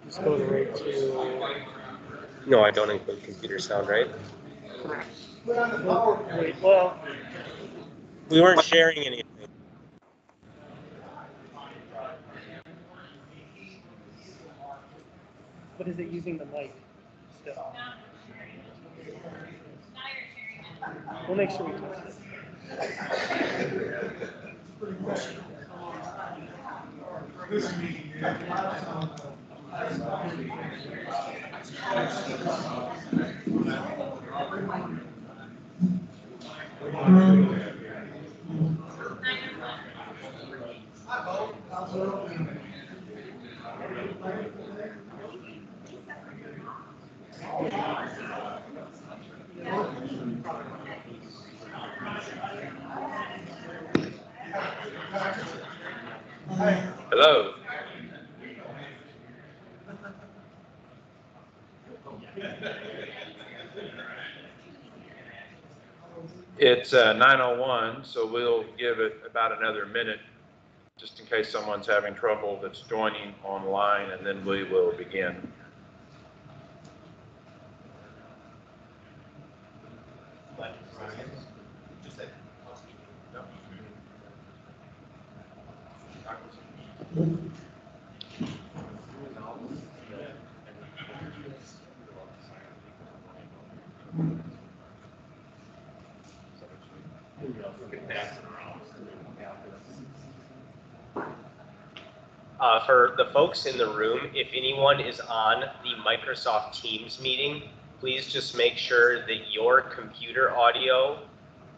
Just go right to. No, I don't include computer sound, right? Well, we weren't sharing anything. But is it using the mic still? We'll make sure we test it. Hello. It's 9:01, so we'll give it about another minute, just in case someone's having trouble that's joining online, and then we will begin. For the folks in the room, if anyone is on the Microsoft Teams meeting, please just make sure that your computer audio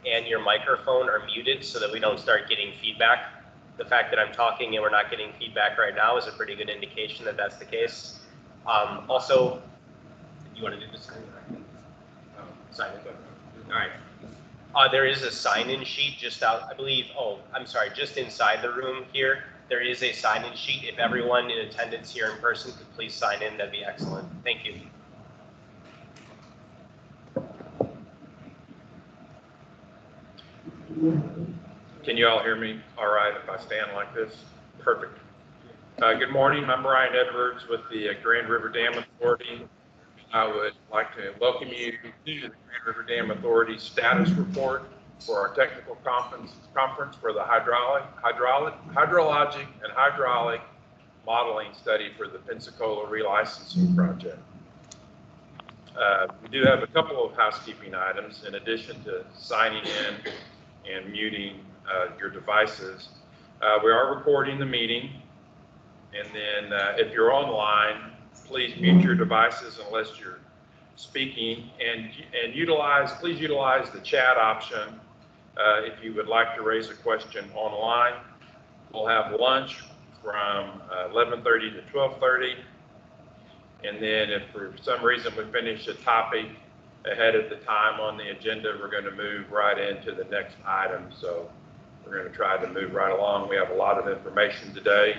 and your microphone are muted so that we don't start getting feedback. The fact that I'm talking and we're not getting feedback right now is a pretty good indication that that's the case. Also, you want to do this? Sign in. All right. There is a sign-in sheet just out, I believe, just inside the room here. There is a sign-in sheet. If everyone in attendance here in person could please sign in, that'd be excellent. Thank you. Can you all hear me all right if I stand like this? Perfect. Good morning. I'm Brian Edwards with the Grand River Dam Authority. I would like to welcome you to the Grand River Dam Authority status report for our technical conference for the hydrologic and hydraulic modeling study for the Pensacola relicensing project. We do have a couple of housekeeping items in addition to signing in and muting your devices. We are recording the meeting, and then if you're online, please mute your devices unless you're speaking, and please utilize the chat option if you would like to raise a question online. We'll have lunch from 11:30 to 12:30, and then if for some reason we finish a topic ahead of the time on the agenda, we're going to move right into the next item. So we're going to try to move right along. We have a lot of information today,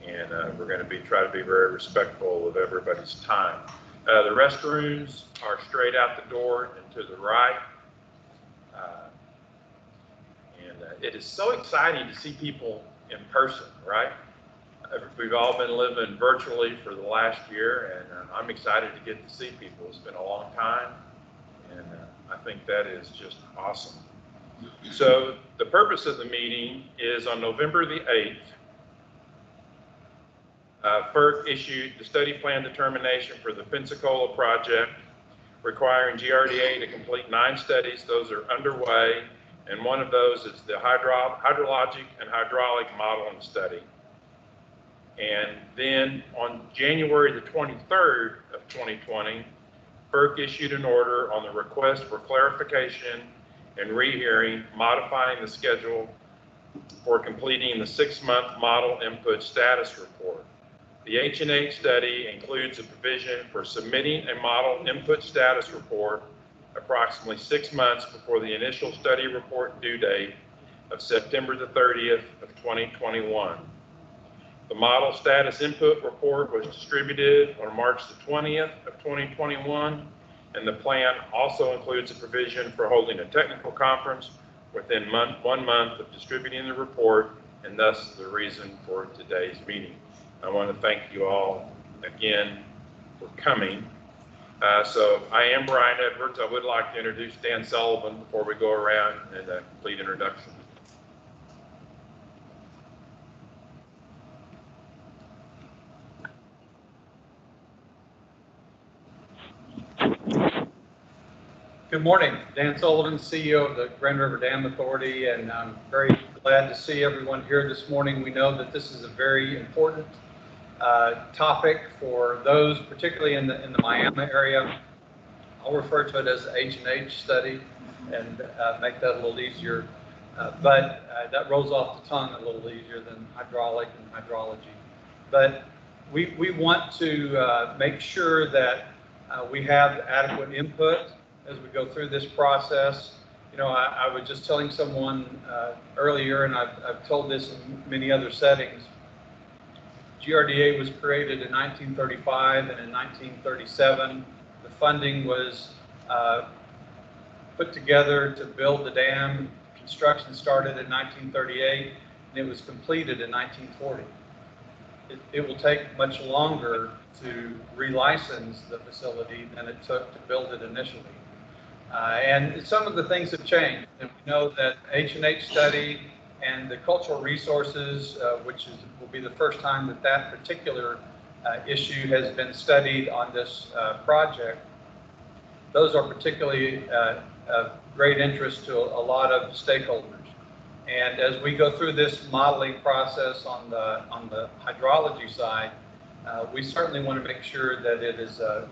and we're going to try to be very respectful of everybody's time. The restrooms are straight out the door and to the right. It is so exciting to see people in person, right? We've all been living virtually for the last year, and I'm excited to get to see people. It's been a long time, and I think that is just awesome. So the purpose of the meeting is on November the 8th, FERC issued the study plan determination for the Pensacola project, requiring GRDA to complete 9 studies. Those are underway, and one of those is the hydrologic and hydraulic modeling study. And then on January the 23rd of 2020, FERC issued an order on the request for clarification and rehearing, modifying the schedule for completing the 6-month model input status report. The H&H study includes a provision for submitting a model input status report approximately 6 months before the initial study report due date of September the 30th of 2021. The model status input report was distributed on March the 20th of 2021, and the plan also includes a provision for holding a technical conference within 1 month of distributing the report, and thus the reason for today's meeting. I want to thank you all again for coming. So I am Brian Edwards. I would like to introduce Dan Sullivan before we go around and a complete introduction. Good morning, Dan Sullivan, CEO of the Grand River Dam Authority, and I'm very glad to see everyone here this morning. We know that this is a very important topic for those, particularly in the Miami area. I'll refer to it as the H&H study and make that a little easier, but that rolls off the tongue a little easier than hydraulic and hydrology. But we want to make sure that we have adequate input as we go through this process. You know, I was just telling someone earlier, and I've told this in many other settings, GRDA was created in 1935, and in 1937, the funding was put together to build the dam. Construction started in 1938, and it was completed in 1940. It will take much longer to relicense the facility than it took to build it initially. And some of the things have changed, and we know that H&H study and the cultural resources, which will be the first time that that particular issue has been studied on this project. Those are particularly of great interest to a lot of stakeholders. And as we go through this modeling process on the hydrology side, we certainly want to make sure that it is a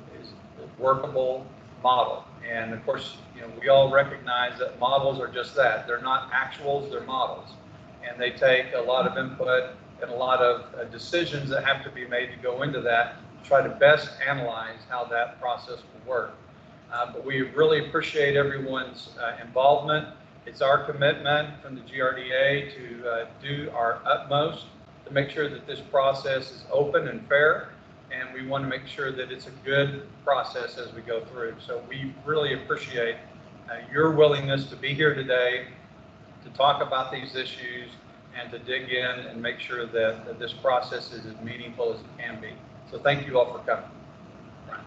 workable model. And of course, you know, we all recognize that models are just that. They're not actuals, they're models. And they take a lot of input and a lot of decisions that have to be made to go into that to try to best analyze how that process will work. But we really appreciate everyone's involvement. It's our commitment from the GRDA to do our utmost to make sure that this process is open and fair, and we want to make sure that it's a good process as we go through. So we really appreciate your willingness to be here today to talk about these issues and to dig in and make sure that this process is as meaningful as it can be. So thank you all for coming. Brian.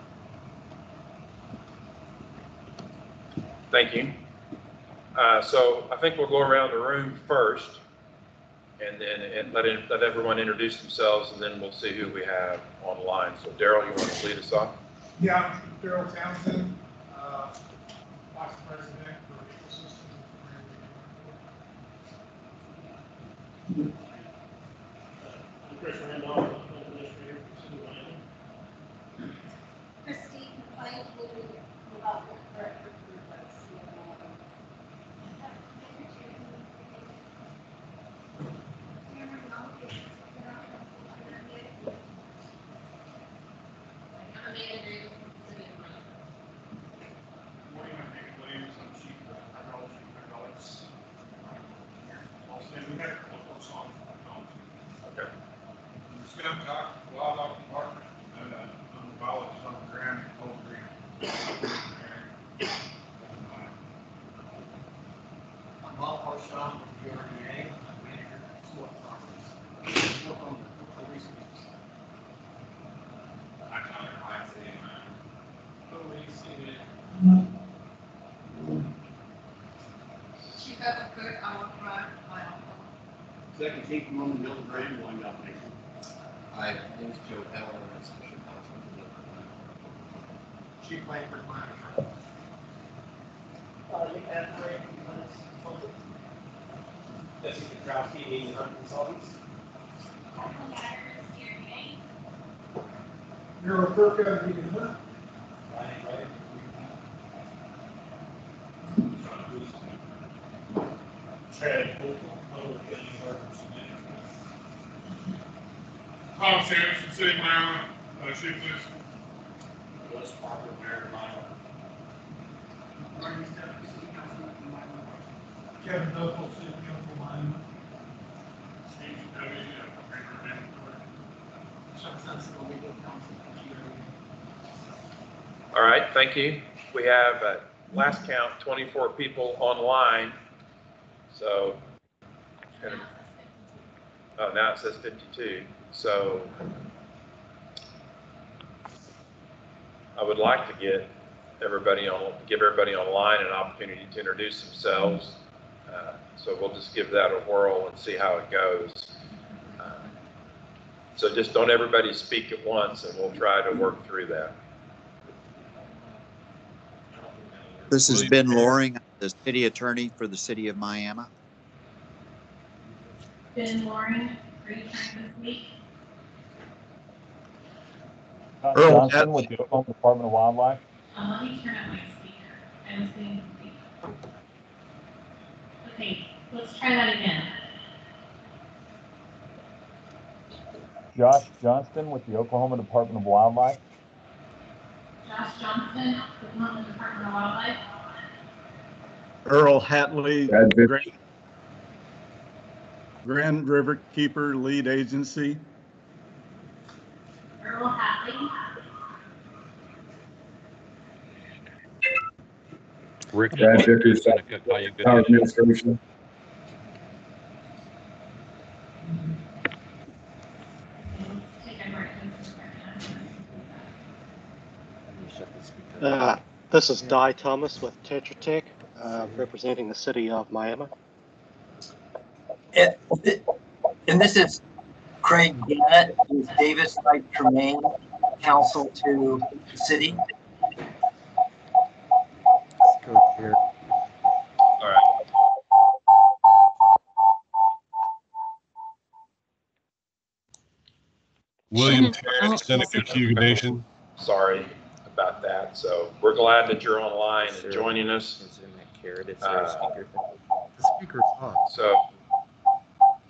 Thank you. So I think we'll go around the room first, and then let everyone introduce themselves, and then we'll see who we have online. So Daryl, you want to lead us off? Yeah, I'm Daryl Townsend, Vice President for Ecosystems. I'm Chris Randolph, I'm Administrator for City Land. Christine McLean, Development Director for Good morning, I'm Nick Williams, I'm Chief of Hydraulics. Also, we had a couple of folks on the Okay. Scott Cox, Wildlife Department, and I'm a biologist on the ground, Cold Green. I'm Bob Harshon from GRDA, I'm manager of Sport Properties. Welcome to the recent. I kind of like saying, What do we see it? Chief of Second team from Roman Middle Grade, one nomination. My name is Joe Bell, and I'm special counsel for the Chief Langford Manager. Jesse Petrowski, 800 Consultants. You're a Perka, you can look. Tom Sanderson, City of Miami, Chief Police. Wes Parker, Mayor of Miami. Kevin Douglas, City Council, Miami. Steve W. Grand River Dam Authority. Chuck Sensible, Legal Counsel, All right, thank you. We have, at last count, 24 people online. So, oh, now it says 52. So, I would like to give everybody online an opportunity to introduce themselves. So we'll just give that a whirl and see how it goes. So just don't everybody speak at once, and we'll try to work through that. This is Ben Loring, the city attorney for the city of Miami. Ben Loring, are you trying to speak? Earl Johnson with the Oklahoma Department of Wildlife. Let me turn up my speaker. I was being speaker. Okay, let's try that again. Josh Johnston with the Oklahoma Department of Wildlife. Josh Johnston, Oklahoma Department of Wildlife. Earl Hatley, Grand River Keeper Lead Agency. Earl Hatley. Rick Vickers, Power Administration. This is Di Thomas with Tetra Tech, representing the city of Miami. And this is Craig Gannett with Davis Knight Tremaine, counsel to the city. All right. William Terrence, Seneca Sioux Nation. Sorry about that. So we're glad that you're online and joining us. The speaker's on. So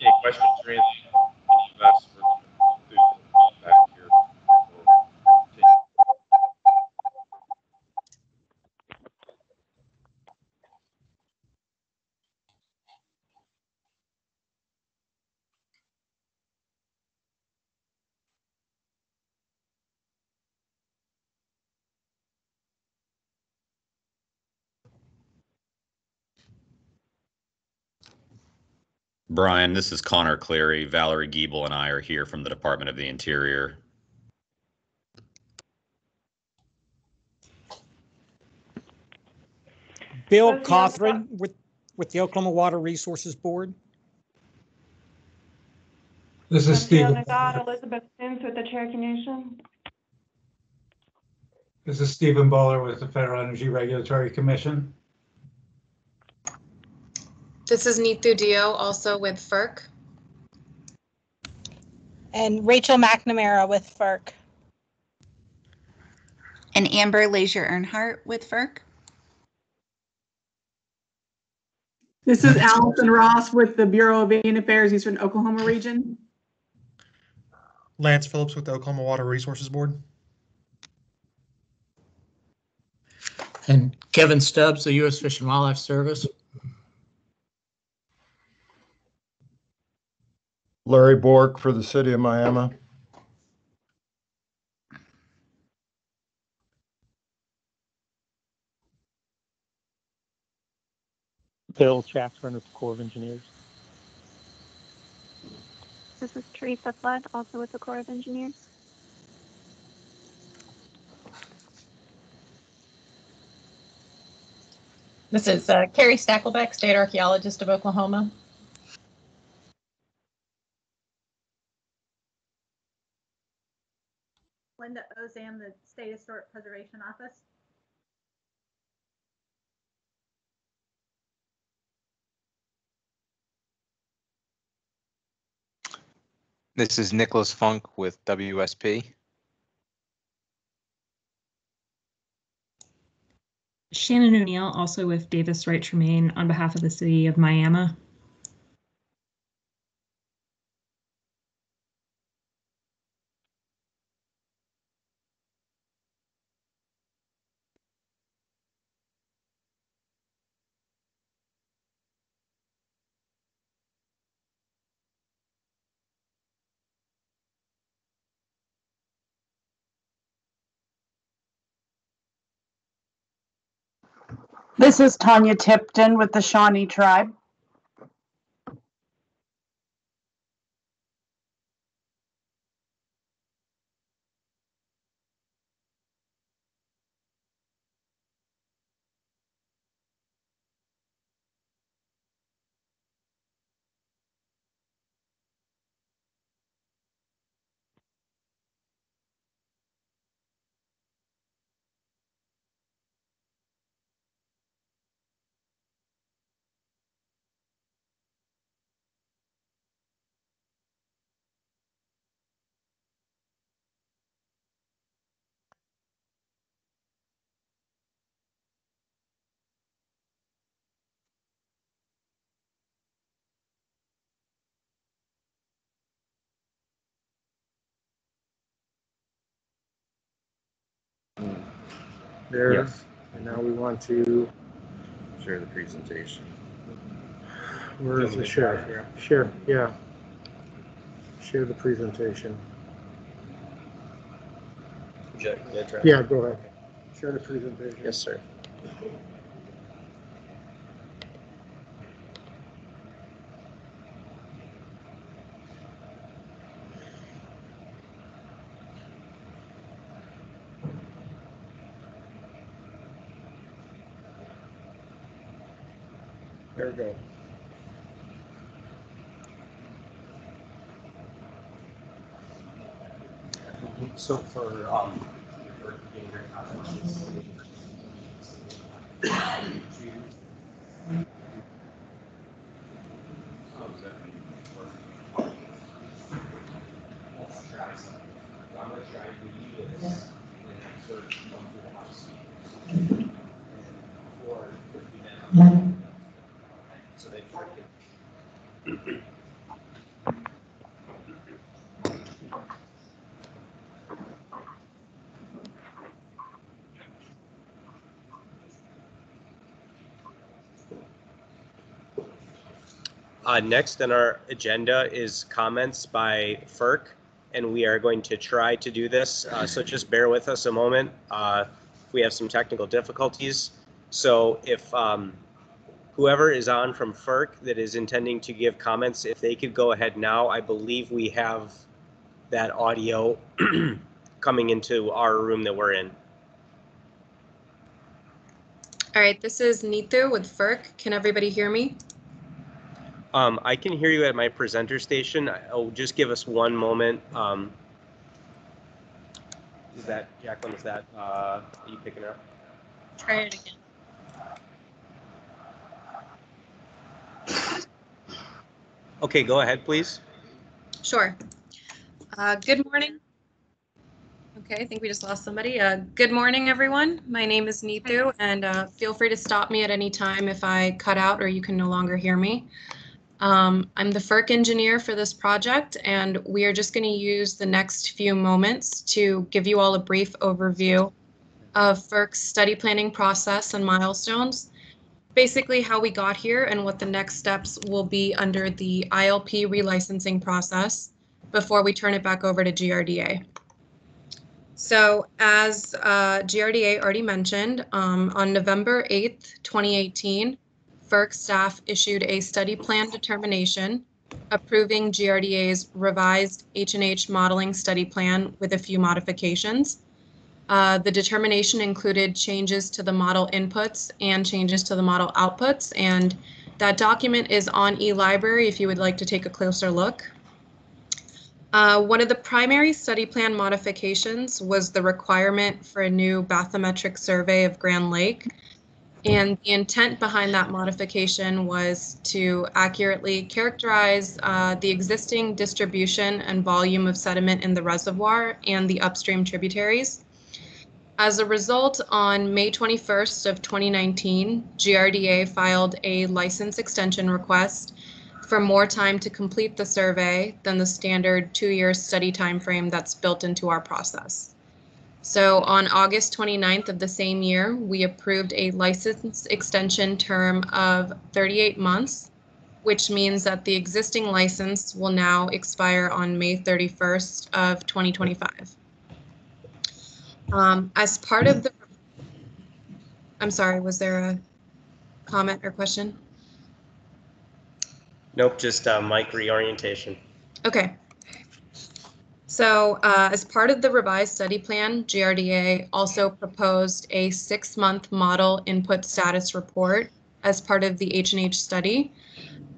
any questions or anything? Any of us? We're going to do the feedback here. Brian, this is Connor Cleary. Valerie Giebel and I are here from the Department of the Interior. Bill Cothran with the Oklahoma Water Resources Board. This is Stephen. Elizabeth Sims with the Cherokee Nation. This is Stephen Bowler with the Federal Energy Regulatory Commission. This is Neetu Dio, also with FERC. And Rachel McNamara with FERC. And Amber Leisure Earnhardt with FERC. This is Allison Ross with the Bureau of Indian Affairs, Eastern Oklahoma region. Lance Phillips with the Oklahoma Water Resources Board. And Kevin Stubbs, the U.S. Fish and Wildlife Service. Larry Bork for the city of Miami. Bill Jackson with the Corps of Engineers. This is Teresa Flood, also with the Corps of Engineers. This is Carrie Stacklebeck, State Archaeologist of Oklahoma. Linda Ozam, the State Historic Preservation Office. This is Nicholas Funk with WSP. Shannon O'Neill, also with Davis Wright Tremaine on behalf of the City of Miami. This is Tanya Tipton with the Shawnee Tribe. There's, and now we want to share the presentation. Where is the share? Share, yeah. Share the presentation. Yeah, go ahead. Share the presentation. Yes, sir. There we go. So for Next on our agenda is comments by FERC, and we are going to try to do this. So just bear with us a moment. We have some technical difficulties. So if whoever is on from FERC that is intending to give comments, if they could go ahead now, I believe we have that audio coming into our room that we're in. All right, this is Neetu with FERC. Can everybody hear me? I can hear you at my presenter station. Oh, just give us one moment. Is that, Jacqueline, is that, are you picking up? Try it again. Okay, go ahead, please. Sure. Good morning. Okay, I think we just lost somebody. Good morning, everyone. My name is Neetu, and feel free to stop me at any time if I cut out or you can no longer hear me. I'm the FERC engineer for this project, and we are just going to use the next few moments to give you all a brief overview of FERC's study planning process and milestones, basically how we got here and what the next steps will be under the ILP relicensing process before we turn it back over to GRDA. So as GRDA already mentioned, on November 8th, 2018, FERC staff issued a study plan determination approving GRDA's revised H&H modeling study plan with a few modifications. The determination included changes to the model inputs and changes to the model outputs, and that document is on eLibrary if you would like to take a closer look. One of the primary study plan modifications was the requirement for a new bathymetric survey of Grand Lake. And the intent behind that modification was to accurately characterize the existing distribution and volume of sediment in the reservoir and the upstream tributaries. As a result, on May 21st of 2019, GRDA filed a license extension request for more time to complete the survey than the standard 2-year study timeframe that's built into our process. So on August 29th of the same year, we approved a license extension term of 38 months, which means that the existing license will now expire on May 31st of 2025. As part of the, I'm sorry, was there a comment or question? Nope, just mic reorientation. Okay. So as part of the revised study plan, GRDA also proposed a 6-month model input status report as part of the H&H study.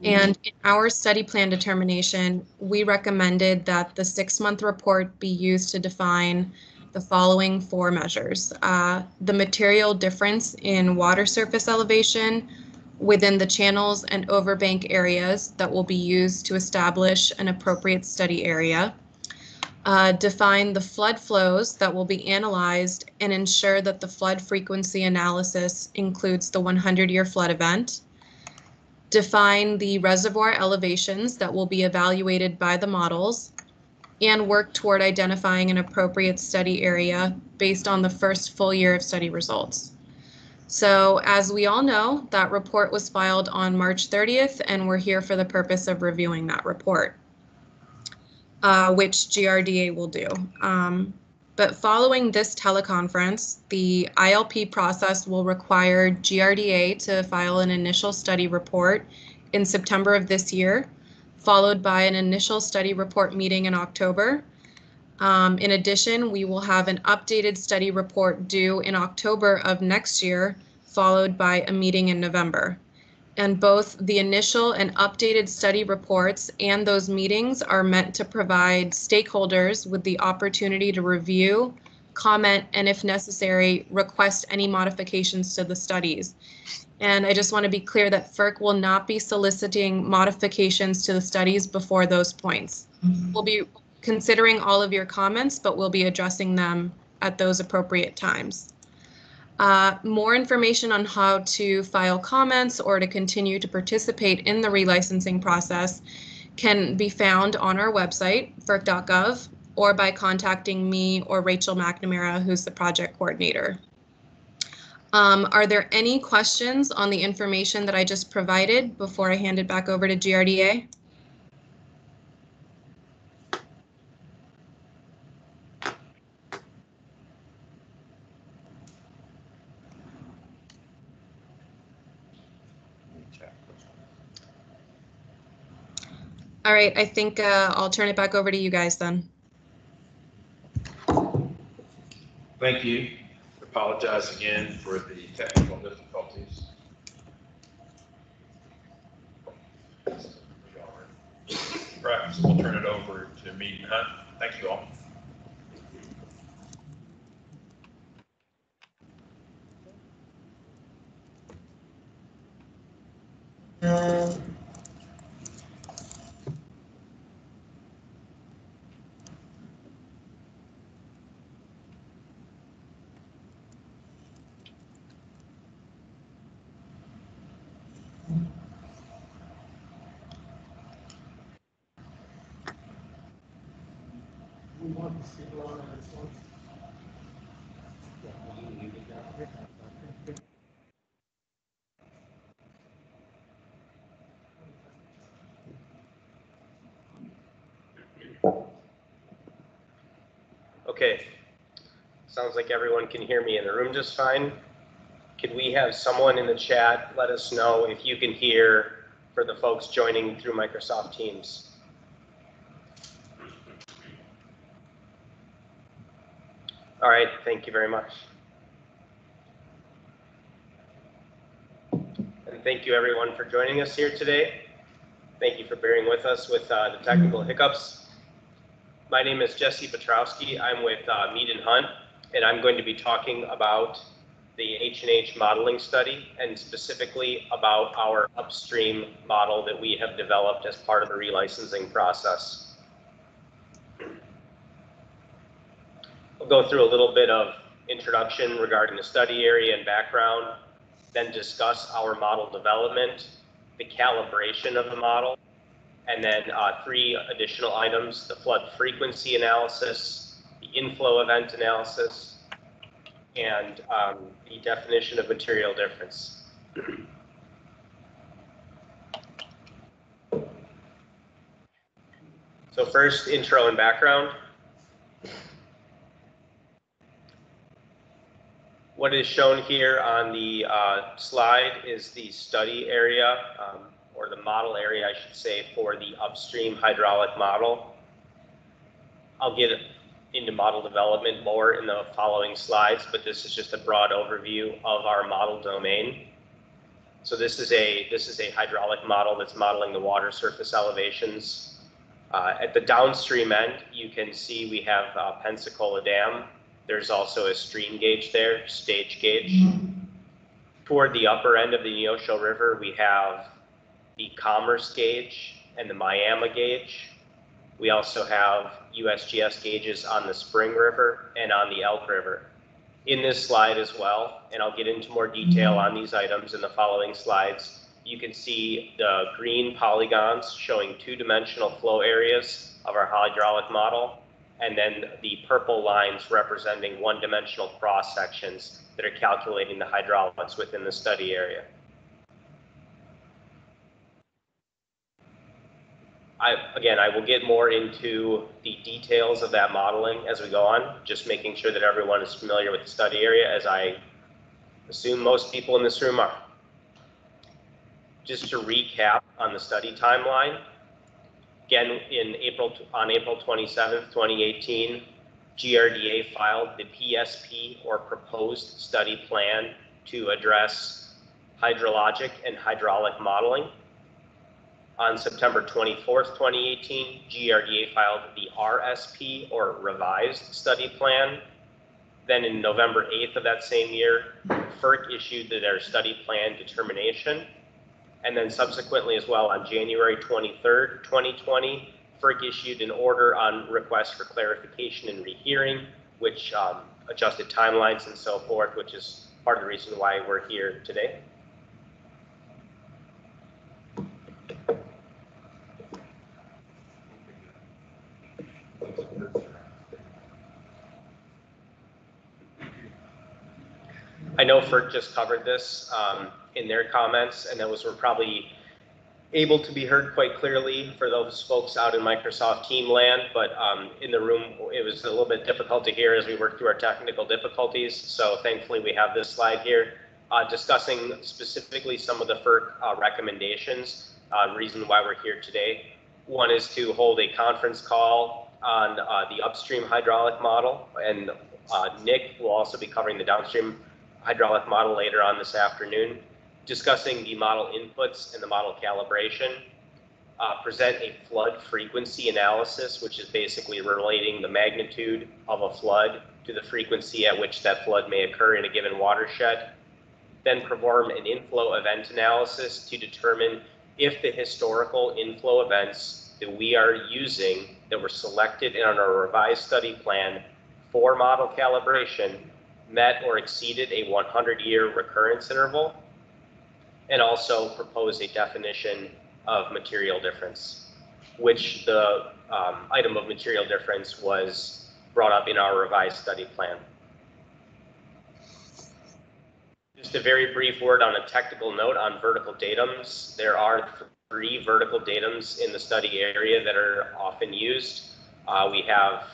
And in our study plan determination, we recommended that the 6-month report be used to define the following 4 measures. The material difference in water surface elevation within the channels and overbank areas that will be used to establish an appropriate study area. Define the flood flows that will be analyzed and ensure that the flood frequency analysis includes the 100-year flood event. Define the reservoir elevations that will be evaluated by the models, and work toward identifying an appropriate study area based on the first full year of study results. So as we all know, that report was filed on March 30th, and we're here for the purpose of reviewing that report. Which GRDA will do. But following this teleconference, the ILP process will require GRDA to file an initial study report in September of this year, followed by an initial study report meeting in October. In addition, we will have an updated study report due in October of next year, followed by a meeting in November. And both the initial and updated study reports and those meetings are meant to provide stakeholders with the opportunity to review, comment, and if necessary, request any modifications to the studies. And I just want to be clear that FERC will not be soliciting modifications to the studies before those points. We'll be considering all of your comments, but we'll be addressing them at those appropriate times. More information on how to file comments or to continue to participate in the relicensing process can be found on our website, ferc.gov, or by contacting me or Rachel McNamara, who's the project coordinator. Are there any questions on the information that I just provided before I hand it back over to GRDA? All right, I think I'll turn it back over to you guys then. Thank you. Apologize again for the technical difficulties. Right, so we'll turn it over to Mead and Hunt. Thank you all. Okay, sounds like everyone can hear me in the room just fine. Could we have someone in the chat let us know if you can hear for the folks joining through Microsoft Teams? All right, thank you very much. And thank you everyone for joining us here today. Thank you for bearing with us with the technical hiccups. My name is Jesse Petrowski. I'm with Mead and Hunt, and I'm going to be talking about the H&H modeling study, and specifically about our upstream model that we have developed as part of the relicensing process. We'll go through a little bit of introduction regarding the study area and background, then discuss our model development, the calibration of the model, and then 3 additional items: the flood frequency analysis, the inflow event analysis, and the definition of material difference. So first, intro and background. What is shown here on the slide is the study area, or the model area, I should say, for the upstream hydraulic model. I'll get into model development more in the following slides, but this is just a broad overview of our model domain. So this is a hydraulic model that's modeling the water surface elevations. At the downstream end, you can see we have Pensacola Dam. There's also a stream gauge there, stage gauge. Toward the upper end of the Neosho River, we have the Commerce gauge and the Miami gauge. We also have USGS gauges on the Spring River and on the Elk River. In this slide as well, and I'll get into more detail on these items in the following slides, you can see the green polygons showing 2-dimensional flow areas of our hydraulic model, and then the purple lines representing 1-dimensional cross sections that are calculating the hydraulics within the study area. I will get more into the details of that modeling as we go on, just making sure that everyone is familiar with the study area, as I assume most people in this room are. Just to recap on the study timeline, again, on April 27th, 2018, GRDA filed the PSP, or Proposed Study Plan, to address hydrologic and hydraulic modeling. On September 24th, 2018, GRDA filed the RSP, or Revised Study Plan. Then in November 8th of that same year, FERC issued their study plan determination. And then subsequently as well, on January 23rd, 2020, FERC issued an order on request for clarification and rehearing, which adjusted timelines and so forth, which is part of the reason why we're here today. I know FERC just covered this in their comments, and those were probably able to be heard quite clearly for those folks out in Microsoft Team land, but in the room it was a little bit difficult to hear as we worked through our technical difficulties. So thankfully we have this slide here discussing specifically some of the FERC recommendations, reason why we're here today. One is to hold a conference call on the upstream hydraulic model, and Nick will also be covering the downstream hydraulic model later on this afternoon, discussing the model inputs and the model calibration, present a flood frequency analysis, which is basically relating the magnitude of a flood to the frequency at which that flood may occur in a given watershed, then perform an inflow event analysis to determine if the historical inflow events that we are using that were selected in our revised study plan for model calibration met or exceeded a 100-year recurrence interval, and also propose a definition of material difference, which the item of material difference was brought up in our revised study plan. Just a very brief word on a technical note on vertical datums. There are 3 vertical datums in the study area that are often used. We have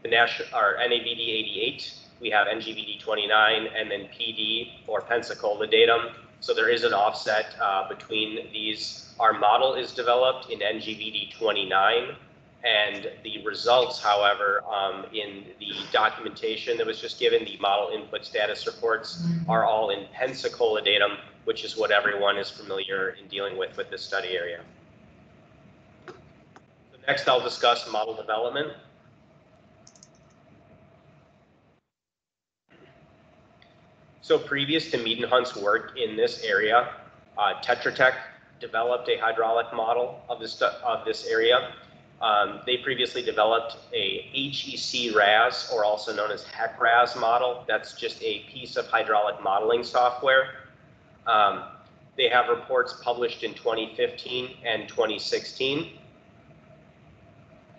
the NAVD 88, we have NGVD 29, and then PD, or Pensacola datum. So there is an offset between these. Our model is developed in NGVD 29, and the results, however, in the documentation that was just given, the model input status reports, are all in Pensacola datum, which is what everyone is familiar in dealing with this study area. So next, I'll discuss model development. So previous to Mead and Hunt's work in this area, Tetra Tech developed a hydraulic model of this area. They previously developed a HEC RAS, or also known as HEC RAS model. That's just a piece of hydraulic modeling software. They have reports published in 2015 and 2016.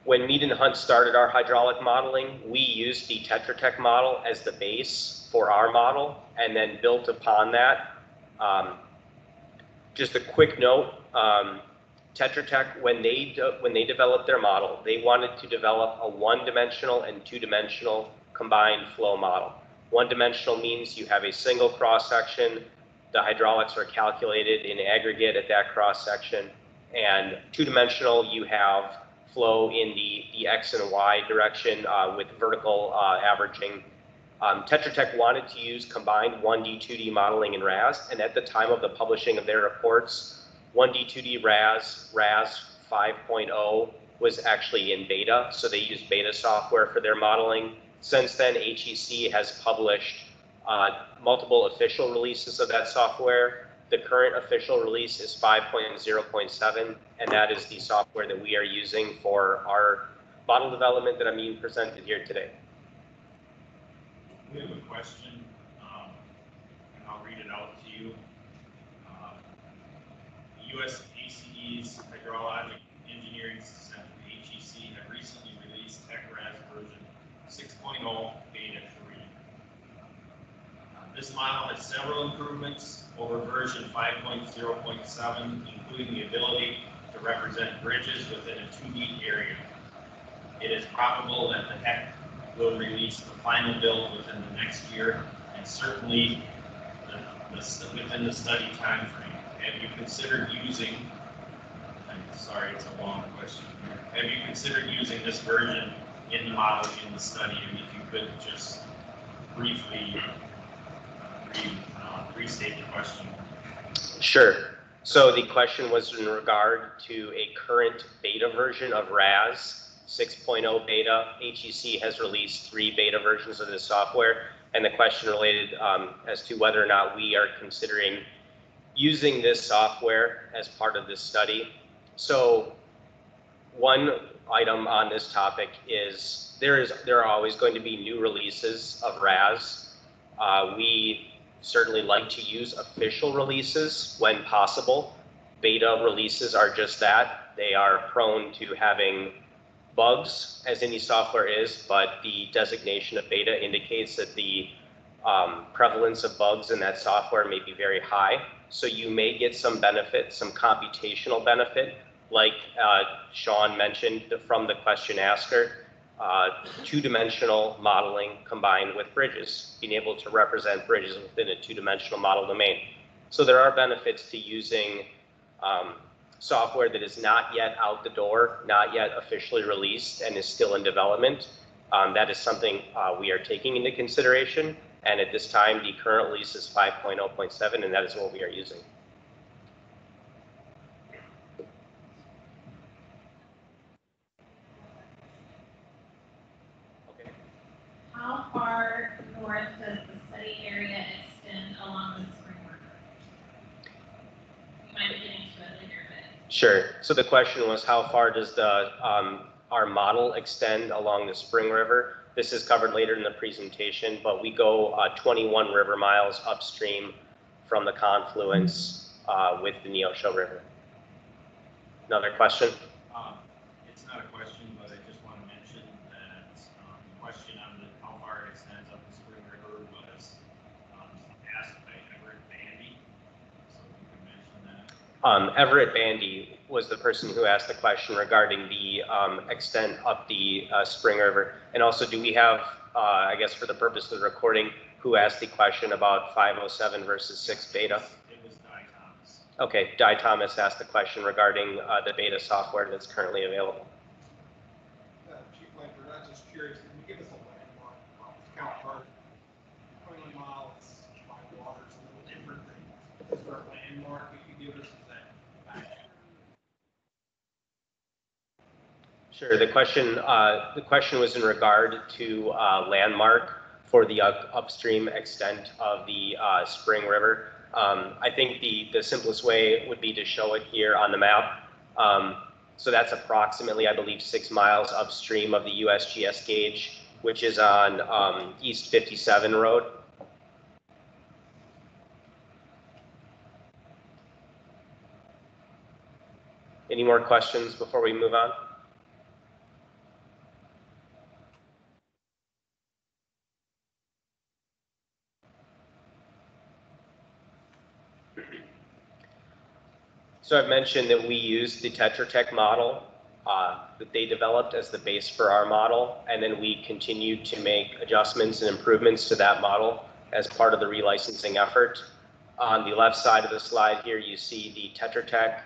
When Mead and Hunt started our hydraulic modeling, we used the Tetra Tech model as the base for our model, and then built upon that. Just a quick note, Tetra Tech, when they developed their model, they wanted to develop a one-dimensional and two-dimensional combined flow model. One-dimensional means you have a single cross-section, the hydraulics are calculated in aggregate at that cross-section, and two-dimensional, you have flow in the X and Y direction with vertical averaging. Tetra Tech wanted to use combined 1D, 2D modeling in RAS, and at the time of the publishing of their reports, 1D, 2D RAS 5.0 was actually in beta, so they used beta software for their modeling. Since then, HEC has published multiple official releases of that software. The current official release is 5.0.7, and that is the software that we are using for our model development that I'm being presented here today. We have a question, and I'll read it out to you. The U.S. ACE's Hydrologic Engineering Center, HEC, have recently released TechRAS version 6.0 Beta 3. This model has several improvements over version 5.0.7, including the ability to represent bridges within a 2D area. It is probable that the HEC will release the final build within the next year, and certainly within the study time frame. Have you considered using, I'm sorry, it's a long question here. Have you considered using this version in the model in the study? And if you could just briefly restate the question. Sure. So the question was in regard to a current beta version of RAS 6.0 beta. HEC has released 3 beta versions of this software, and the question related as to whether or not we are considering using this software as part of this study. So one item on this topic is there are always going to be new releases of RAS. We certainly like to use official releases when possible. Beta releases are just that. They are prone to having bugs, as any software is, but the designation of beta indicates that the prevalence of bugs in that software may be very high. So you may get some benefit, some computational benefit, like Sean mentioned from the question asker, two-dimensional modeling combined with bridges, being able to represent bridges within a two-dimensional model domain. So there are benefits to using software that is not yet out the door, not yet officially released, and is still in development. That is something we are taking into consideration. And at this time, the current release is 5.0.7, and that is what we are using. How far north does the study area extend along the Spring River? You might be getting to it later, but. Sure. So the question was, how far does the our model extend along the Spring River? This is covered later in the presentation, but we go 21 river miles upstream from the confluence with the Neosho River. Another question? It's not a question, but I just want to mention that the question on how far it extends up the Spring River was asked by Everett Bandy, so we can mention that. Everett Bandy was the person who asked the question regarding the extent up the Spring River. And also, do we have, I guess for the purpose of the recording, who asked the question about 507 versus 6 beta? It was Di Thomas. Okay, Di Thomas asked the question regarding the beta software that's currently available. Chief Langford, I'm just curious, can you give us a landmark count part? 21 miles by water is a little different than, is there a landmark you could give us? Sure. The question was in regard to landmark for the upstream extent of the Spring River. I think the simplest way would be to show it here on the map. So that's approximately, I believe, 6 miles upstream of the USGS gauge, which is on East 57 Road. Any more questions before we move on? So I've mentioned that we use the Tetra Tech model that they developed as the base for our model, and then we continued to make adjustments and improvements to that model as part of the relicensing effort. On the left side of the slide here, you see the Tetra Tech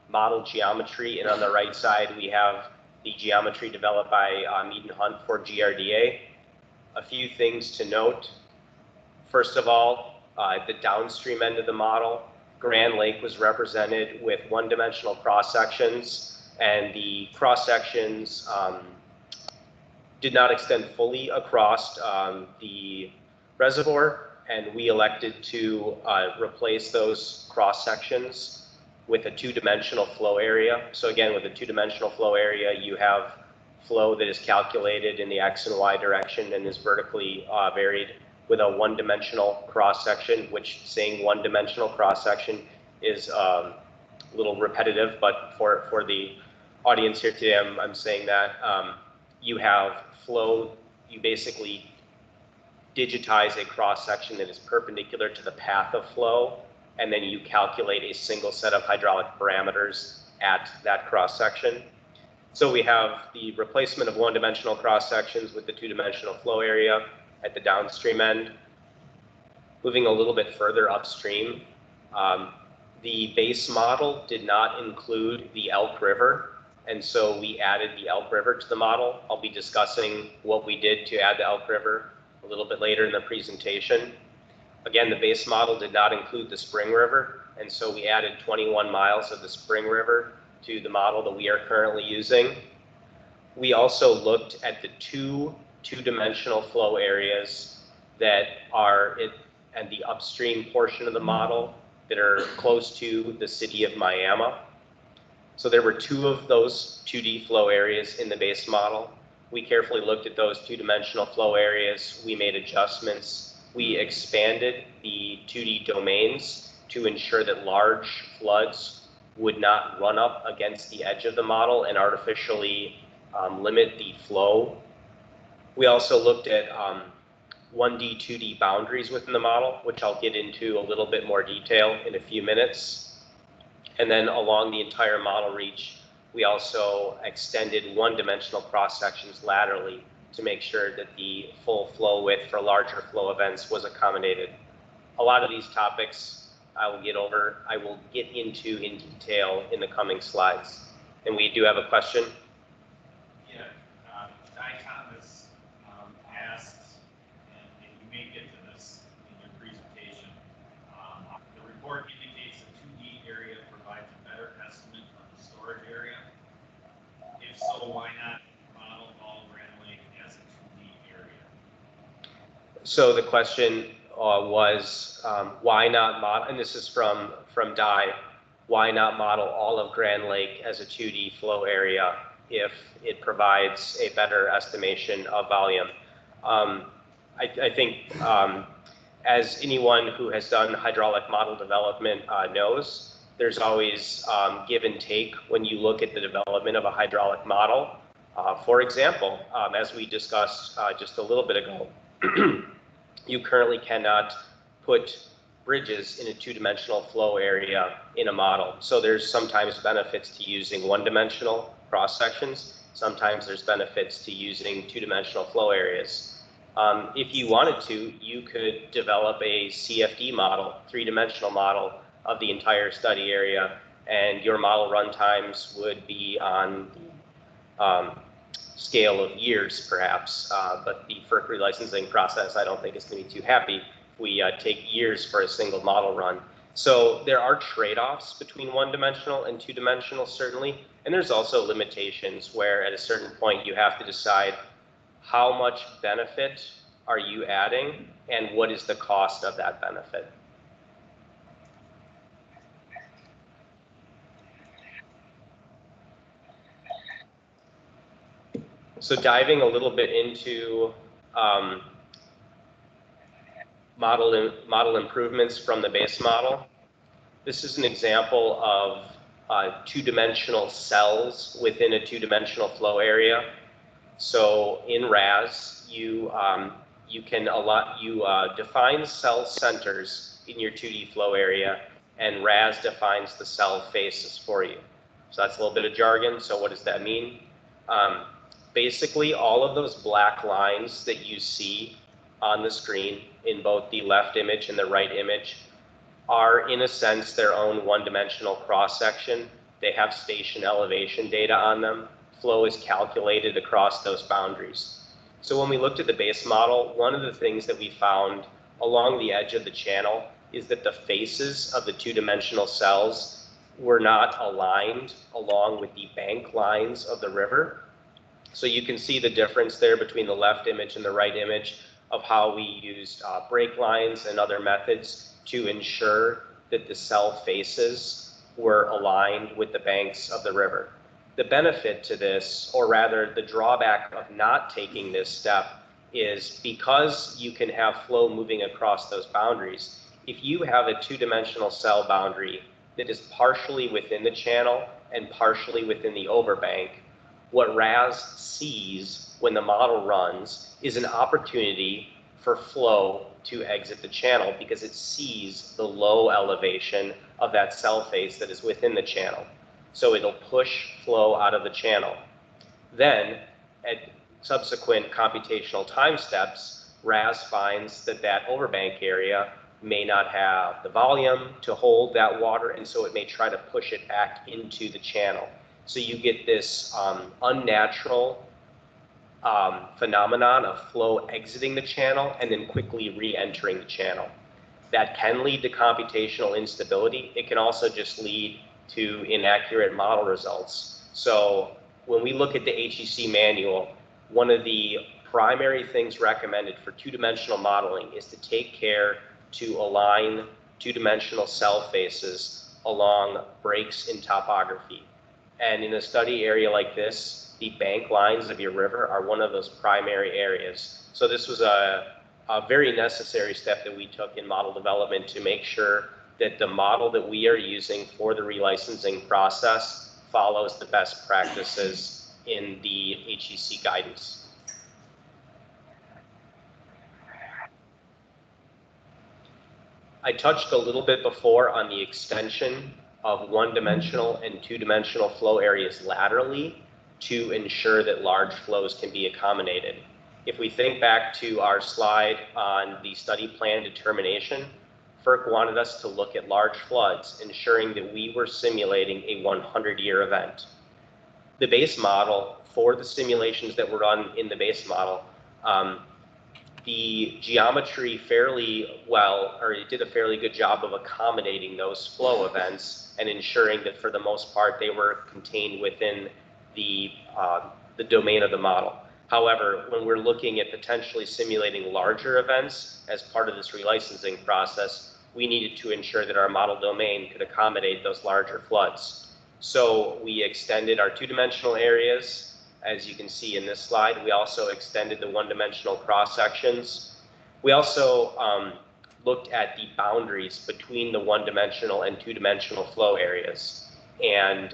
model geometry, and on the right side, we have the geometry developed by Mead and Hunt for GRDA. A few things to note. First of all, at the downstream end of the model, Grand Lake was represented with one-dimensional cross-sections, and the cross-sections did not extend fully across the reservoir, and we elected to replace those cross-sections with a two-dimensional flow area. So again, with a two-dimensional flow area, you have flow that is calculated in the X and Y direction and is vertically varied. With a one-dimensional cross-section, which saying one-dimensional cross-section is a little repetitive, but for the audience here today, I'm saying that you have flow, you basically digitize a cross-section that is perpendicular to the path of flow, and then you calculate a single set of hydraulic parameters at that cross-section. So we have the replacement of one-dimensional cross-sections with the two-dimensional flow area at the downstream end. Moving a little bit further upstream, the base model did not include the Elk River, and so we added the Elk River to the model. I'll be discussing what we did to add the Elk River a little bit later in the presentation. Again, the base model did not include the Spring River, and so we added 21 miles of the Spring River to the model that we are currently using. We also looked at the two-dimensional flow areas that are and the upstream portion of the model that are close to the city of Miami. So there were 2 of those 2D flow areas in the base model. We carefully looked at those two-dimensional flow areas. We made adjustments. We expanded the 2D domains to ensure that large floods would not run up against the edge of the model and artificially limit the flow. We also looked at 1D, 2D boundaries within the model, which I'll get into a little bit more detail in a few minutes. And then along the entire model reach, we also extended one-dimensional cross-sections laterally to make sure that the full flow width for larger flow events was accommodated. A lot of these topics I will get into in detail in the coming slides. And we do have a question. Yeah, Di Thomas asked, and you may get to this in your presentation, the report indicates the 2D area provides a better estimate of the storage area. If so, why not model all Grand Lake as a 2D area? So the question was why not model, and this is from Di, why not model all of Grand Lake as a 2D flow area if it provides a better estimation of volume? I think as anyone who has done hydraulic model development knows, there's always give and take when you look at the development of a hydraulic model. For example, as we discussed just a little bit ago, you currently cannot put bridges in a two-dimensional flow area in a model. So there's sometimes benefits to using one-dimensional cross-sections. Sometimes there's benefits to using two-dimensional flow areas. If you wanted to, you could develop a CFD model, three-dimensional model of the entire study area, and your model run times would be on scale of years, perhaps, but the FERC relicensing process, I don't think is going to be too happy if we take years for a single model run. So there are trade-offs between one-dimensional and two-dimensional, certainly, and there's also limitations where at a certain point you have to decide how much benefit are you adding, and what is the cost of that benefit? So diving a little bit into model improvements from the base model. This is an example of two-dimensional cells within a two-dimensional flow area. So in RAS, you define cell centers in your 2D flow area, and RAS defines the cell faces for you. So that's a little bit of jargon. So what does that mean? Basically, all of those black lines that you see on the screen in both the left image and the right image are, in a sense, their own one-dimensional cross-section. They have station elevation data on them. Flow is calculated across those boundaries. So when we looked at the base model, one of the things that we found along the edge of the channel is that the faces of the two-dimensional cells were not aligned along with the bank lines of the river. So you can see the difference there between the left image and the right image of how we used break lines and other methods to ensure that the cell faces were aligned with the banks of the river. The benefit to this, or rather the drawback of not taking this step, is because you can have flow moving across those boundaries. If you have a two-dimensional cell boundary that is partially within the channel and partially within the overbank, what RAS sees when the model runs is an opportunity for flow to exit the channel because it sees the low elevation of that cell face that is within the channel. So it'll push flow out of the channel. Then, at subsequent computational time steps, RAS finds that that overbank area may not have the volume to hold that water, and so it may try to push it back into the channel. So you get this unnatural phenomenon of flow exiting the channel and then quickly re-entering the channel. That can lead to computational instability. It can also just lead to inaccurate model results. So when we look at the HEC manual, one of the primary things recommended for two-dimensional modeling is to take care to align two-dimensional cell faces along breaks in topography. And in a study area like this, the bank lines of your river are one of those primary areas. So this was a very necessary step that we took in model development to make sure that the model that we are using for the relicensing process follows the best practices in the HEC guidance. I touched a little bit before on the extension of one-dimensional and two-dimensional flow areas laterally to ensure that large flows can be accommodated. If we think back to our slide on the study plan determination, FERC wanted us to look at large floods, ensuring that we were simulating a 100-year event. The base model, for the simulations that were run in the base model, the geometry it did a fairly good job of accommodating those flow events and ensuring that for the most part they were contained within the domain of the model. However, when we're looking at potentially simulating larger events as part of this relicensing process, we needed to ensure that our model domain could accommodate those larger floods. So we extended our two-dimensional areas. As you can see in this slide, we also extended the one-dimensional cross-sections. We also looked at the boundaries between the one-dimensional and two-dimensional flow areas. And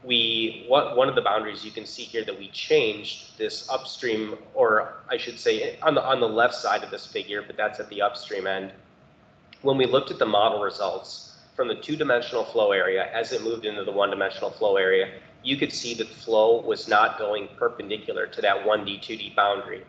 one of the boundaries you can see here that we changed this upstream, or I should say on the left side of this figure, but that's at the upstream end. When we looked at the model results from the two-dimensional flow area as it moved into the one-dimensional flow area, you could see that flow was not going perpendicular to that 1D, 2D boundary.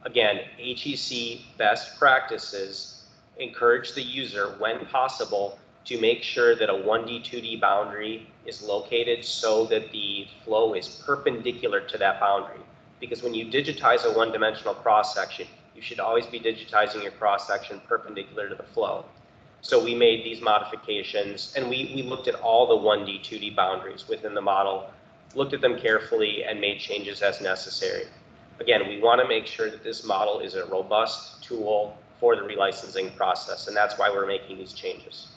Again, HEC best practices encourage the user, when possible, to make sure that a 1D, 2D boundary is located so that the flow is perpendicular to that boundary. Because when you digitize a one-dimensional cross-section, you should always be digitizing your cross-section perpendicular to the flow. So we made these modifications, and we looked at all the 1D, 2D boundaries within the model, looked at them carefully, and made changes as necessary. Again, we want to make sure that this model is a robust tool for the relicensing process, and that's why we're making these changes.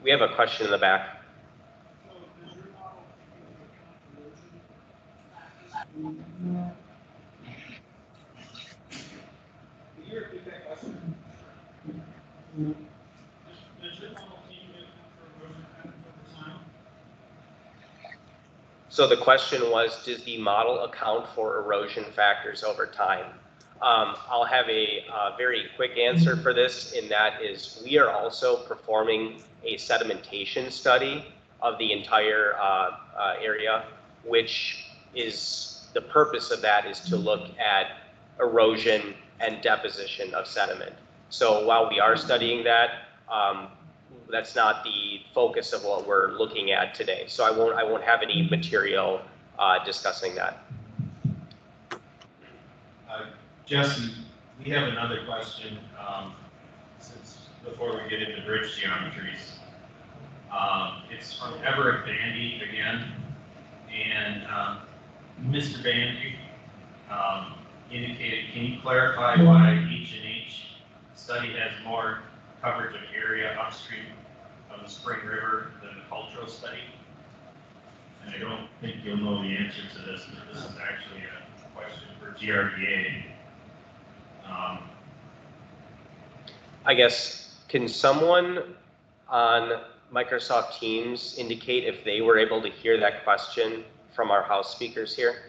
We have a question in the back. So the question was, does the model account for erosion factors over time? I'll have a very quick answer for this, and that is we are also performing a sedimentation study of the entire area, which is the purpose of that is to look at erosion and deposition of sediment. So while we are studying that, that's not the focus of what we're looking at today. So I won't have any material discussing that. Jesse, we have another question since before we get into bridge geometries. It's from Everett Bandy again, and Mr. Bandy indicated, can you clarify why H&H study has more coverage of area upstream of the Spring River than the cultural study? And I don't think you'll know the answer to this, but this is actually a question for GRDA. I guess, can someone on Microsoft Teams indicate if they were able to hear that question from our House speakers here?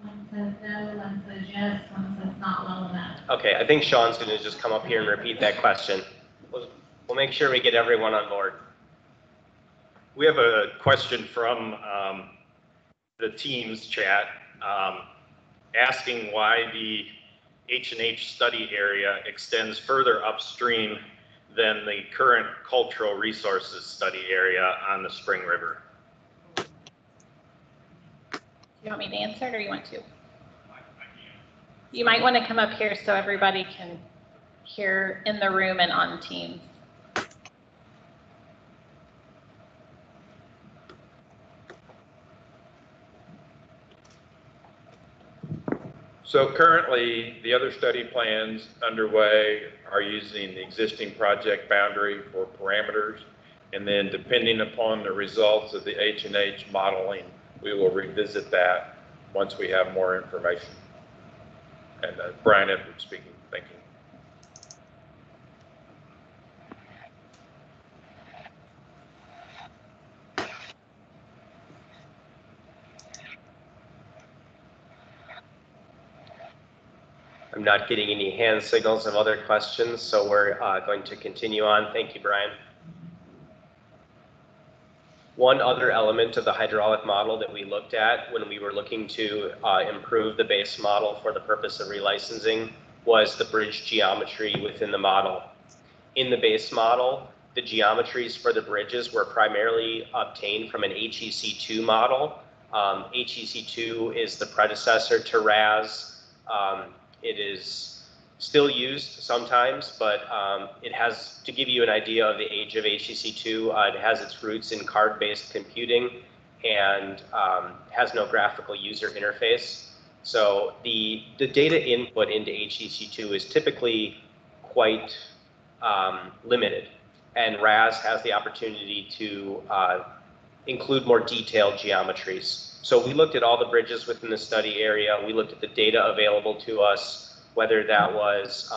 One says no, one says yes, one says not well enough. Okay, I think Sean's going to just come up here and repeat that question. We'll make sure we get everyone on board. We have a question from the Teams chat asking why the H&H study area extends further upstream than the current cultural resources study area on the Spring River. Do you want me to answer it or you want to? You might want to come up here so everybody can hear in the room and on Teams. So currently, the other study plans underway are using the existing project boundary for parameters. And then depending upon the results of the H&H modeling, we will revisit that once we have more information. And Brian Edwards speaking. Thank you. I'm not getting any hand signals of other questions, so we're going to continue on. Thank you, Brian. One other element of the hydraulic model that we looked at when we were looking to improve the base model for the purpose of relicensing was the bridge geometry within the model. In the base model, the geometries for the bridges were primarily obtained from an HEC2 model. HEC2 is the predecessor to RAS. It is still used sometimes, but it has, to give you an idea of the age of HEC2, it has its roots in card-based computing and has no graphical user interface. So the data input into HEC2 is typically quite limited, and RAS has the opportunity to include more detailed geometries. So we looked at all the bridges within the study area. We looked at the data available to us, whether that was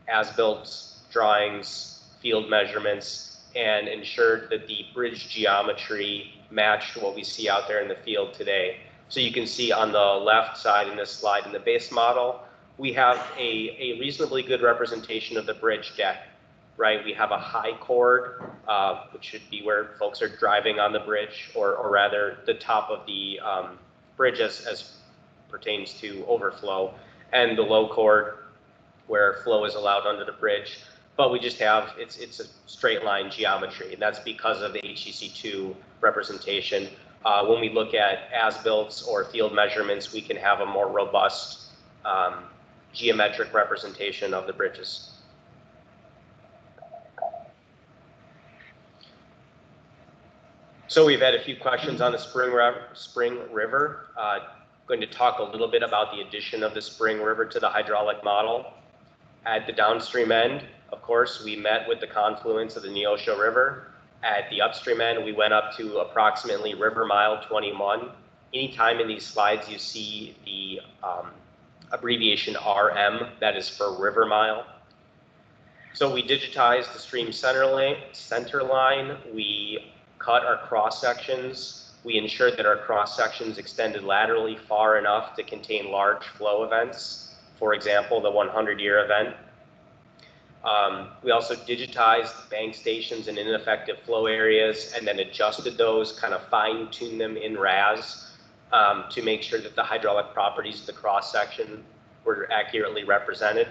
as-built drawings, field measurements, and ensured that the bridge geometry matched what we see out there in the field today. So you can see on the left side in this slide in the base model, we have a reasonably good representation of the bridge deck, right? We have a high chord, which should be where folks are driving on the bridge, or rather the top of the bridge as pertains to overflow, and the low chord where flow is allowed under the bridge. But we just have, it's a straight line geometry, and that's because of the HEC2 representation. when we look at as-built or field measurements, we can have a more robust geometric representation of the bridges. So we've had a few questions on the Spring River. Going to talk a little bit about the addition of the Spring River to the hydraulic model. At the downstream end, of course, we met with the confluence of the Neosho River. At the upstream end, we went up to approximately river mile 21. Anytime in these slides you see the abbreviation RM, that is for river mile. So we digitized the stream center line. We cut our cross sections. We ensured that our cross sections extended laterally far enough to contain large flow events. For example, the 100-year event. We also digitized bank stations and ineffective flow areas and then adjusted those, kind of fine-tuned them in RAS to make sure that the hydraulic properties of the cross section were accurately represented.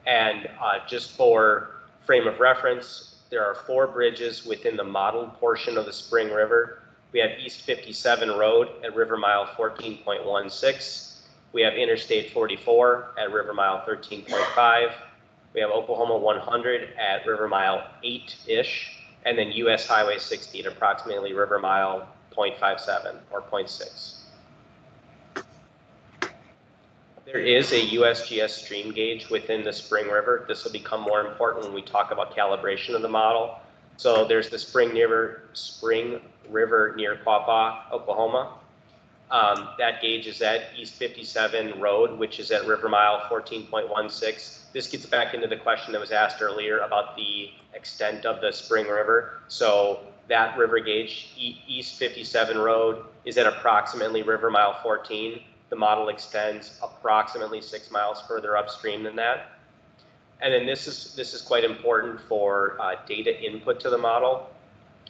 And just for frame of reference, there are 4 bridges within the modeled portion of the Spring River. We have East 57 Road at river mile 14.16. We have Interstate 44 at river mile 13.5. We have Oklahoma 100 at river mile 8-ish, and then US Highway 60 at approximately river mile 0.57 or 0.6. There is a USGS stream gauge within the Spring River. This will become more important when we talk about calibration of the model. So there's the Spring River near Quapaw, Oklahoma. That gauge is at East 57 Road, which is at river mile 14.16. This gets back into the question that was asked earlier about the extent of the Spring River. So that river gauge, East 57 Road, is at approximately river mile 14. The model extends approximately 6 miles further upstream than that. And then this is quite important for data input to the model.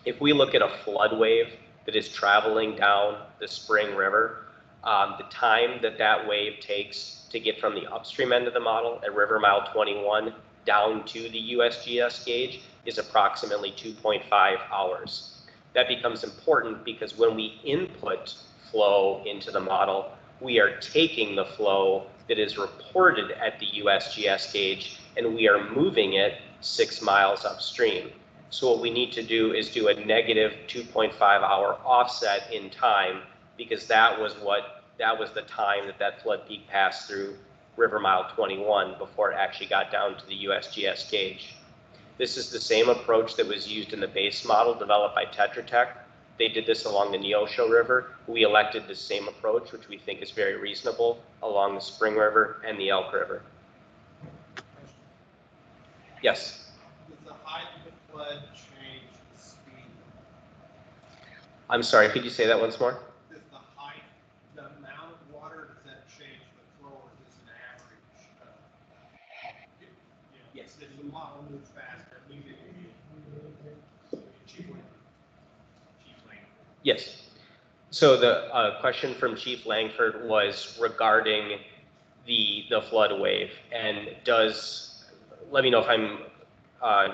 If we look at a flood wave that is traveling down the Spring River, the time that that wave takes to get from the upstream end of the model at river mile 21 down to the USGS gauge is approximately 2.5 hours. That becomes important because when we input flow into the model, we are taking the flow that is reported at the USGS gauge and we are moving it 6 miles upstream. So what we need to do is do a negative 2.5 hour offset in time, because that was the time that flood peak passed through river mile 21 before it actually got down to the USGS gauge. This is the same approach that was used in the base model developed by Tetra Tech. They did this along the Neosho River. We elected the same approach, which we think is very reasonable, along the Spring River and the Elk River. Yes? Does the height of the flood change the speed? I'm sorry, could you say that once more? Does the height, the amount of water, does that change the flow, or is this an average? Yes. Does the model move faster? Chief Langford. Yes. So the question from Chief Langford was regarding the flood wave, and let me know if I'm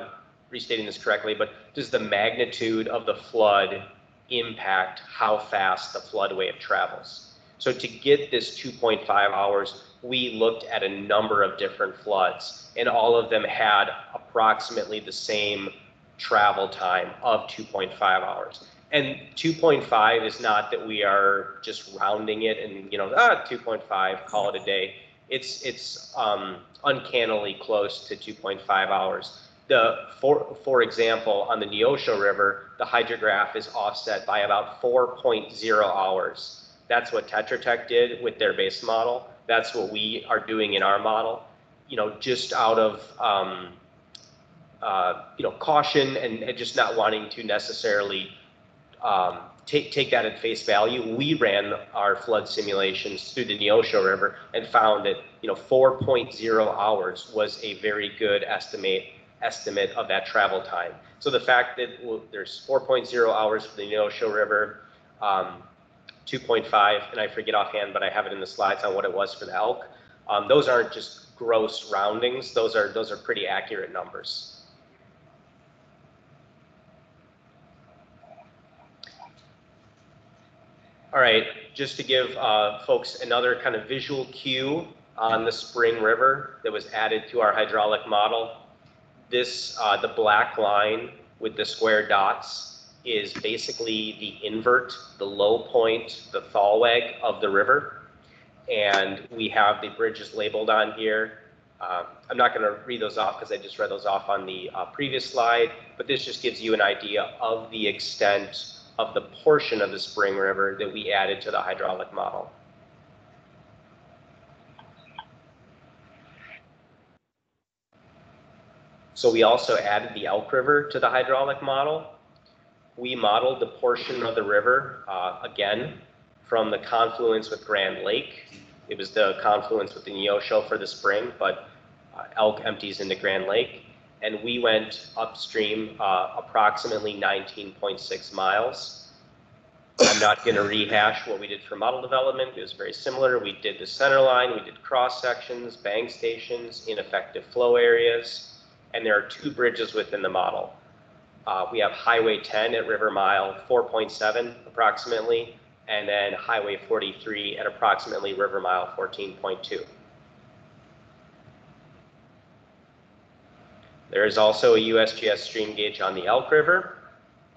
restating this correctly, but does the magnitude of the flood impact how fast the flood wave travels? So to get this 2.5 hours, we looked at a number of different floods, and all of them had approximately the same travel time of 2.5 hours. And 2.5 is not that we are just rounding it and 2.5, call it a day. It's uncannily close to 2.5 hours. For example, on the Neosho River, the hydrograph is offset by about 4.0 hours. That's what Tetra Tech did with their base model. That's what we are doing in our model. Just out of caution and just not wanting to necessarily take that at face value, we ran our flood simulations through the Neosho River and found that 4.0 hours was a very good estimate of that travel time. So the fact that there's 4.0 hours for the Neosho River, 2.5, and I forget offhand, but I have it in the slides on what it was for the elk. Those aren't just gross roundings; those are pretty accurate numbers. All right, just to give folks another kind of visual cue on the Spring River that was added to our hydraulic model. This, the black line with the square dots is basically the invert, the low point, the thalweg of the river. And we have the bridges labeled on here. I'm not going to read those off because I just read those off on the previous slide, but this just gives you an idea of the extent of the portion of the Spring River that we added to the hydraulic model. So we also added the Elk River to the hydraulic model. We modeled the portion of the river, again, from the confluence with Grand Lake. It was the confluence with the Neosho for the spring, but Elk empties into Grand Lake. And we went upstream approximately 19.6 miles. I'm not going to rehash what we did for model development. It was very similar. We did the center line, we did cross sections, bank stations, ineffective flow areas, and there are 2 bridges within the model. We have Highway 10 at river mile 4.7 approximately, and then Highway 43 at approximately river mile 14.2. There is also a USGS stream gauge on the Elk River.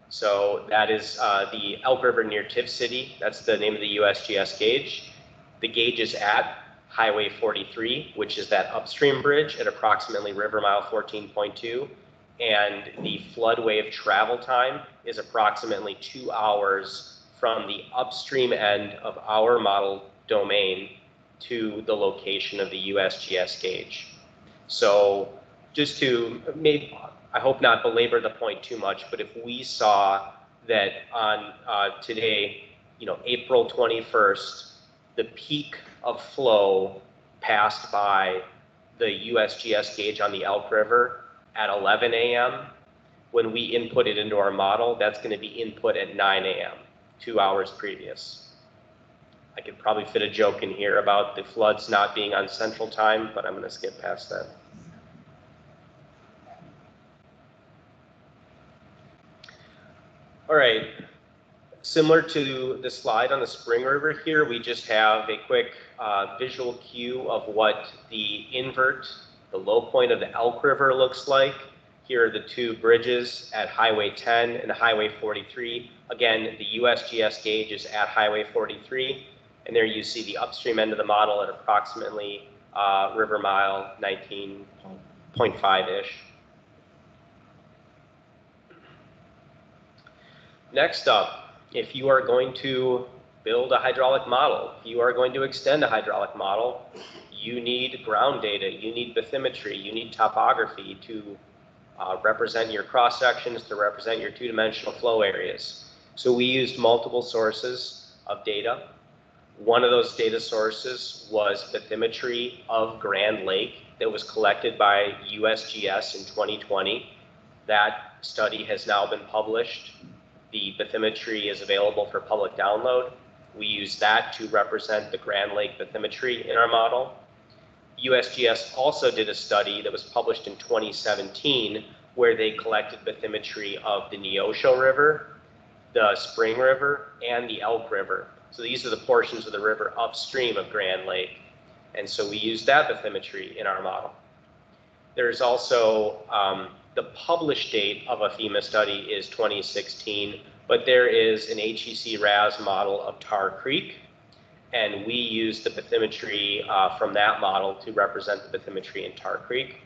So that is the Elk River near Tiff City. That's the name of the USGS gauge. The gauge is at Highway 43, which is that upstream bridge at approximately river mile 14.2. And the flood wave travel time is approximately 2 hours from the upstream end of our model domain to the location of the USGS gauge. So just to maybe, I hope not belabor the point too much, but if we saw that on today, April 21st, the peak of flow passed by the USGS gauge on the Elk River at 11 a.m. When we input it into our model, that's going to be input at 9 a.m., 2 hours previous. I could probably fit a joke in here about the floods not being on Central Time, but I'm going to skip past that. All right, similar to the slide on the Spring River here, we just have a quick visual cue of what the invert, the low point of the Elk River looks like. Here are the 2 bridges at Highway 10 and Highway 43. Again, the USGS gauge is at Highway 43, and there you see the upstream end of the model at approximately river mile 19.5-ish. Next up, if you are going to build a hydraulic model, if you are going to extend a hydraulic model, you need ground data, you need bathymetry, you need topography to represent your cross sections, to represent your 2-dimensional flow areas. So we used multiple sources of data. One of those data sources was bathymetry of Grand Lake that was collected by USGS in 2020. That study has now been published. The bathymetry is available for public download. We use that to represent the Grand Lake bathymetry in our model. USGS also did a study that was published in 2017 where they collected bathymetry of the Neosho River, the Spring River, and the Elk River. So these are the portions of the river upstream of Grand Lake. And so we use that bathymetry in our model. There's also the published date of a FEMA study is 2016, but there is an HEC RAS model of Tar Creek, and we use the bathymetry from that model to represent the bathymetry in Tar Creek.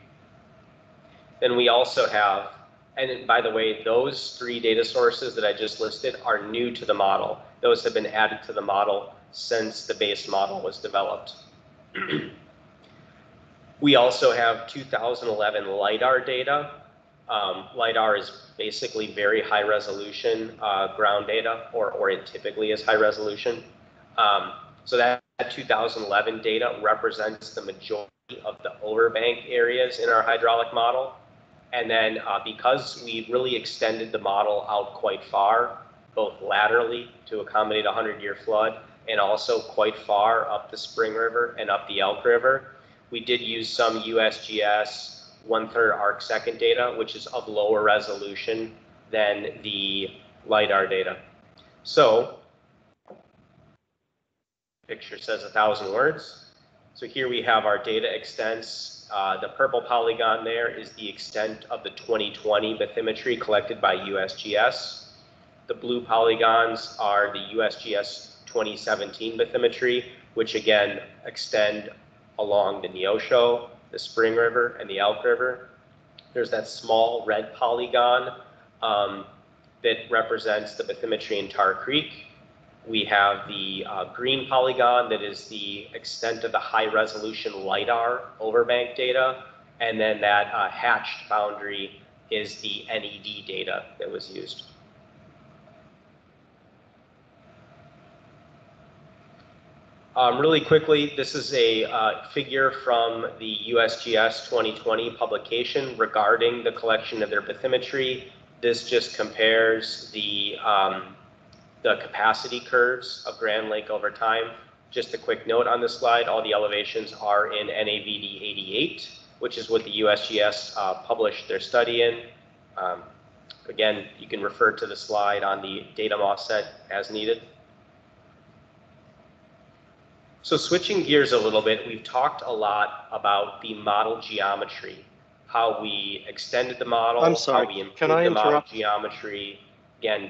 Then we also have, and by the way, those 3 data sources that I just listed are new to the model. Those have been added to the model since the base model was developed. We also have 2011 LIDAR data. LIDAR is basically very high resolution ground data, or it typically is high resolution. So that 2011 data represents the majority of the overbank areas in our hydraulic model. And then because we really extended the model out quite far, both laterally to accommodate a 100-year flood and also quite far up the Spring River and up the Elk River, we did use some USGS 1/3 arc-second data, which is of lower resolution than the LIDAR data. So Picture says 1,000 words. So here we have our data extents. The purple polygon there is the extent of the 2020 bathymetry collected by USGS. The blue polygons are the USGS 2017 bathymetry, which again extend along the Neosho, the Spring River, and the Elk River. There's that small red polygon that represents the bathymetry in Tar Creek. We have the green polygon that is the extent of the high resolution LiDAR overbank data. And then that hatched boundary is the NED data that was used. Really quickly, this is a figure from the USGS 2020 publication regarding the collection of their bathymetry. This just compares the capacity curves of Grand Lake over time. Just a quick note on this slide, all the elevations are in NAVD 88, which is what the USGS published their study in. Again, you can refer to the slide on the data offset as needed. So switching gears a little bit, we've talked a lot about the model geometry, how we extended the model, I'm sorry, how we improved can I the model interrupt? geometry, again,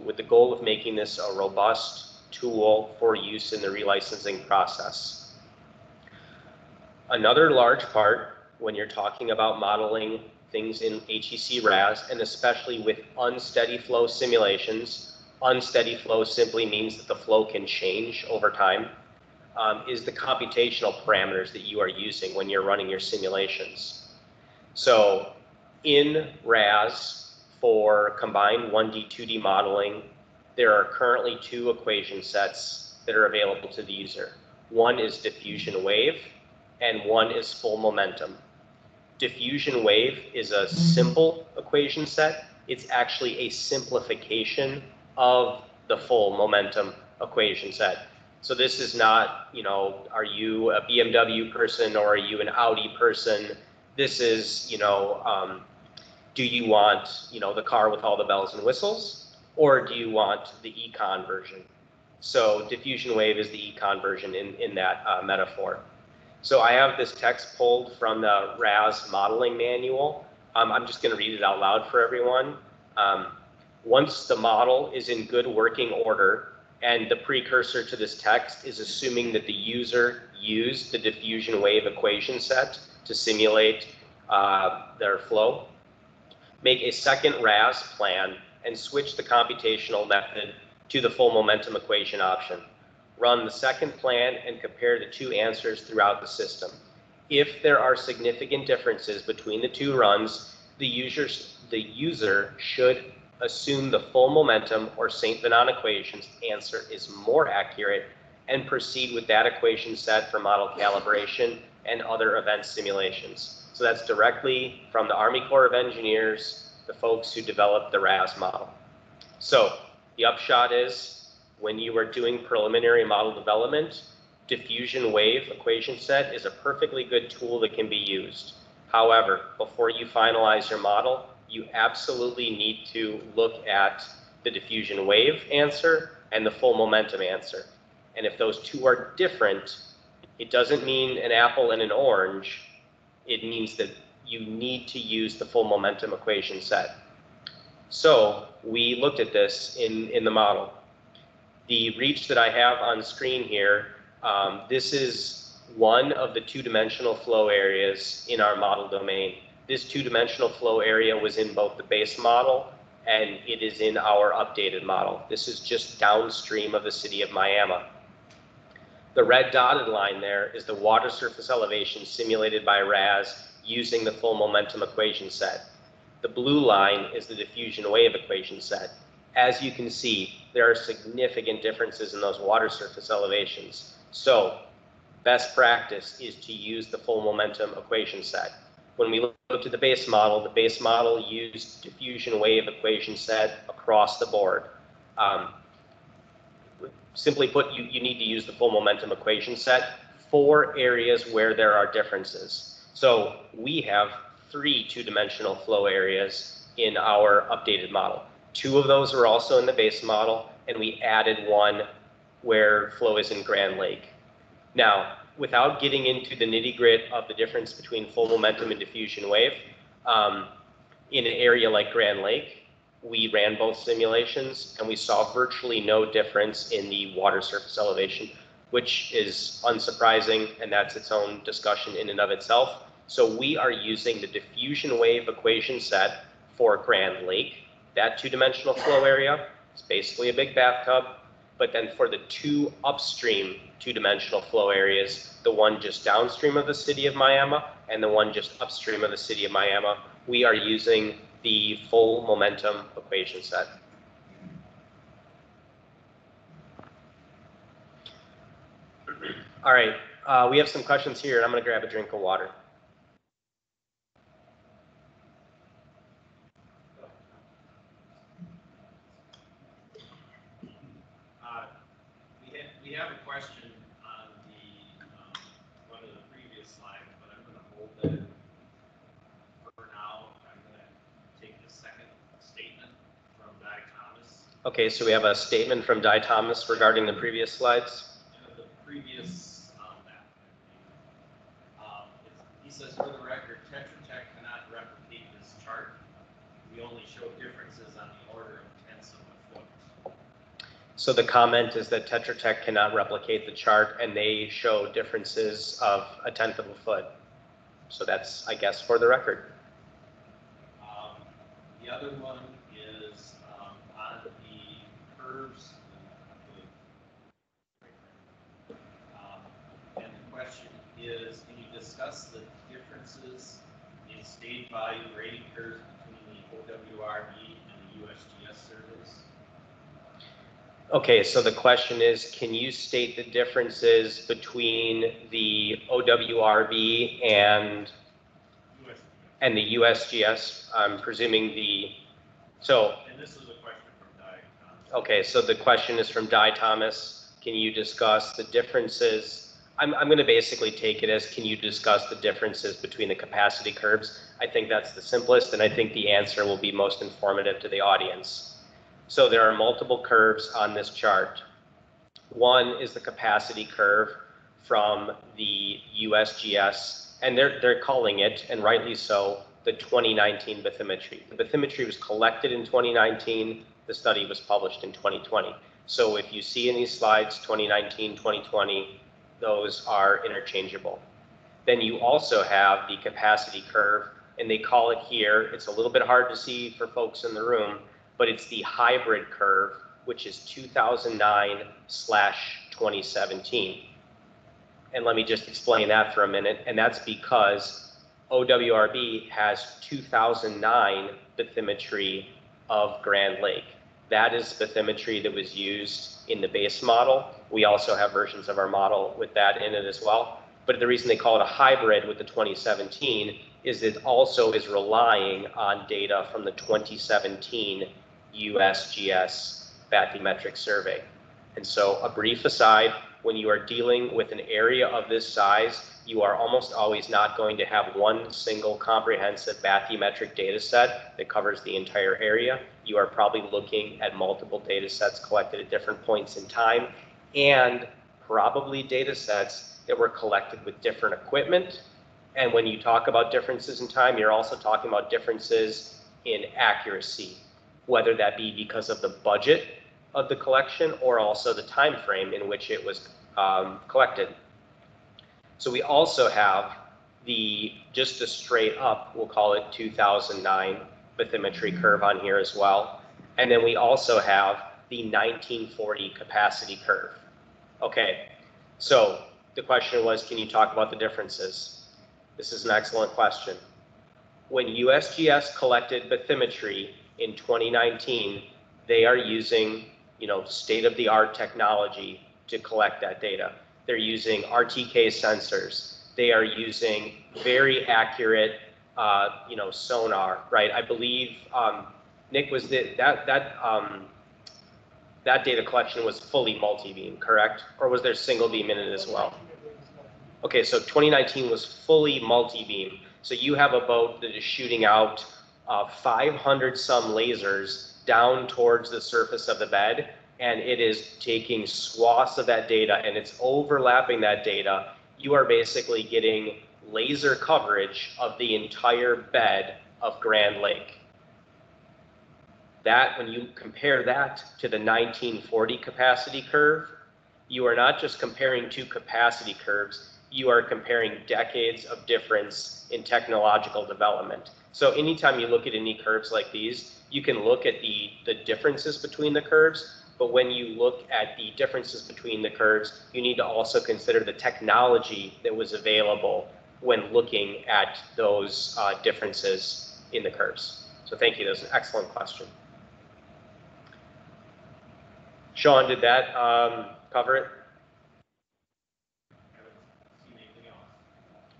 with the goal of making this a robust tool for use in the relicensing process. Another large part when you're talking about modeling things in HEC RAS, and especially with unsteady flow simulations, unsteady flow simply means that the flow can change over time, is the computational parameters that you are using when you're running your simulations. So in RAS for combined 1D, 2D modeling, there are currently two equation sets that are available to the user. One is diffusion wave and one is full momentum. Diffusion wave is a simple equation set. It's actually a simplification of the full momentum equation set. So this is not, are you a BMW person or are you an Audi person? This is, do you want, the car with all the bells and whistles, or do you want the econ version? So diffusion wave is the econ version in that metaphor. So I have this text pulled from the RAS modeling manual. I'm just going to read it out loud for everyone. Once the model is in good working order, and the precursor to this text is assuming that the user used the diffusion wave equation set to simulate their flow, make a second RAS plan and switch the computational method to the full momentum equation option. Run the second plan and compare the two answers throughout the system. If there are significant differences between the two runs, the user should assume the full momentum or St. Venant equations answer is more accurate and proceed with that equation set for model calibration and other event simulations. So that's directly from the Army Corps of Engineers, the folks who developed the RAS model. So the upshot is when you are doing preliminary model development, diffusion wave equation set is a perfectly good tool that can be used. However, before you finalize your model, you absolutely need to look at the diffusion wave answer and the full momentum answer. And if those two are different, it doesn't mean an apple and an orange. It means that you need to use the full momentum equation set. So we looked at this in the model. The reach that I have on screen here, this is one of the two-dimensional flow areas in our model domain. This two-dimensional flow area was in both the base model and it is in our updated model. This is just downstream of the city of Miami. The red dotted line there is the water surface elevation simulated by RAS using the full momentum equation set. The blue line is the diffusion wave equation set. As you can see, there are significant differences in those water surface elevations. So best practice is to use the full momentum equation set. When we looked at the base model used diffusion wave equation set across the board. Simply put, you need to use the full momentum equation set for areas where there are differences. So we have 3 two-dimensional flow areas in our updated model. 2 of those are also in the base model, and we added one where flow is in Grand Lake. Now, without getting into the nitty-gritty of the difference between full momentum and diffusion wave, in an area like Grand Lake, we ran both simulations and we saw virtually no difference in the water surface elevation, which is unsurprising, and that's its own discussion in and of itself. So we are using the diffusion wave equation set for Grand Lake. That two-dimensional flow area is basically a big bathtub, but then for the two upstream two-dimensional flow areas, the one just downstream of the city of Miami and the one just upstream of the city of Miami, we are using the full momentum equation set. All right, we have some questions here, and I'm going to grab a drink of water. We have a question on one of the previous slides, but I'm going to hold that for now. I'm going to take the second statement from Di Thomas. Okay, so we have a statement from Di Thomas regarding the previous slides. The previous map. He says, for the record, Tetra Tech cannot replicate this chart. We only show differences on the order of tenths of a foot. So the comment is that Tetra Tech cannot replicate the chart, and they show differences of a tenth of a foot. So that's, I guess, for the record. The other one is on the curves. And the question is, can you discuss the differences in state value rating curves between the OWRB and the USGS surveys? Okay, so the question is, can you state the differences between the OWRB and the USGS? I'm presuming the, so. And this is a question from Di Thomas. Okay, so the question is from Di Thomas. Can you discuss the differences? I'm going to basically take it as, can you discuss the differences between the capacity curves? I think that's the simplest, and I think the answer will be most informative to the audience. So there are multiple curves on this chart. One is the capacity curve from the USGS, and they're calling it, and rightly so, the 2019 bathymetry. The bathymetry was collected in 2019. The study was published in 2020. So if you see in these slides 2019, 2020, those are interchangeable. Then you also have the capacity curve, and they call it here, it's a little bit hard to see for folks in the room, but it's the hybrid curve, which is 2009/2017. And let me just explain that for a minute. And that's because OWRB has 2009 bathymetry of Grand Lake. That is bathymetry that was used in the base model. We also have versions of our model with that in it as well. But the reason they call it a hybrid with the 2017 is it also is relying on data from the 2017 USGS bathymetric survey. And so a brief aside, when you are dealing with an area of this size, you are almost always not going to have one single comprehensive bathymetric data set that covers the entire area. You are probably looking at multiple data sets collected at different points in time, and probably data sets that were collected with different equipment. And when you talk about differences in time, you're also talking about differences in accuracy, whether that be because of the budget of the collection or also the time frame in which it was collected. So we also have just a straight up, we'll call it 2009 bathymetry curve on here as well. And then we also have the 1940 capacity curve. Okay, so the question was, can you talk about the differences? This is an excellent question. When USGS collected bathymetry in 2019, they are using, state-of-the-art technology to collect that data. They're using RTK sensors. They are using very accurate, sonar, right? I believe, Nick, was that data collection was fully multi-beam, correct? Or was there single beam in it as well? Okay, so 2019 was fully multi-beam. So you have a boat that is shooting out 500 some lasers down towards the surface of the bed, and it is taking swaths of that data and it's overlapping that data, you are basically getting laser coverage of the entire bed of Grand Lake. That, when you compare that to the 1940 capacity curve, you are not just comparing two capacity curves, you are comparing decades of difference in technological development. So anytime you look at any curves like these, you can look at the differences between the curves, but when you look at the differences between the curves, you need to also consider the technology that was available when looking at those differences in the curves. So thank you, that's an excellent question. Sean, did that cover it?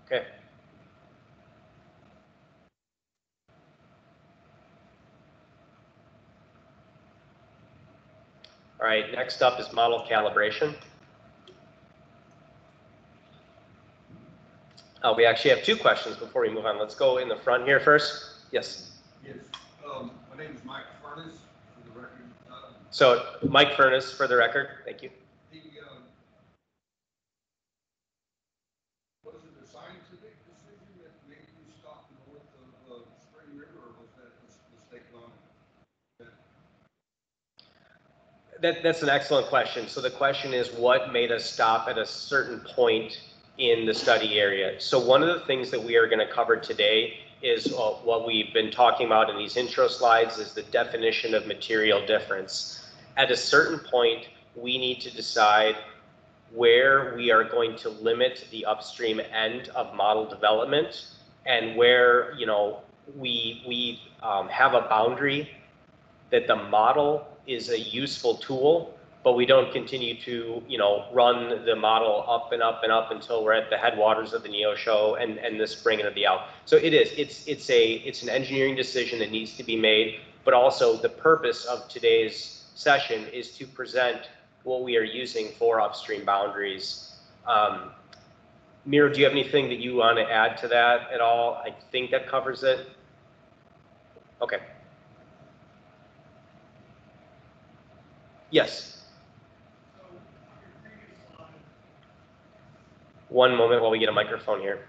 Okay. All right, next up is model calibration. We actually have two questions before we move on. Let's go in the front here first. Yes. Yes. My name is Mike Furness, for the record. So Mike Furness, for the record. Thank you. Was it a scientific decision that made you stop north of Spring River, or was that a mistake on it? That's an excellent question. So the question is, what made us stop at a certain point in the study area? So one of the things that we are going to cover today is what we've been talking about in these intro slides is the definition of material difference. At a certain point, we need to decide where we are going to limit the upstream end of model development and where, you know, we have a boundary that the model is a useful tool, but we don't continue to, you know, run the model up and up and up until we're at the headwaters of the Neosho and the spring and the out. So it's an engineering decision that needs to be made, but also the purpose of today's session is to present what we are using for upstream boundaries. Mira, do you have anything that you want to add to that at all? I think that covers it. Okay. Yes. One moment while we get a microphone here.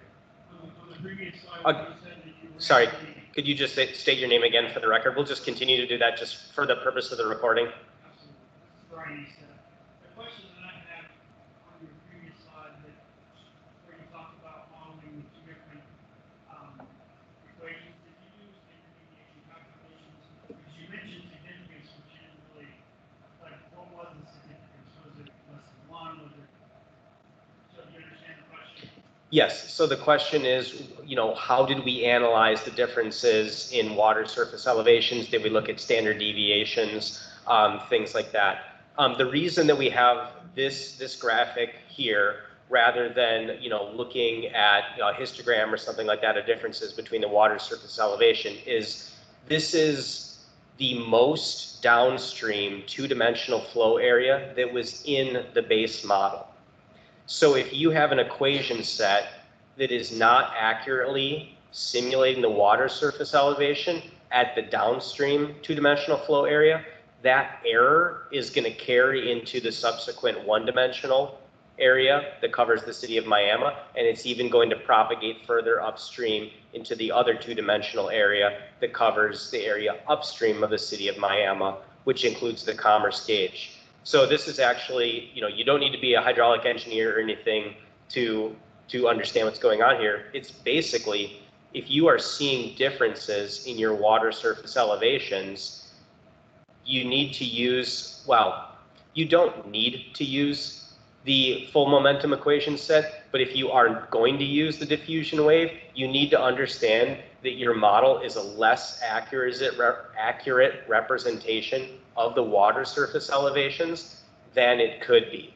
Sorry, could you just state your name again for the record? We'll just continue to do that just for the purpose of the recording. The question that I had on your previous slide where you talked about modeling two different equations, did you use intermediation calculations? Because you mentioned significance, which you didn't really, like, what was the significance? Was it less than one? Was it, so do you understand the question? Yes, so the question is, you know, how did we analyze the differences in water surface elevations? Did we look at standard deviations, things like that? The reason that we have this graphic here, rather than, you know, looking at a histogram or something like that, of differences between the water surface elevation, is this is the most downstream two-dimensional flow area that was in the base model. So if you have an equation set that is not accurately simulating the water surface elevation at the downstream two-dimensional flow area, that error is going to carry into the subsequent one-dimensional area that covers the city of Miami, and it's even going to propagate further upstream into the other two-dimensional area that covers the area upstream of the city of Miami, which includes the Commerce Gauge. So this is actually, you know, you don't need to be a hydraulic engineer or anything to understand what's going on here. It's basically, if you are seeing differences in your water surface elevations, you need to use, well, you don't need to use the full momentum equation set, but if you are going to use the diffusion wave, you need to understand that your model is a less accurate representation of the water surface elevations than it could be.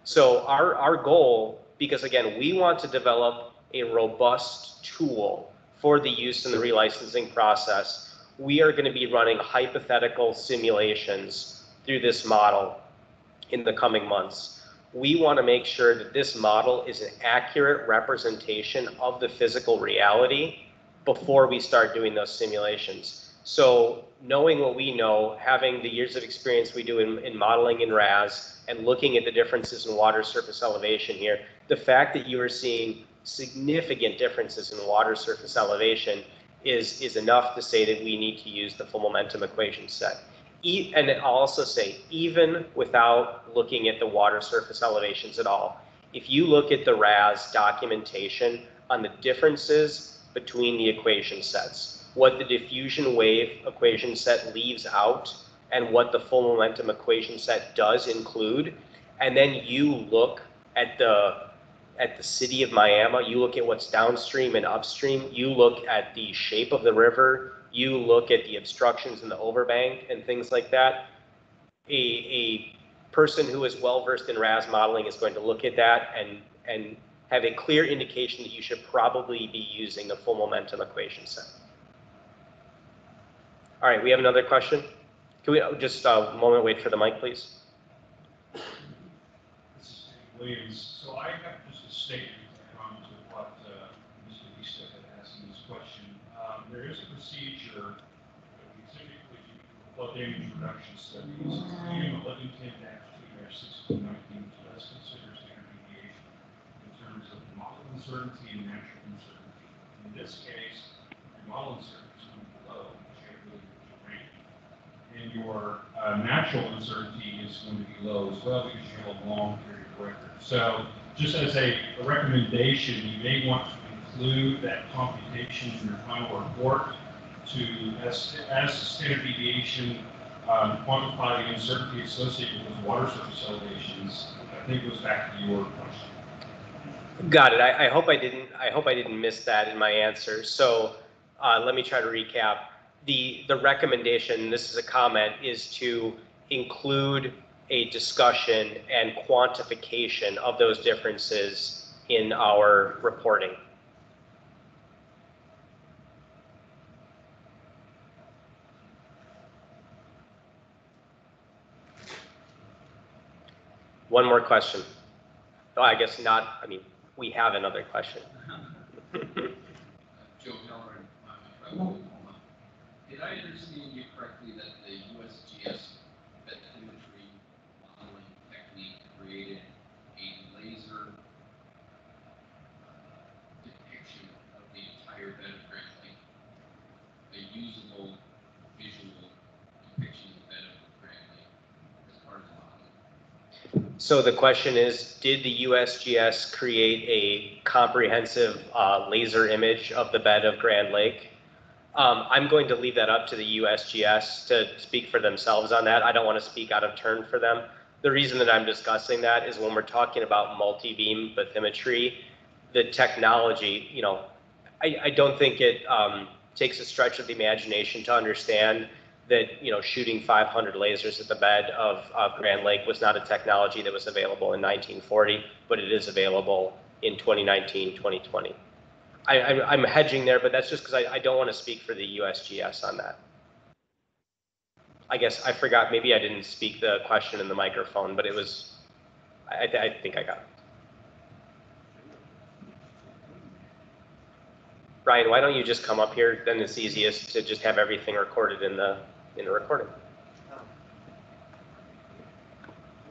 So our goal, because again, we want to develop a robust tool for the use in the relicensing process, we are going to be running hypothetical simulations through this model in the coming months. We want to make sure that this model is an accurate representation of the physical reality before we start doing those simulations. So knowing what we know, having the years of experience we do in modeling in RAS and looking at the differences in water surface elevation here, the fact that you are seeing significant differences in water surface elevation is enough to say that we need to use the full momentum equation set. And I'll also say, even without looking at the water surface elevations at all, if you look at the RAS documentation on the differences between the equation sets, what the diffusion wave equation set leaves out and what the full momentum equation set does include, and then you look at the city of Miami, you look at what's downstream and upstream, you look at the shape of the river, you look at the obstructions in the overbank and things like that, a person who is well-versed in RAS modeling is going to look at that and have a clear indication that you should probably be using the full momentum equation set. All right, we have another question. Can we just a moment wait for the mic, please? This is Williams. So I have just a statement to what Mr. Easton had asked in this question. There is a procedure that we typically do for flood damage reduction studies. It's EM 1110-2-1619 to best consider standard deviation in terms of model uncertainty and natural uncertainty. In this case, your model uncertainty is going to be low, which you have really good range. And your natural uncertainty is going to be low as well because you have a long period of record. So just as a recommendation, you may want to include that computation in your final report to, as standard deviation, quantify the uncertainty associated with water surface elevations. I think it goes back to your question. Got it. I hope I didn't miss that in my answer. So let me try to recap. The recommendation, this is a comment, is to include a discussion and quantification of those differences in our reporting. One more question. Oh, I guess not. I mean, we have another question. Joe Heller, Oklahoma. Did I understand you correctly that the USGS bathymetry modeling technique created a laser depiction of the entire bed of Grand Lake, a usable visual depiction of the bed of Grand Lake as part of the modeling? So the question is, did the USGS create a comprehensive laser image of the bed of Grand Lake? I'm going to leave that up to the USGS to speak for themselves on that. I don't want to speak out of turn for them. The reason that I'm discussing that is when we're talking about multi-beam bathymetry, the technology, you know, I don't think it takes a stretch of the imagination to understand that, you know, shooting 500 lasers at the bed of Grand Lake was not a technology that was available in 1940, but it is available in 2019, 2020. I'm hedging there, but that's just because I don't want to speak for the USGS on that. I guess I forgot, maybe I didn't speak the question in the microphone, but it was, I think I got it. Brian, why don't you just come up here? Then it's easiest to just have everything recorded in the recording.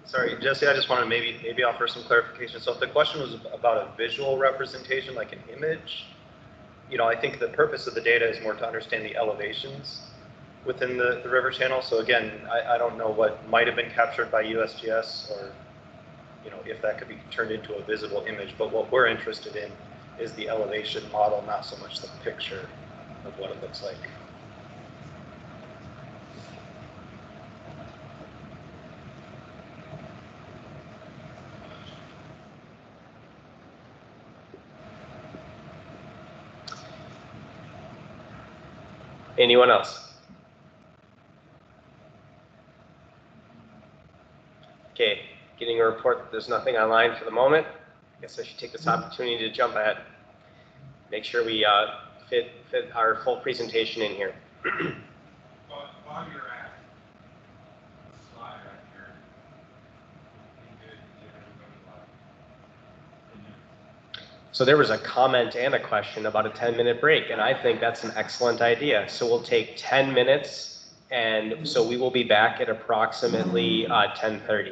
Sorry, Jesse, I just want to maybe offer some clarification. So if the question was about a visual representation, like an image, you know, I think the purpose of the data is more to understand the elevations within the river channel. So again, I don't know what might have been captured by USGS or, you know, if that could be turned into a visible image. But what we're interested in is the elevation model, not so much the picture of what it looks like. Anyone else? Okay, getting a report that there's nothing online for the moment. I guess I should take this opportunity to jump ahead. Make sure we fit our full presentation in here. While you're at the slide right here, So there was a comment and a question about a 10-minute break, and I think that's an excellent idea. So we'll take 10 minutes, and so we will be back at approximately 10:30.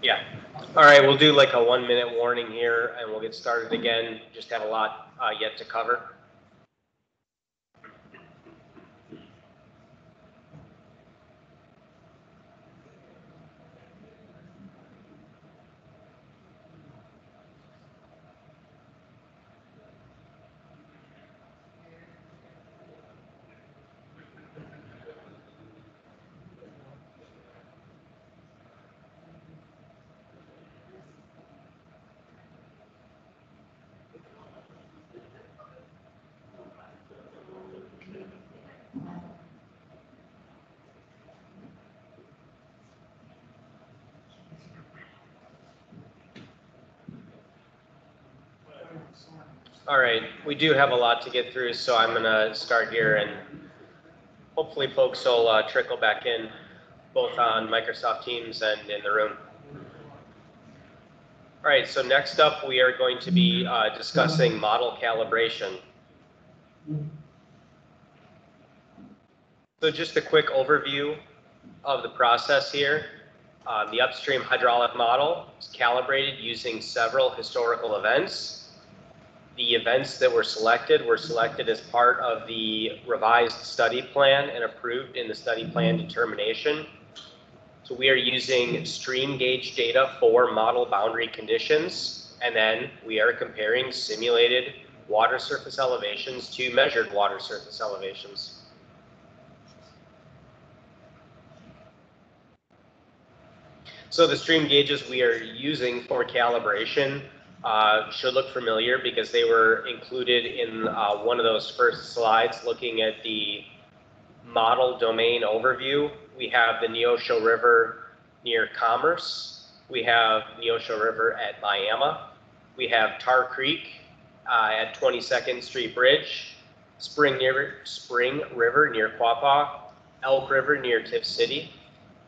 Yeah. All right, we'll do like a 1-minute warning here and we'll get started again. Just have a lot yet to cover. All right, we do have a lot to get through, so I'm gonna start here and hopefully folks will trickle back in both on Microsoft Teams and in the room. All right, so next up we are going to be discussing model calibration. So just a quick overview of the process here. The upstream hydraulic model is calibrated using several historical events. The events that were selected as part of the revised study plan and approved in the study plan determination. So we are using stream gauge data for model boundary conditions, and then we are comparing simulated water surface elevations to measured water surface elevations. So the stream gauges we are using for calibration should look familiar because they were included in one of those first slides looking at the model domain overview. We have the Neosho River near Commerce. We have Neosho River at Miami. We have Tar Creek at 22nd Street Bridge, Spring River near Quapaw, Elk River near Tiff City,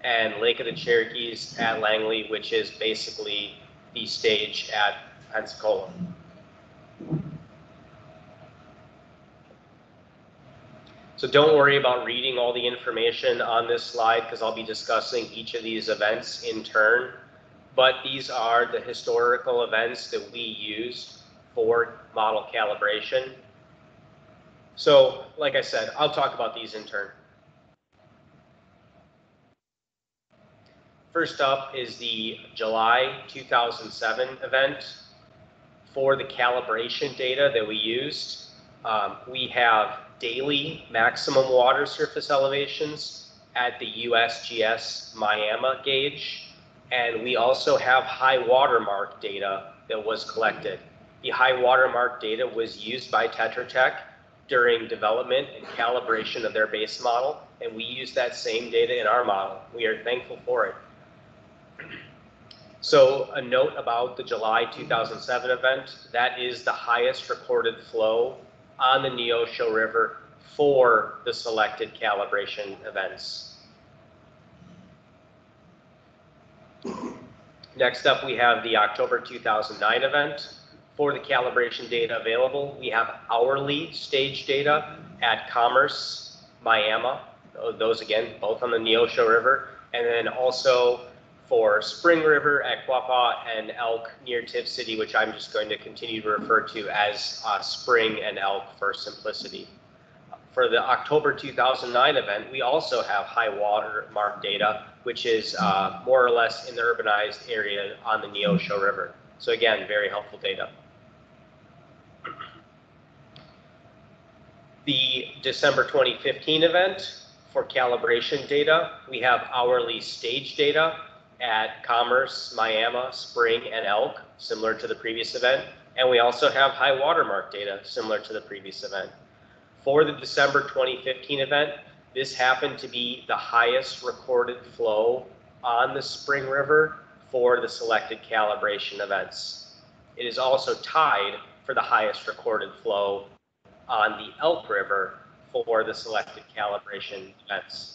and Lake of the Cherokees at Langley, which is basically the stage at Pensacola. So don't worry about reading all the information on this slide because I'll be discussing each of these events in turn. But these are the historical events that we use for model calibration. So like I said, I'll talk about these in turn. First up is the July 2007 event. For the calibration data that we used, we have daily maximum water surface elevations at the USGS Miami gauge, and we also have high watermark data that was collected. The high watermark data was used by Tetra Tech during development and calibration of their base model, and we use that same data in our model. We are thankful for it. So a note about the July 2007 event, that is the highest recorded flow on the Neosho River for the selected calibration events. Next up, we have the October 2009 event. For the calibration data available, we have hourly stage data at Commerce, Miami, those again, both on the Neosho River, and then also for Spring River at Quapaw and Elk near Tiff City, which I'm just going to continue to refer to as Spring and Elk for simplicity. For the October 2009 event, we also have high water mark data, which is more or less in the urbanized area on the Neosho River. So again, very helpful data. The December 2015 event, for calibration data, we have hourly stage data at Commerce, Miami, Spring, and Elk, similar to the previous event. And we also have high watermark data, similar to the previous event. For the December 2015 event, this happened to be the highest recorded flow on the Spring River for the selected calibration events. It is also tied for the highest recorded flow on the Elk River for the selected calibration events.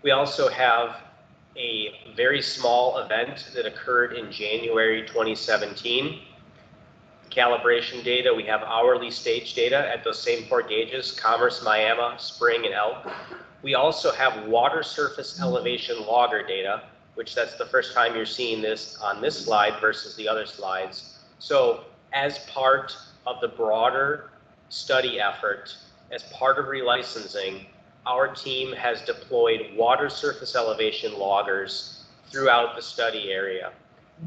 We also have a very small event that occurred in January 2017. calibration data. We have hourly stage data at those same 4 gauges, Commerce, Miami, Spring, and Elk. We also have water surface elevation logger data, which that's the first time you're seeing this on this slide versus the other slides. So as part of the broader study effort, as part of relicensing, our team has deployed water surface elevation loggers throughout the study area.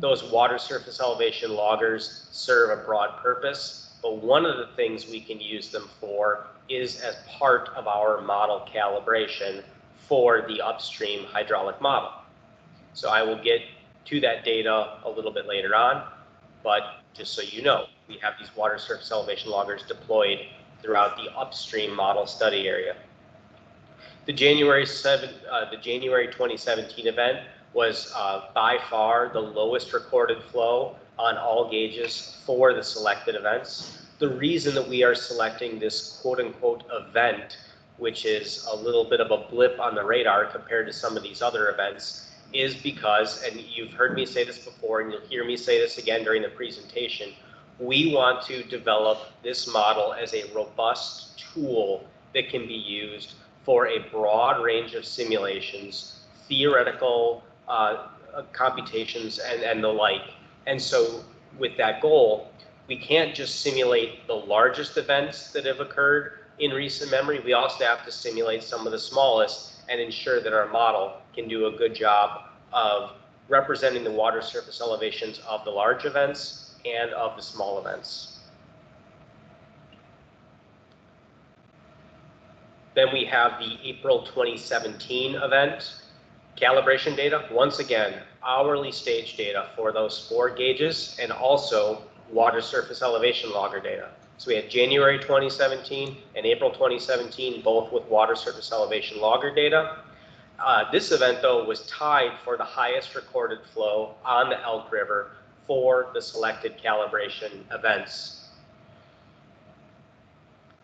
Those water surface elevation loggers serve a broad purpose, but one of the things we can use them for is as part of our model calibration for the upstream hydraulic model. So I will get to that data a little bit later on, but just so you know, we have these water surface elevation loggers deployed throughout the upstream model study area. The January 2017 event was by far the lowest recorded flow on all gauges for the selected events. The reason that we are selecting this quote-unquote event, which is a little bit of a blip on the radar compared to some of these other events, is because, and you've heard me say this before, and you'll hear me say this again during the presentation, we want to develop this model as a robust tool that can be used for a broad range of simulations, theoretical computations, and the like. And so with that goal, we can't just simulate the largest events that have occurred in recent memory. We also have to simulate some of the smallest and ensure that our model can do a good job of representing the water surface elevations of the large events and of the small events. Then we have the April 2017 event. Calibration data, once again, hourly stage data for those 4 gauges and also water surface elevation logger data. So we had January 2017 and April 2017, both with water surface elevation logger data. This event, though, was tied for the highest recorded flow on the Elk River for the selected calibration events.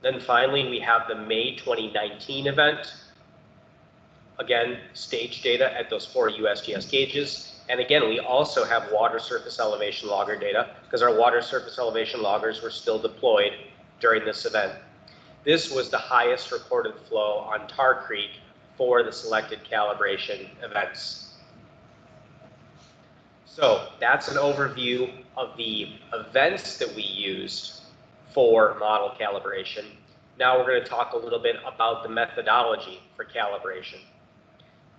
Then finally, we have the May 2019 event. Again, stage data at those 4 USGS gauges. And again, we also have water surface elevation logger data because our water surface elevation loggers were still deployed during this event. This was the highest recorded flow on Tar Creek for the selected calibration events. So that's an overview of the events that we used for model calibration. Now we're going to talk a little bit about the methodology for calibration.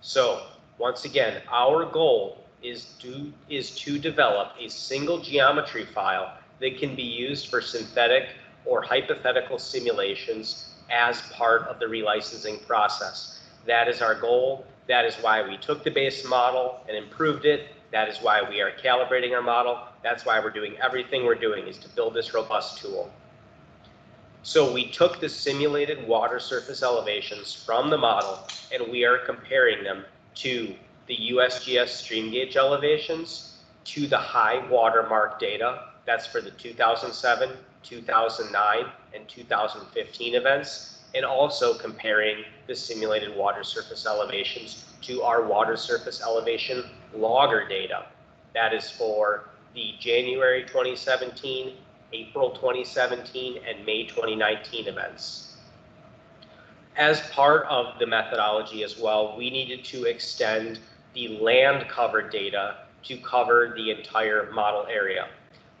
So once again, our goal is to develop a single geometry file that can be used for synthetic or hypothetical simulations as part of the relicensing process. That is our goal. That is why we took the base model and improved it. That is why we are calibrating our model. That's why we're doing everything we're doing, is to build this robust tool. So we took the simulated water surface elevations from the model and we are comparing them to the USGS stream gauge elevations, to the high watermark data. That's for the 2007, 2009, and 2015 events, and also comparing the simulated water surface elevations to our water surface elevation logger data. That is for the January 2017, April 2017, and May 2019 events. As part of the methodology as well, we needed to extend the land cover data to cover the entire model area.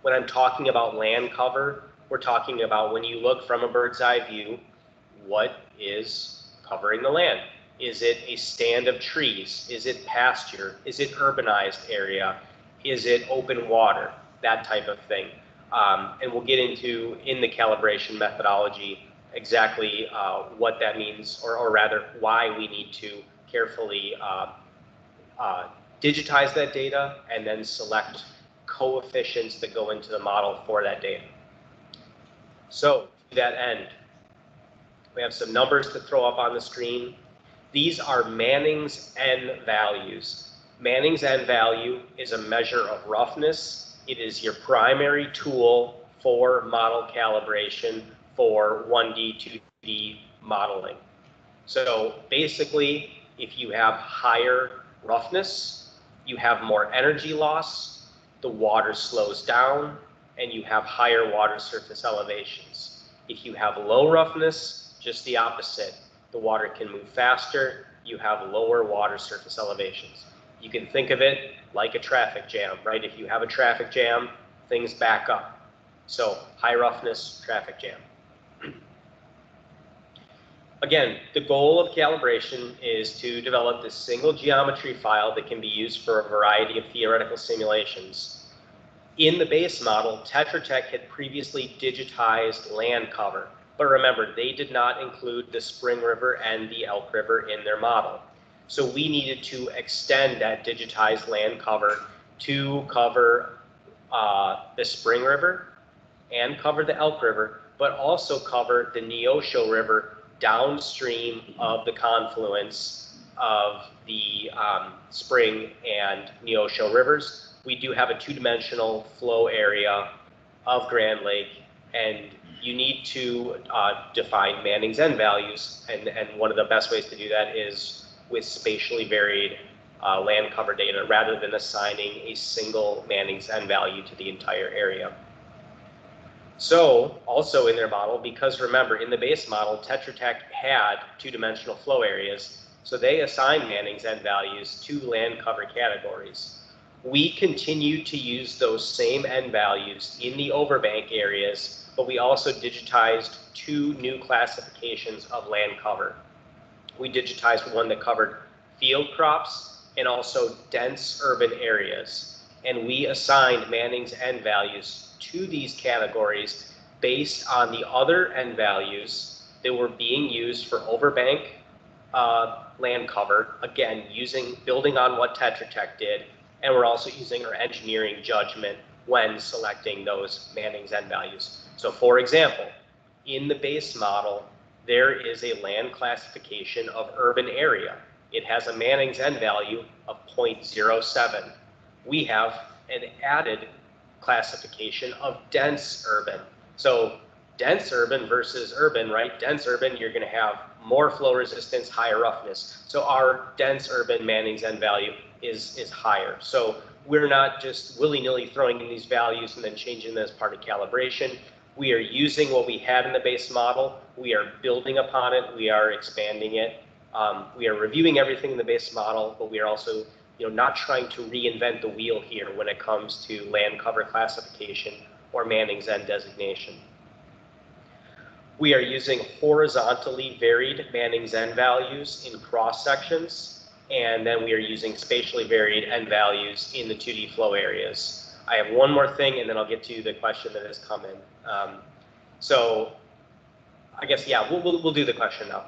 When I'm talking about land cover, we're talking about when you look from a bird's eye view, what is covering the land? Is it a stand of trees? Is it pasture? Is it urbanized area? Is it open water? That type of thing. And we'll get into, in the calibration methodology, exactly what that means, or rather why we need to carefully digitize that data and then select coefficients that go into the model for that data. So to that end, we have some numbers to throw up on the screen. These are Manning's N values. Manning's N value is a measure of roughness. It is your primary tool for model calibration for 1D, 2D modeling. So basically, if you have higher roughness, you have more energy loss, the water slows down, and you have higher water surface elevations. If you have low roughness, just the opposite. The water can move faster, you have lower water surface elevations. You can think of it like a traffic jam, right? If you have a traffic jam, things back up. So high roughness, traffic jam. Again, the goal of calibration is to develop this single geometry file that can be used for a variety of theoretical simulations. In the base model, Tetra Tech had previously digitized land cover, but remember, they did not include the Spring River and the Elk River in their model. So we needed to extend that digitized land cover to cover the Spring River and cover the Elk River, but also cover the Neosho River downstream of the confluence of the Spring and Neosho rivers. We do have a two-dimensional flow area of Grand Lake, and you need to define Manning's N values, and one of the best ways to do that is with spatially varied land cover data rather than assigning a single Manning's N value to the entire area. So also in their model, because remember in the base model, Tetra Tech had two-dimensional flow areas, so they assigned Manning's N values to land cover categories. We continue to use those same N values in the overbank areas, but we also digitized two new classifications of land cover. We digitized one that covered field crops and also dense urban areas. And we assigned Manning's N values to these categories based on the other N values that were being used for overbank land cover, again, building on what Tetra Tech did, and we're also using our engineering judgment when selecting those Manning's N values. So for example, in the base model, there is a land classification of urban area. It has a Manning's N value of 0.07. We have an added classification of dense urban. So dense urban versus urban, right? Dense urban, you're going to have more flow resistance, higher roughness. So our dense urban Manning's N value is higher. So we're not just willy-nilly throwing in these values and then changing them as part of calibration. We are using what we had in the base model. We are building upon it. We are expanding it. We are reviewing everything in the base model, but we are also not trying to reinvent the wheel here when it comes to land cover classification or Manning's N designation. We are using horizontally varied Manning's N values in cross sections, and then we are using spatially varied N values in the 2D flow areas. I have one more thing, and then I'll get to the question that has come in. So I guess, yeah, we'll do the question now.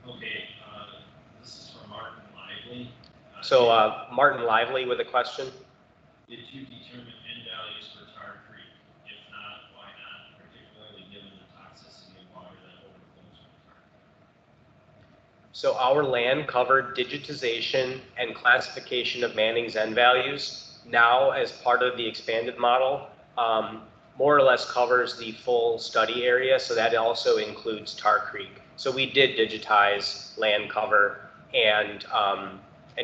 Okay, this is from Martin Lively. So Martin Lively with a question. Did you determine N values for Tar Creek? If not, why not, particularly given the toxicity of water that overflows from Tar Creek? So our land cover digitization and classification of Manning's N values now as part of the expanded model more or less covers the full study area. So that also includes Tar Creek. So we did digitize land cover and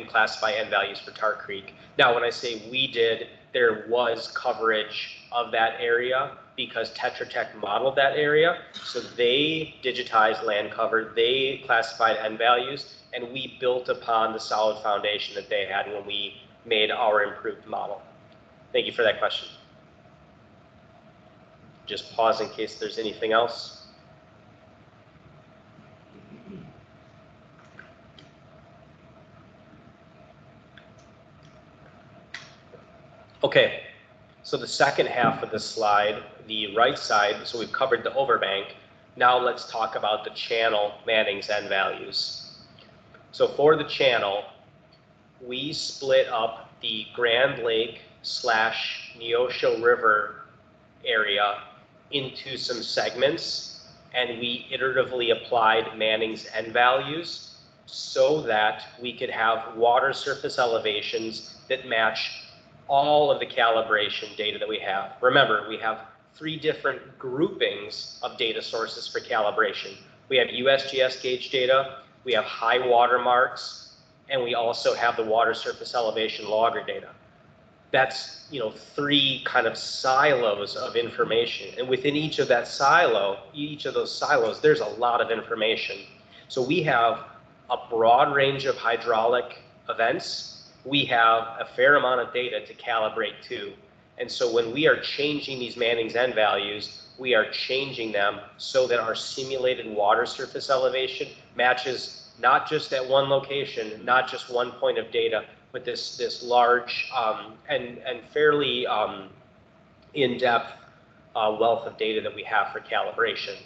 classify N values for Tar Creek. Now, when I say we did, there was coverage of that area because Tetra Tech modeled that area. So they digitized land cover, they classified N values, and we built upon the solid foundation that they had when we made our improved model. Thank you for that question. Just pause in case there's anything else. Okay, so the second half of the slide, the right side, so we've covered the overbank. Now let's talk about the channel Manning's N values. So for the channel, we split up the Grand Lake / Neosho River area into some segments, and we iteratively applied Manning's N values so that we could have water surface elevations that match all of the calibration data that we have. Remember, we have 3 different groupings of data sources for calibration. We have USGS gauge data, we have high water marks, and we also have the water surface elevation logger data. that's, you know, 3 kind of silos of information. And within each of those silos, there's a lot of information. So we have a broad range of hydraulic events. We have a fair amount of data to calibrate to. And so when we are changing these Manning's N values, we are changing them so that our simulated water surface elevation matches not just at one location, not just one point of data, but this large and fairly in-depth wealth of data that we have for calibration.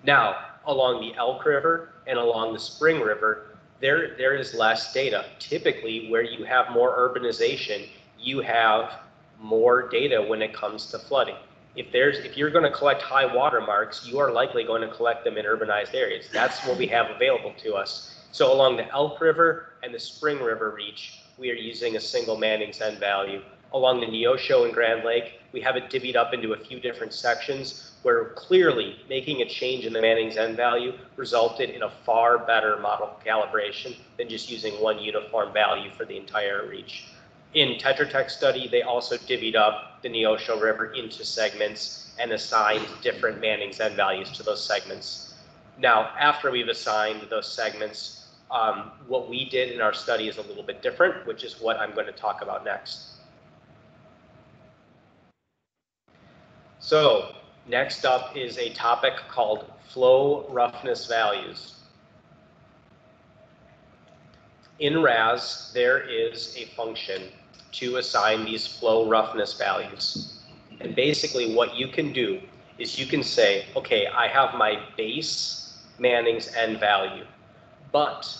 Now, along the Elk River and along the Spring River, there is less data. Typically, where you have more urbanization, you have more data when it comes to flooding. If you're going to collect high water marks, you are likely going to collect them in urbanized areas. That's what we have available to us. So along the Elk River and the Spring River reach, we are using a single Manning's N value. Along the Neosho and Grand Lake, we have it divvied up into a few different sections where clearly making a change in the Manning's N value resulted in a far better model calibration than just using one uniform value for the entire reach. In Tetra Tech study, they also divvied up the Neosho River into segments and assigned different Manning's N values to those segments. Now, after we've assigned those segments, what we did in our study is a little bit different, which is what I'm going to talk about next. So next up is a topic called flow roughness values. In RAS, there is a function to assign these flow roughness values. And basically what you can do is you can say, okay, I have my base Manning's N value, but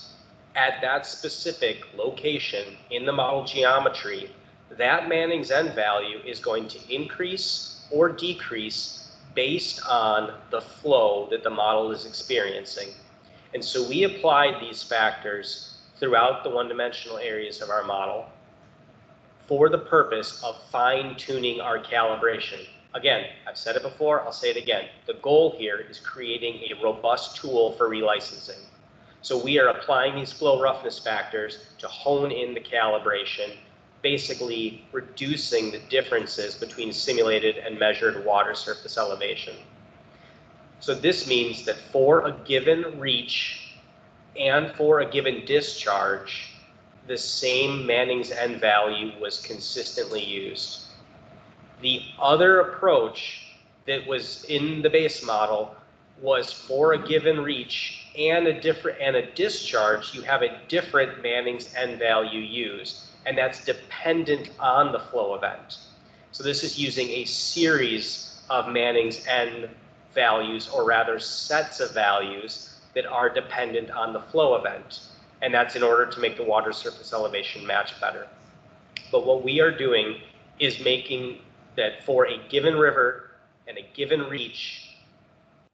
at that specific location in the model geometry, that Manning's N value is going to increase or decrease based on the flow that the model is experiencing. And so we applied these factors throughout the one-dimensional areas of our model for the purpose of fine-tuning our calibration. Again, I've said it before, I'll say it again. The goal here is creating a robust tool for relicensing. So we are applying these flow roughness factors to hone in the calibration, basically reducing the differences between simulated and measured water surface elevation. So this means that for a given reach and for a given discharge, the same Manning's N value was consistently used. The other approach that was in the base model was for a given reach and a discharge, you have a different Manning's N value used, and that's dependent on the flow event. So this is using a series of Manning's N values, or rather sets of values that are dependent on the flow event. And that's in order to make the water surface elevation match better. But what we are doing is making that for a given river and a given reach,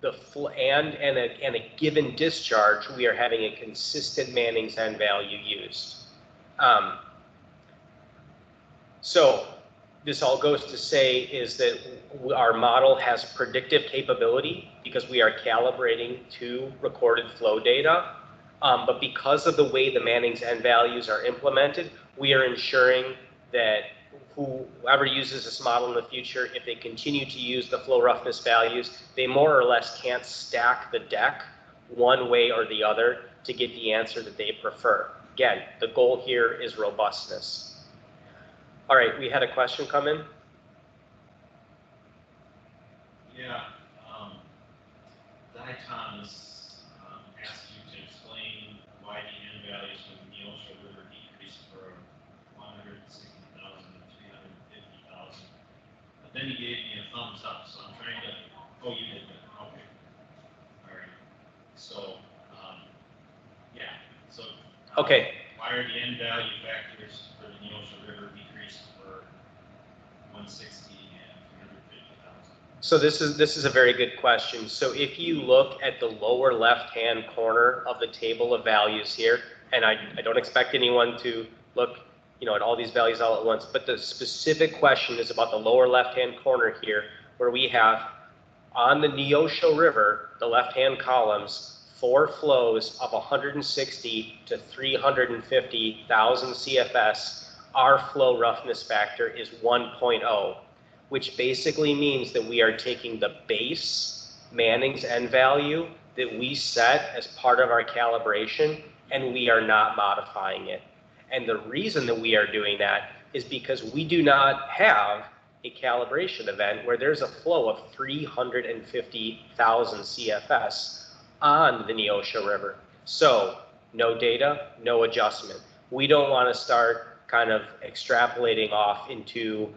and a given discharge, we are having a consistent Manning's N value used. So this all goes to say is that our model has predictive capability because we are calibrating to recorded flow data. But because of the way the Manning's N values are implemented, we are ensuring that whoever uses this model in the future, if they continue to use the flow roughness values, they more or less can't stack the deck one way or the other to get the answer that they prefer. Again, the goal here is robustness. All right, we had a question come in. Yeah, Di Thomas asked you to explain why the N values for the Neosho River decreased from 160,000 to 350,000. But then he gave me a thumbs up, so I'm trying to, oh, you did that, okay. All right, so, yeah, so. Okay. Why are the N value factors for the Neosho River decreased for 160 and 350,000? So this is a very good question. So if you look at the lower left-hand corner of the table of values here, and I don't expect anyone to look, at all these values all at once, but the specific question is about the lower left-hand corner here, where we have on the Neosho River, the left-hand columns, 4 flows of 160 to 350,000 CFS our flow roughness factor is 1.0, which basically means that we are taking the base Manning's N value that we set as part of our calibration, and we are not modifying it. And the reason that we are doing that is because we do not have a calibration event where there's a flow of 350,000 CFS on the Neosho River. So no data, no adjustment. We don't want to start kind of extrapolating off into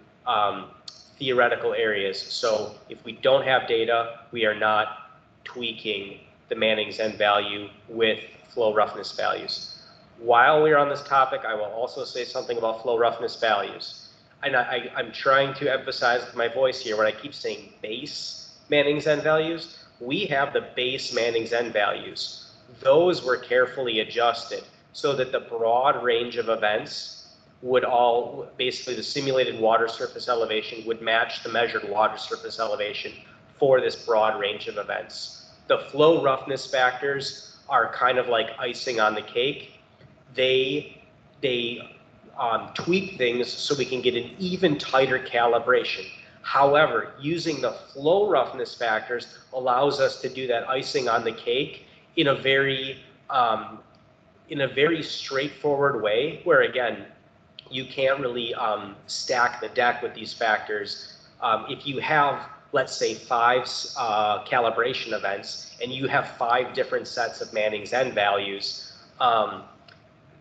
theoretical areas. So if we don't have data, we are not tweaking the Manning's N value with flow roughness values. While we're on this topic, I will also say something about flow roughness values. And I'm trying to emphasize with my voice here when I keep saying base Manning's N values. We have the base Manning's N values. Those were carefully adjusted so that the broad range of events would all, basically the simulated water surface elevation would match the measured water surface elevation for this broad range of events. The flow roughness factors are kind of like icing on the cake. They tweak things so we can get an even tighter calibration. However, using the flow roughness factors allows us to do that icing on the cake in a very straightforward way, where again, you can't really stack the deck with these factors. If you have, let's say, 5 calibration events, and you have 5 different sets of Manning's N values,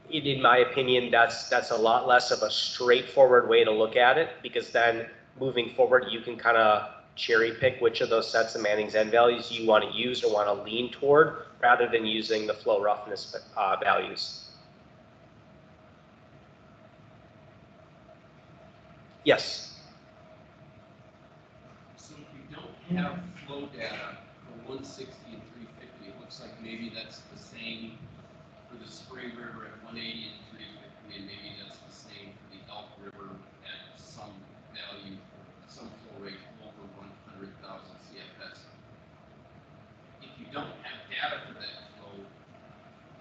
in my opinion, that's a lot less of a straightforward way to look at it, because then moving forward, you can kind of cherry pick which of those sets of Manning's N values you want to use or want to lean toward, rather than using the flow roughness values. Yes. So if we don't have flow data for 160 and 350, it looks like maybe that's the same for the Spring River at 180 and 350, and maybe that's the same for the Elk River at some value, some flow rate over 100,000 CFS. If you don't have data for that flow,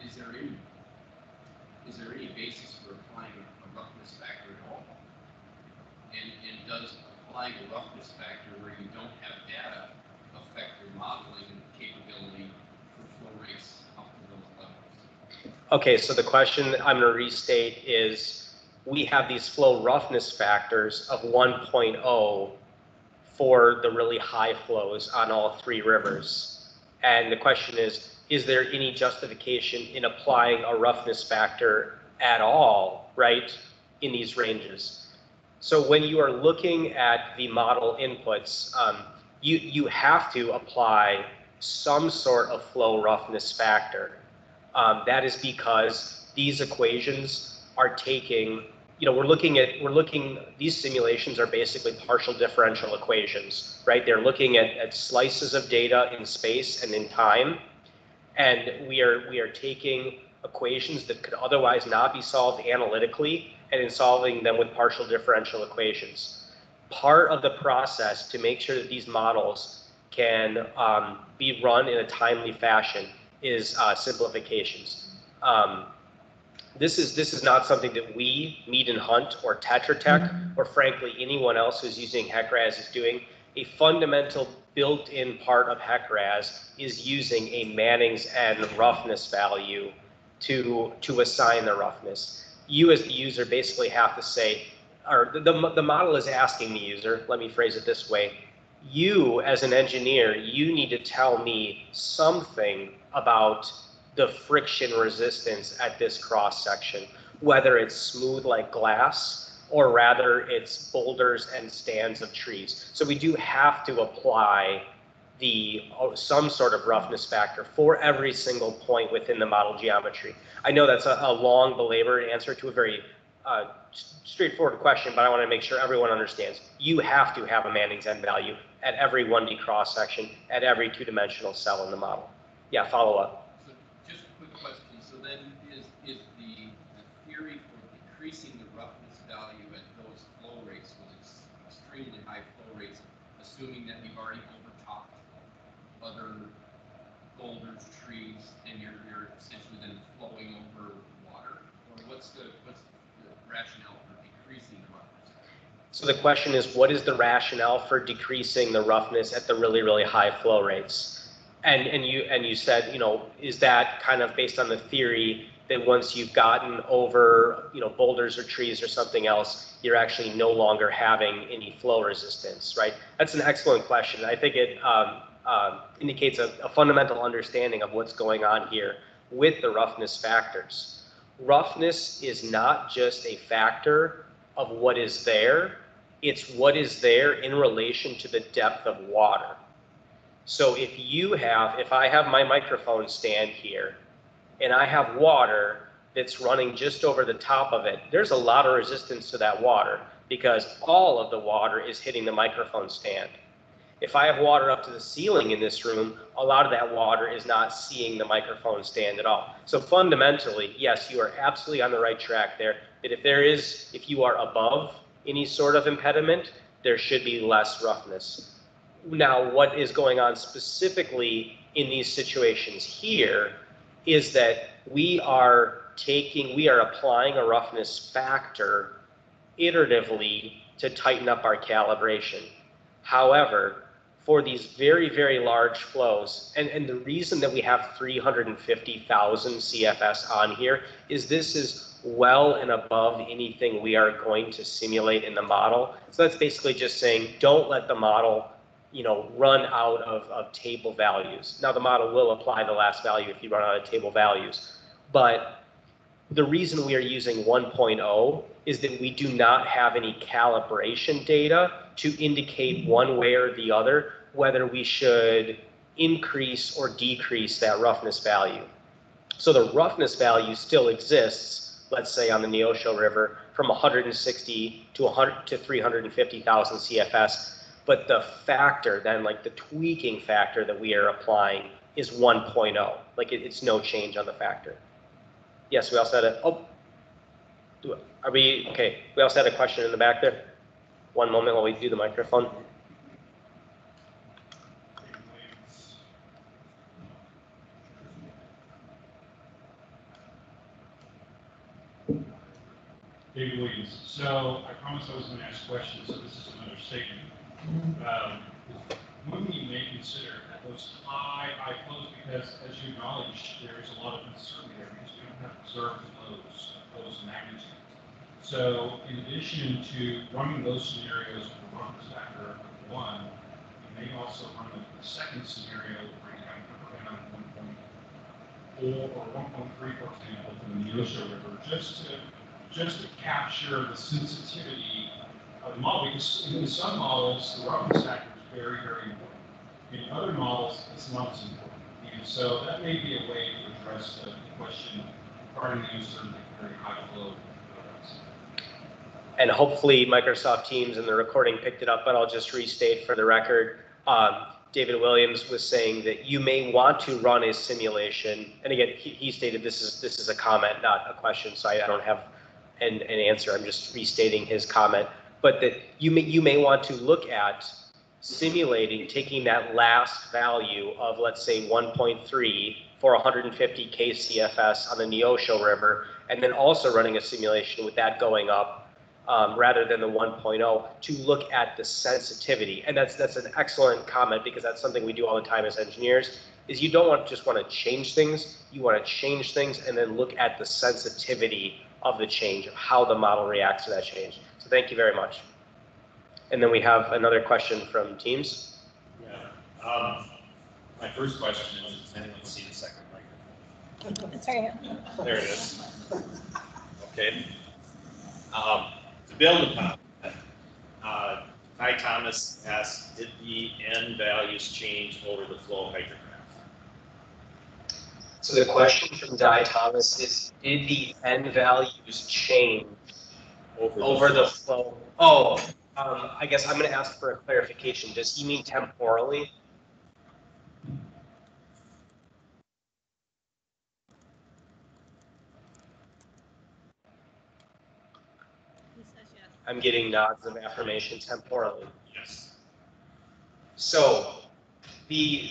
is there any basis for applying a roughness factor at all? And does applying a roughness factor where you don't have data affect your modeling capability for flow rates up to those levels? Okay, so the question I'm going to restate is, we have these flow roughness factors of 1.0 for the really high flows on all 3 rivers. And the question is there any justification in applying a roughness factor at all, right, in these ranges? So when you are looking at the model inputs, you have to apply some sort of flow roughness factor. That is because these equations are taking, these simulations are basically partial differential equations, right? They're looking at slices of data in space and in time, and we are taking equations that could otherwise not be solved analytically and in solving them with partial differential equations. Part of the process to make sure that these models can be run in a timely fashion is simplifications. This is not something that we, Mead and Hunt, or Tetra Tech, or frankly anyone else who's using HEC-RAS is doing. A fundamental built-in part of HEC-RAS is using a Manning's N roughness value to assign the roughness. You as the user basically have to say, or the model is asking the user, let me phrase it this way, you as an engineer, you need to tell me something about the friction resistance at this cross section, whether it's smooth like glass or rather it's boulders and stands of trees. So we do have to apply some sort of roughness factor for every single point within the model geometry. I know that's a long belabored answer to a very straightforward question, but I want to make sure everyone understands. You have to have a Manning's N value at every 1D cross section, at every 2-dimensional cell in the model. Yeah, follow up. So just a quick question. So then is the theory for decreasing the roughness value at those flow rates, those extremely high flow rates, assuming that we've already overtopped other boulders, trees, and you're essentially then flowing over water? Or what's the rationale for decreasing the roughness? So the question is, what is the rationale for decreasing the roughness at the really, really high flow rates? And you said, you know, is that kind of based on the theory that once you've gotten over, you know, boulders or trees or something else, you're actually no longer having any flow resistance, right? That's an excellent question. I think it indicates a fundamental understanding of what's going on here with the roughness factors. Roughness is not just a factor of what is there, it's what is there in relation to the depth of water. So if I have my microphone stand here and I have water that's running just over the top of it, there's a lot of resistance to that water because all of the water is hitting the microphone stand. If I have water up to the ceiling in this room, a lot of that water is not seeing the microphone stand at all. So fundamentally, yes, you are absolutely on the right track there, that if you are above any sort of impediment, there should be less roughness. Now, what is going on specifically in these situations here is that we are applying a roughness factor iteratively to tighten up our calibration. However, for these very, very large flows, and the reason that we have 350,000 CFS on here is this is well and above anything we are going to simulate in the model. So that's basically just saying, don't let the model, you know, run out of table values. Now the model will apply the last value if you run out of table values, but the reason we are using 1.0 is that we do not have any calibration data to indicate one way or the other whether we should increase or decrease that roughness value. So the roughness value still exists, let's say on the Neosho River, from 160 to 350,000 CFS, but the factor then, like the tweaking factor that we are applying is 1.0. Like it's no change on the factor. Yes, we also had okay, we also had a question in the back there. One moment while we do the microphone. David Williams. So I promised I was going to ask questions, so this is another statement. When you may consider those high flows, because as you acknowledge, there is a lot of uncertainty there because we don't have observed flows of those magnitudes. So in addition to running those scenarios with the roughness factor of 1, you may also run the second scenario where you have around 1.4 or 1.3, for example, from the Neosho River, just to capture the sensitivity of the model, because in some models, the roughness factor is very, very important. In other models, it's not as important. And so that may be a way to address the question regarding the uncertainty of very high flow. And hopefully Microsoft Teams and the recording picked it up, but I'll just restate for the record. David Williams was saying that you may want to run a simulation, and again, he stated this is a comment, not a question, so I don't have an answer. I'm just restating his comment, but that you may want to look at simulating, taking that last value of, let's say, 1.3 for 150 kCFS on the Neosho River, and then also running a simulation with that going up rather than the 1.0 to look at the sensitivity. And that's an excellent comment, because that's something we do all the time as engineers, is you don't just want to change things, you want to change things and then look at the sensitivity of the change, of how the model reacts to that change. So thank you very much. And then we have another question from Teams. Yeah. My first question is, does anyone see the second microphone? It's right here. There it is. Okay. To build upon that, Ty Thomas asked, did the N values change over the flow hydrograph? So the question from Di Thomas is, did the N values change over the flow? Oh, I guess I'm going to ask for a clarification. Does he mean temporally? I'm getting nods of affirmation temporally. Yes. So the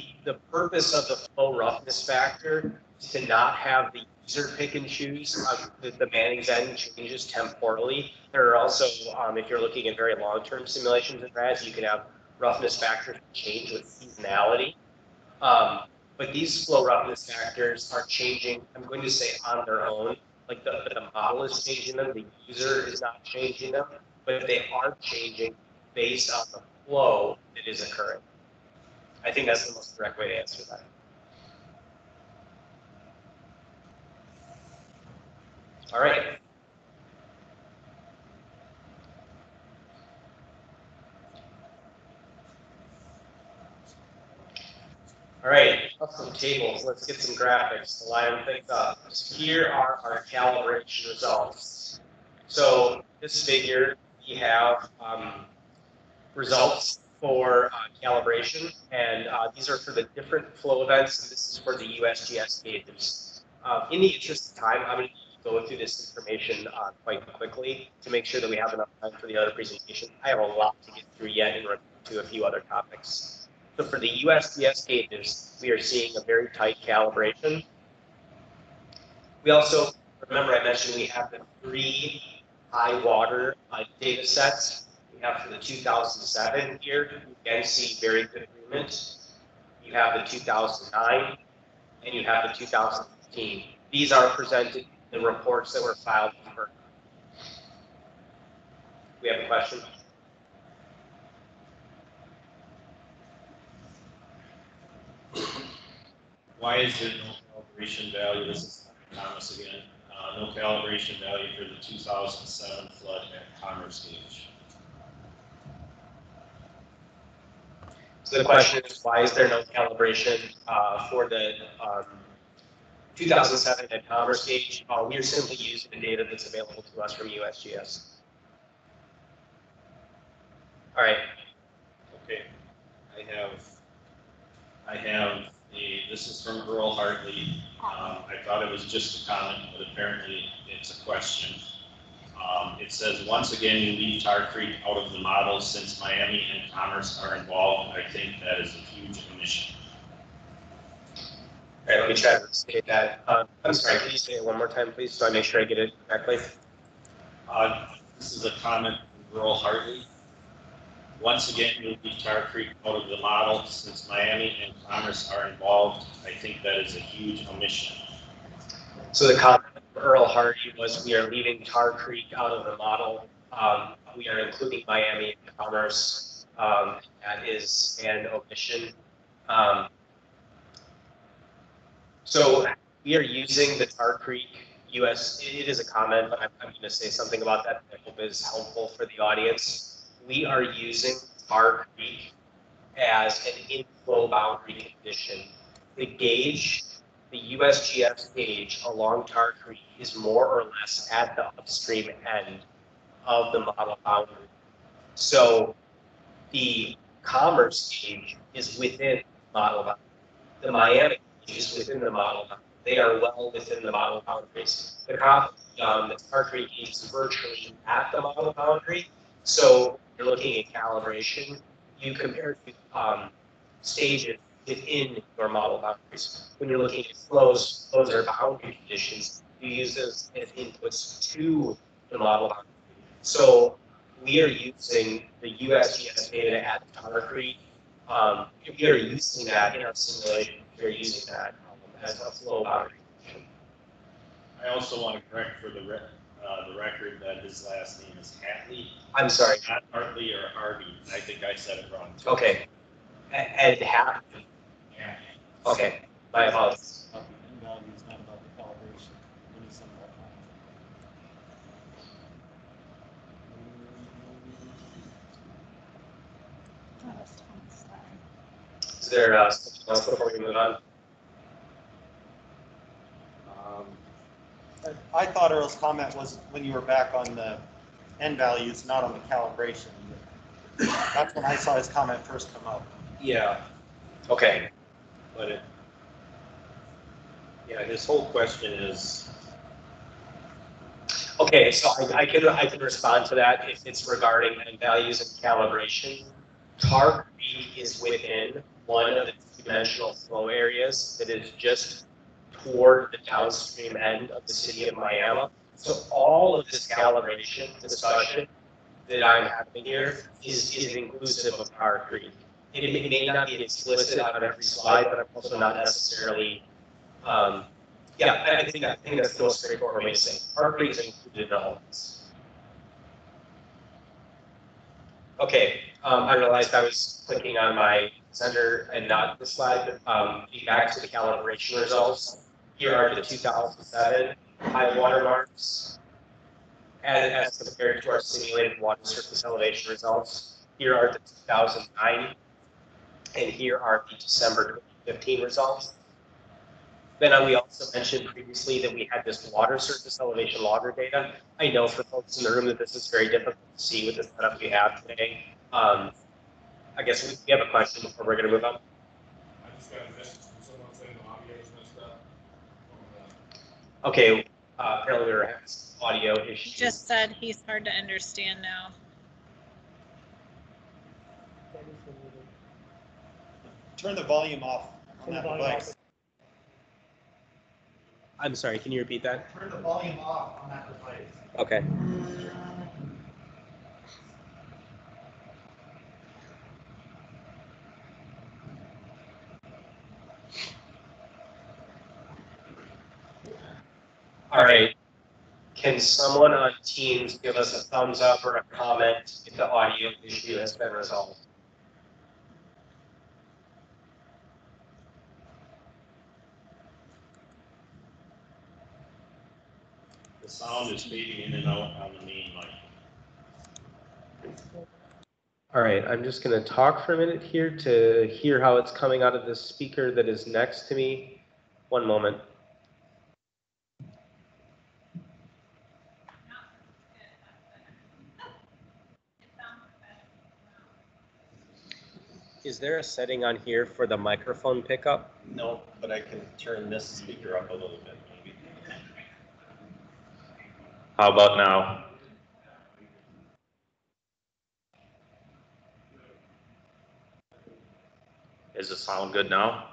purpose of the flow roughness factor is to not have the user pick and choose. The Manning's End changes temporally. There are also, if you're looking at very long-term simulations in RAS, you can have roughness factors change with seasonality. But these flow roughness factors are changing, I'm going to say on their own. Like the model is changing them, the user is not changing them, but they are changing based on the flow that is occurring. I think that's the most direct way to answer that. All right. All right, some tables. Let's get some graphics to line things up. So here are our calibration results. So this figure, we have results for calibration, and these are for the different flow events, and this is for the USGS gauges. In the interest of time, I'm going to go through this information quite quickly to make sure that we have enough time for the other presentation. I have a lot to get through yet in regard to a few other topics. So for the USGS gauges, we are seeing a very tight calibration. We also, remember I mentioned we have the 3 high water data sets. We have for the 2007 here, you can see very good agreement. You have the 2009, and you have the 2015. These are presented in the reports that were filed for. We have a question? Why is there no calibration value? This is Thomas again. No calibration value for the 2007 flood at Commerce Gauge. So the question is, why is there no calibration for the 2007 at Commerce Gauge? We are simply using the data that's available to us from USGS. All right. Okay. I have this is from Earl Hartley. I thought it was just a comment, but apparently it's a question. It says, once again, you leave Tar Creek out of the model since Miami and Commerce are involved. I think that is a huge omission. All right, let me try to state that. I'm sorry, can you say it one more time, please, so I make sure I get it correctly? This is a comment from Earl Hartley. Once again, you leave Tar Creek out of the model since Miami and Commerce are involved. I think that is a huge omission. So the comment from Earl Hardy was, we are leaving Tar Creek out of the model. We are including Miami and Commerce. That is an omission. So we are using the Tar Creek US. It is a comment, but I'm going to say something about that I hope is helpful for the audience. We are using Tar Creek as an inflow boundary condition. The gauge, the USGS gauge along Tar Creek is more or less at the upstream end of the model boundary. So the Commerce gauge is within the model boundary. The Miami gauge is within the model boundary. They are well within the model boundaries. The Tar Creek gauge is virtually at the model boundary. So you're looking at calibration, you compare stages within your model boundaries. When you're looking at flows, those are boundary conditions. You use those as inputs to the model boundary. So we are using the USGS data at Tar Creek. We are using that in our simulation. We are using that as a flow boundary condition. I also want to correct for the record that his last name is Hatley. I'm sorry. Not Hartley or Hardy. I think I said it wrong too. Okay. Ed Hatley. Yeah. Okay. My apologies. Is there something else before we move on? I thought Earl's comment was when you were back on the N values, not on the calibration. That's when I saw his comment first come up. Yeah. Okay. But his whole question is. Okay, so I can respond to that if it's regarding N values and calibration. Tar Creek is within one of the two-dimensional flow areas that is just toward the downstream end of the city of Miami. So all of this calibration discussion that I'm having here is inclusive of Tar Creek. It may not be explicit on every slide, but I'm also not necessarily, yeah, I think that's the most straightforward way to say it. Tar Creek is included in all of this. Okay, I realized I was clicking on my center and not the slide. Back to the calibration results. Here are the 2007 high water marks as compared to our simulated water surface elevation results. Here are the 2009, and here are the December 2015 results. Then we also mentioned previously that we had this water surface elevation logger data. I know for folks in the room that this is very difficult to see with the setup we have today. I guess we have a question before we're going to move on. I just got a message from someone saying the audio is messed up. Okay, apparently we were having some audio issues. He just said he's hard to understand now. Turn the volume off on that device. I'm sorry, can you repeat that? Turn the volume off on that device. Okay. All right. Can someone on Teams give us a thumbs up or a comment if the audio issue has been resolved? The sound is fading in and out on the main mic. All right, I'm just going to talk for a minute here to hear how it's coming out of the speaker that is next to me. One moment. Is there a setting on here for the microphone pickup? No, but I can turn this speaker up a little bit, maybe. How about now? Is the sound good now?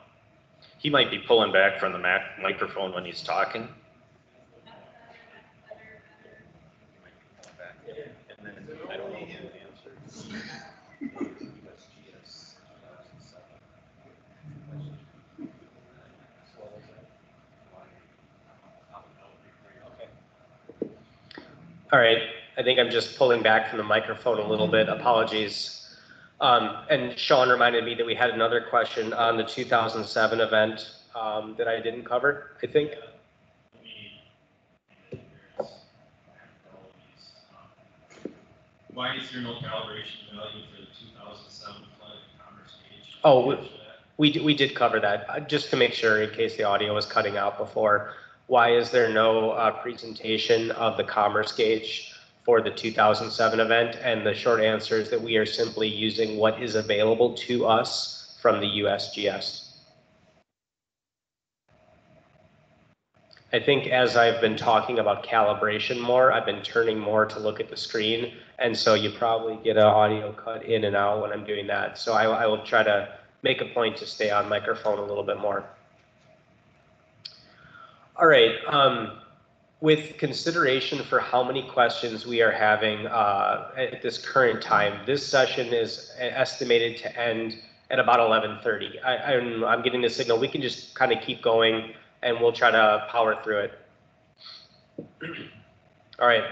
He might be pulling back from the microphone when he's talking. And then I don't know who answered. All right, I think I'm just pulling back from the microphone a little bit. Apologies. And Sean reminded me that we had another question on the 2007 event that I didn't cover, I think. Why is there no calibration value for the 2007 flood commerce gauge? Oh, we did cover that, just to make sure in case the audio was cutting out before. Why is there no presentation of the commerce gauge for the 2007 event? And the short answer is that we are simply using what is available to us from the USGS. I think as I've been talking about calibration more, I've been turning more to look at the screen. And so you probably get an audio cut in and out when I'm doing that. So I will try to make a point to stay on microphone a little bit more. All right, with consideration for how many questions we are having at this current time, this session is estimated to end at about 11:30. I'm getting the signal. We can just kind of keep going and we'll try to power through it. All right.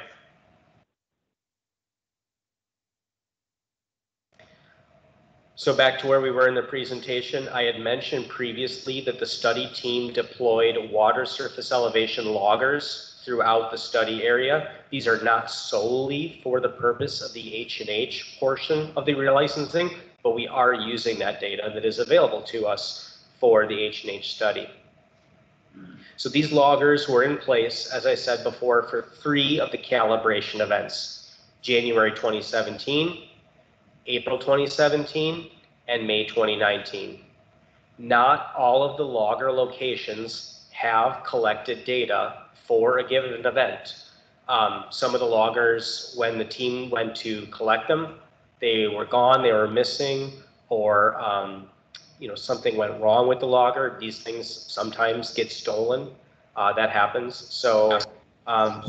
So back to where we were in the presentation, I had mentioned previously that the study team deployed water surface elevation loggers throughout the study area. These are not solely for the purpose of the H&H portion of the relicensing, but we are using that data that is available to us for the H&H study. So these loggers were in place, as I said before, for 3 of the calibration events: January 2017, April 2017, and May 2019. Not all of the logger locations have collected data for a given event. Some of the loggers, when the team went to collect them, they were gone, they were missing, or something went wrong with the logger. These things sometimes get stolen. That happens. So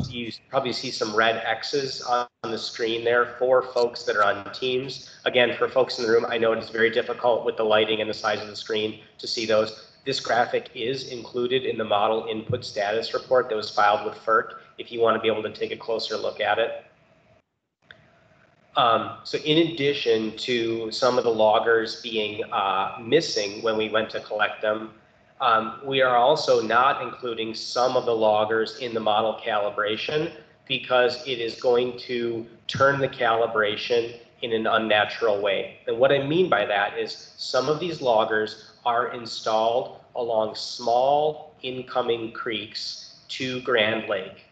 you probably see some red X's on the screen there for folks that are on Teams. Again, for folks in the room, I know it's very difficult with the lighting and the size of the screen to see those. This graphic is included in the model input status report that was filed with FERC if you want to be able to take a closer look at it. So in addition to some of the loggers being missing when we went to collect them, we are also not including some of the loggers in the model calibration because it is going to turn the calibration in an unnatural way. And what I mean by that is some of these loggers are installed along small incoming creeks to Grand Lake.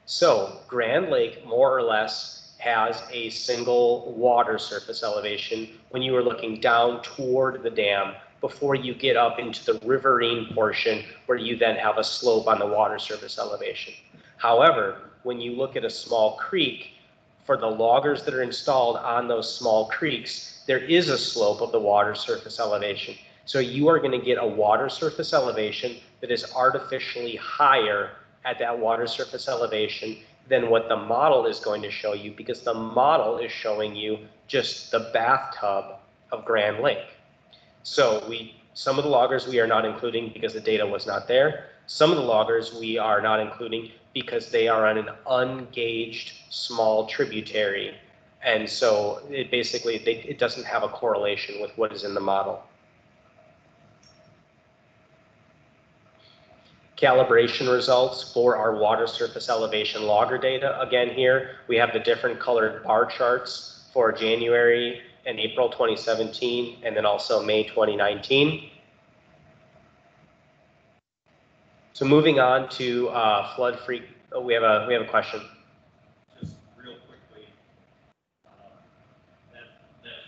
So Grand Lake more or less has a single water surface elevation when you are looking down toward the dam before you get up into the riverine portion where you then have a slope on the water surface elevation. However, when you look at a small creek, for the loggers that are installed on those small creeks, there is a slope of the water surface elevation. So you are going to get a water surface elevation that is artificially higher at that water surface elevation than what the model is going to show you, because the model is showing you just the bathtub of Grand Lake. So some of the loggers we are not including because the data was not there. Some of the loggers we are not including because they are on an ungauged small tributary. And so it basically, it doesn't have a correlation with what is in the model. Calibration results for our water surface elevation logger data. Again, here we have the different colored bar charts for January and April 2017, and then also May 2019. So moving on to flood free. Oh, we have a question. Just real quickly, that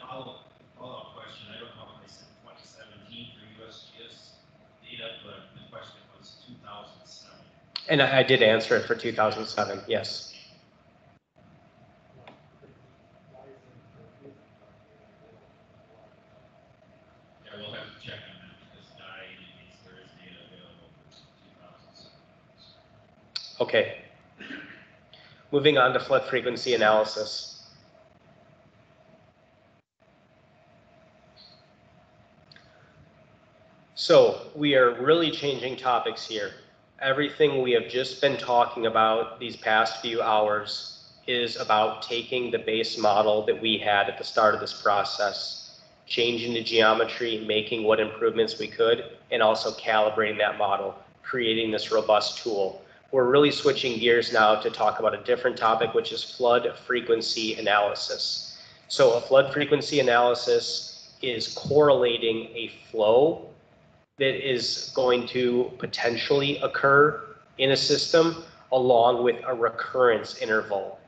follow-up question. I don't know if I said 2017 for USGS data, but the question was 2007. And I did answer it for 2007. Yes. Yeah, we'll have to check on that because DI indicates there is data available for 2007. Okay. Moving on to flood frequency analysis. So we are really changing topics here. Everything we have just been talking about these past few hours is about taking the base model that we had at the start of this process, changing the geometry, making what improvements we could, and also calibrating that model, creating this robust tool. We're really switching gears now to talk about a different topic, which is flood frequency analysis. So a flood frequency analysis is correlating a flow that is going to potentially occur in a system along with a recurrence interval.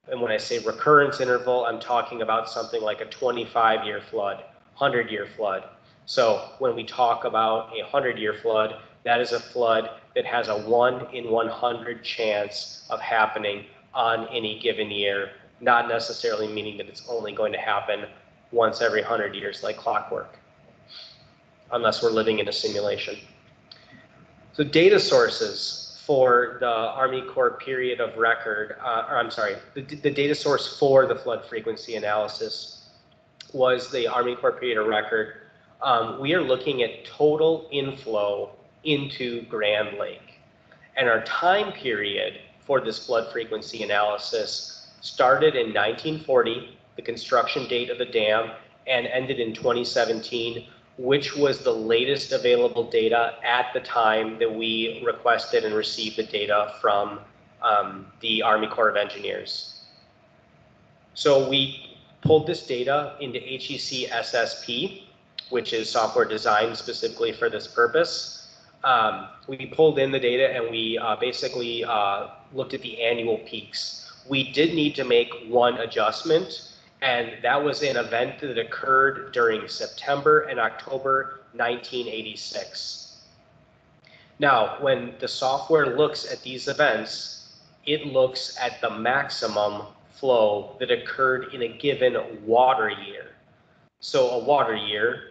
And when I say recurrence interval, I'm talking about something like a 25-year flood, 100-year flood. So when we talk about a 100-year flood, that is a flood that has a 1 in 100 chance of happening on any given year, not necessarily meaning that it's only going to happen once every 100 years like clockwork, unless we're living in a simulation. So data sources for the Army Corps period of record, the data source for the flood frequency analysis was the Army Corps period of record. We are looking at total inflow into Grand Lake. And our time period for this flood frequency analysis started in 1940, the construction date of the dam, and ended in 2017, which was the latest available data at the time that we requested and received the data from the Army Corps of Engineers. So we pulled this data into HEC SSP, which is software designed specifically for this purpose. We pulled in the data and we basically looked at the annual peaks. We did need to make one adjustment, and that was an event that occurred during September and October 1986. Now, when the software looks at these events, it looks at the maximum flow that occurred in a given water year. So a water year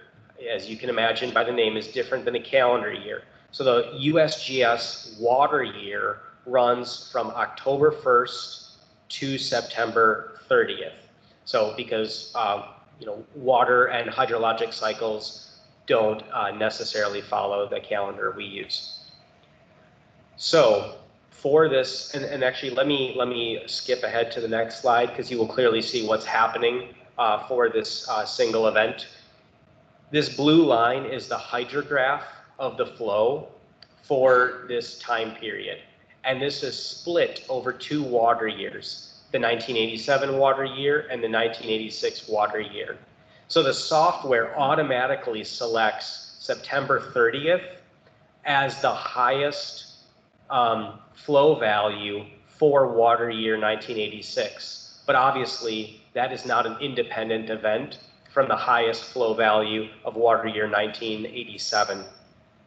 as you can imagine by the name, is different than a calendar year. So the USGS water year runs from October 1st to September 30th. So because water and hydrologic cycles don't necessarily follow the calendar we use. So for this, and actually let me skip ahead to the next slide because you will clearly see what's happening for this single event. This blue line is the hydrograph of the flow for this time period. And this is split over 2 water years, the 1987 water year and the 1986 water year. So the software automatically selects September 30th as the highest flow value for water year 1986. But obviously that is not an independent event from the highest flow value of water year 1987.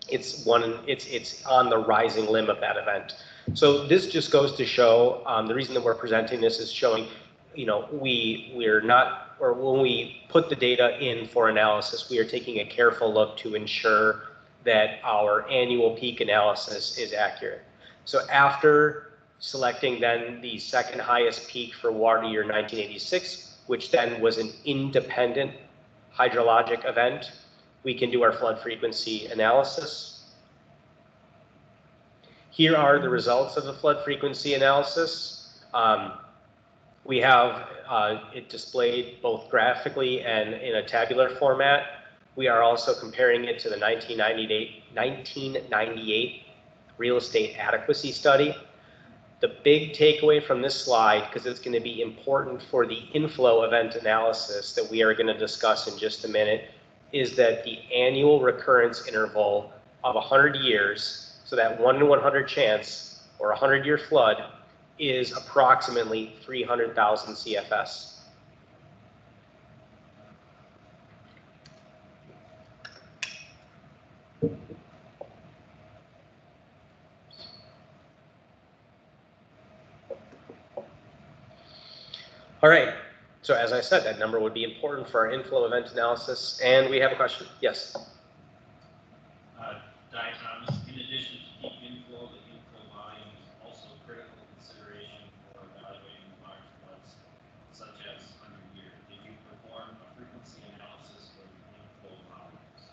It's on the rising limb of that event. So this just goes to show, the reason that we're presenting this is showing, we're not, or when we put the data in for analysis, we are taking a careful look to ensure that our annual peak analysis is accurate. So after selecting then the second highest peak for water year 1986, which then was an independent hydrologic event, we can do our flood frequency analysis. Here are the results of the flood frequency analysis. We have it displayed both graphically and in a tabular format. We are also comparing it to the 1998 real estate adequacy study. The big takeaway from this slide, because it's going to be important for the inflow event analysis that we are going to discuss in just a minute, is that the annual recurrence interval of 100 years, so that 1 in 100 chance, or 100-year flood, is approximately 300,000 CFS. All right, so as I said, that number would be important for our inflow event analysis, and we have a question. Yes? Thomas, in addition to peak inflow, the inflow volume is also critical consideration for evaluating large floods, such as 100-year. Did you perform a frequency analysis for the inflow volumes?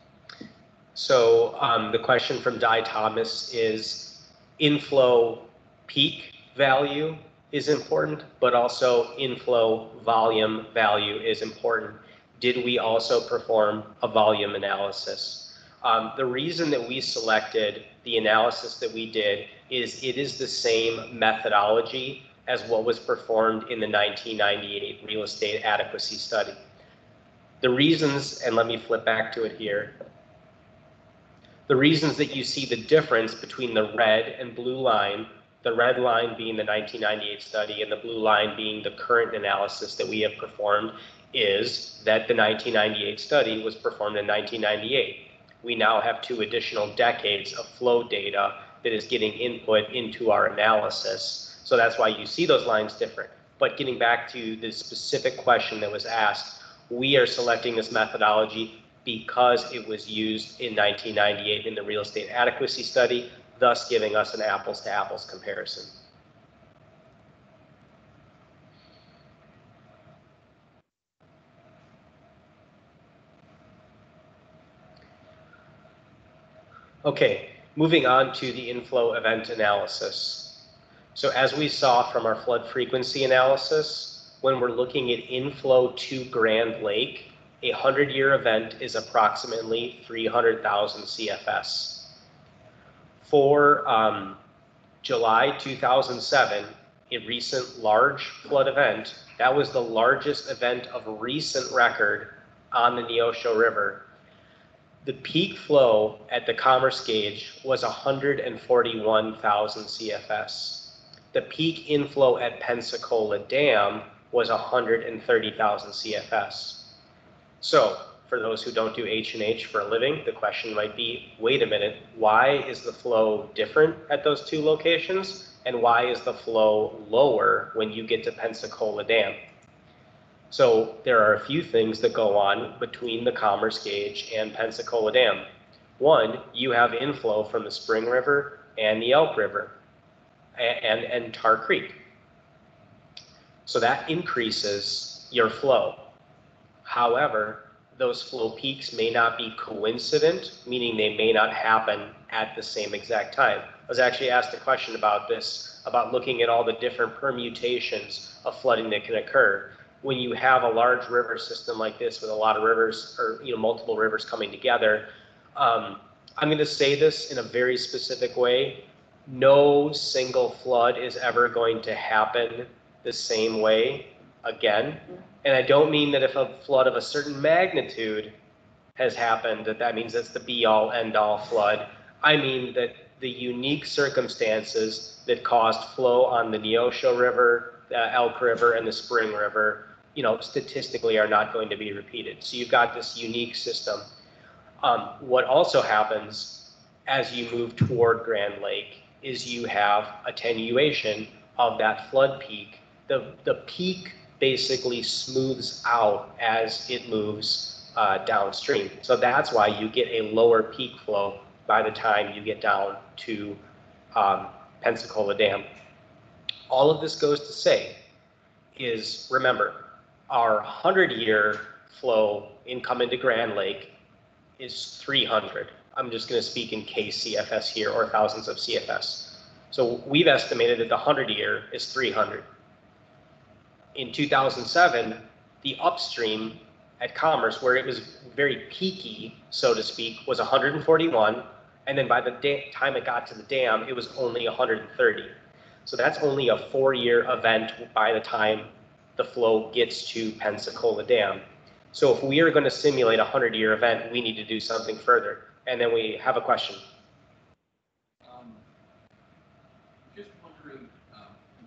So the question from Thomas is inflow peak value is important, but also inflow volume value is important. Did we also perform a volume analysis? The reason that we selected the analysis that we did is it is the same methodology as what was performed in the 1998 real estate adequacy study. The reasons, and let me flip back to it here, the reasons that you see the difference between the red and blue line, the red line being the 1998 study and the blue line being the current analysis that we have performed, is that the 1998 study was performed in 1998. We now have 2 additional decades of flow data that is getting input into our analysis. So that's why you see those lines different. But getting back to the specific question that was asked, we are selecting this methodology because it was used in 1998 in the real estate adequacy study, thus giving us an apples to apples comparison. Okay, moving on to the inflow event analysis. So as we saw from our flood frequency analysis, when we're looking at inflow to Grand Lake, a 100-year event is approximately 300,000 CFS. For July 2007, a recent large flood event, that was the largest event of recent record on the Neosho River. The peak flow at the Commerce Gauge was 141,000 CFS. The peak inflow at Pensacola Dam was 130,000 CFS. So for those who don't do H&H for a living, the question might be, wait a minute, why is the flow different at those 2 locations? And why is the flow lower when you get to Pensacola Dam? So there are a few things that go on between the Commerce Gauge and Pensacola Dam. One, you have inflow from the Spring River and the Elk River and Tar Creek. So that increases your flow. However, those flow peaks may not be coincident, meaning they may not happen at the same exact time. I was actually asked a question about this, about looking at all the different permutations of flooding that can occur. When you have a large river system like this with a lot of rivers, or multiple rivers coming together, I'm going to say this in a very specific way. No single flood is ever going to happen the same way again. And I don't mean that if a flood of a certain magnitude has happened, that means that's the be-all, end-all flood. I mean that the unique circumstances that caused flow on the Neosho River, the Elk River, and the Spring River, statistically are not going to be repeated. So you've got this unique system. What also happens as you move toward Grand Lake is you have attenuation of that flood peak. The peak basically smooths out as it moves downstream. So that's why you get a lower peak flow by the time you get down to Pensacola Dam. All of this goes to say is, remember, our 100-year flow income into Grand Lake is 300. I'm just going to speak in KCFS here, or thousands of CFS. So we've estimated that the 100-year is 300. In 2007, the upstream at Commerce, where it was very peaky, so to speak, was 141. And then by the time it got to the dam, it was only 130. So that's only a 4-year event by the time the flow gets to Pensacola Dam. So if we are going to simulate a 100-year event, we need to do something further. And then we have a question. Just wondering,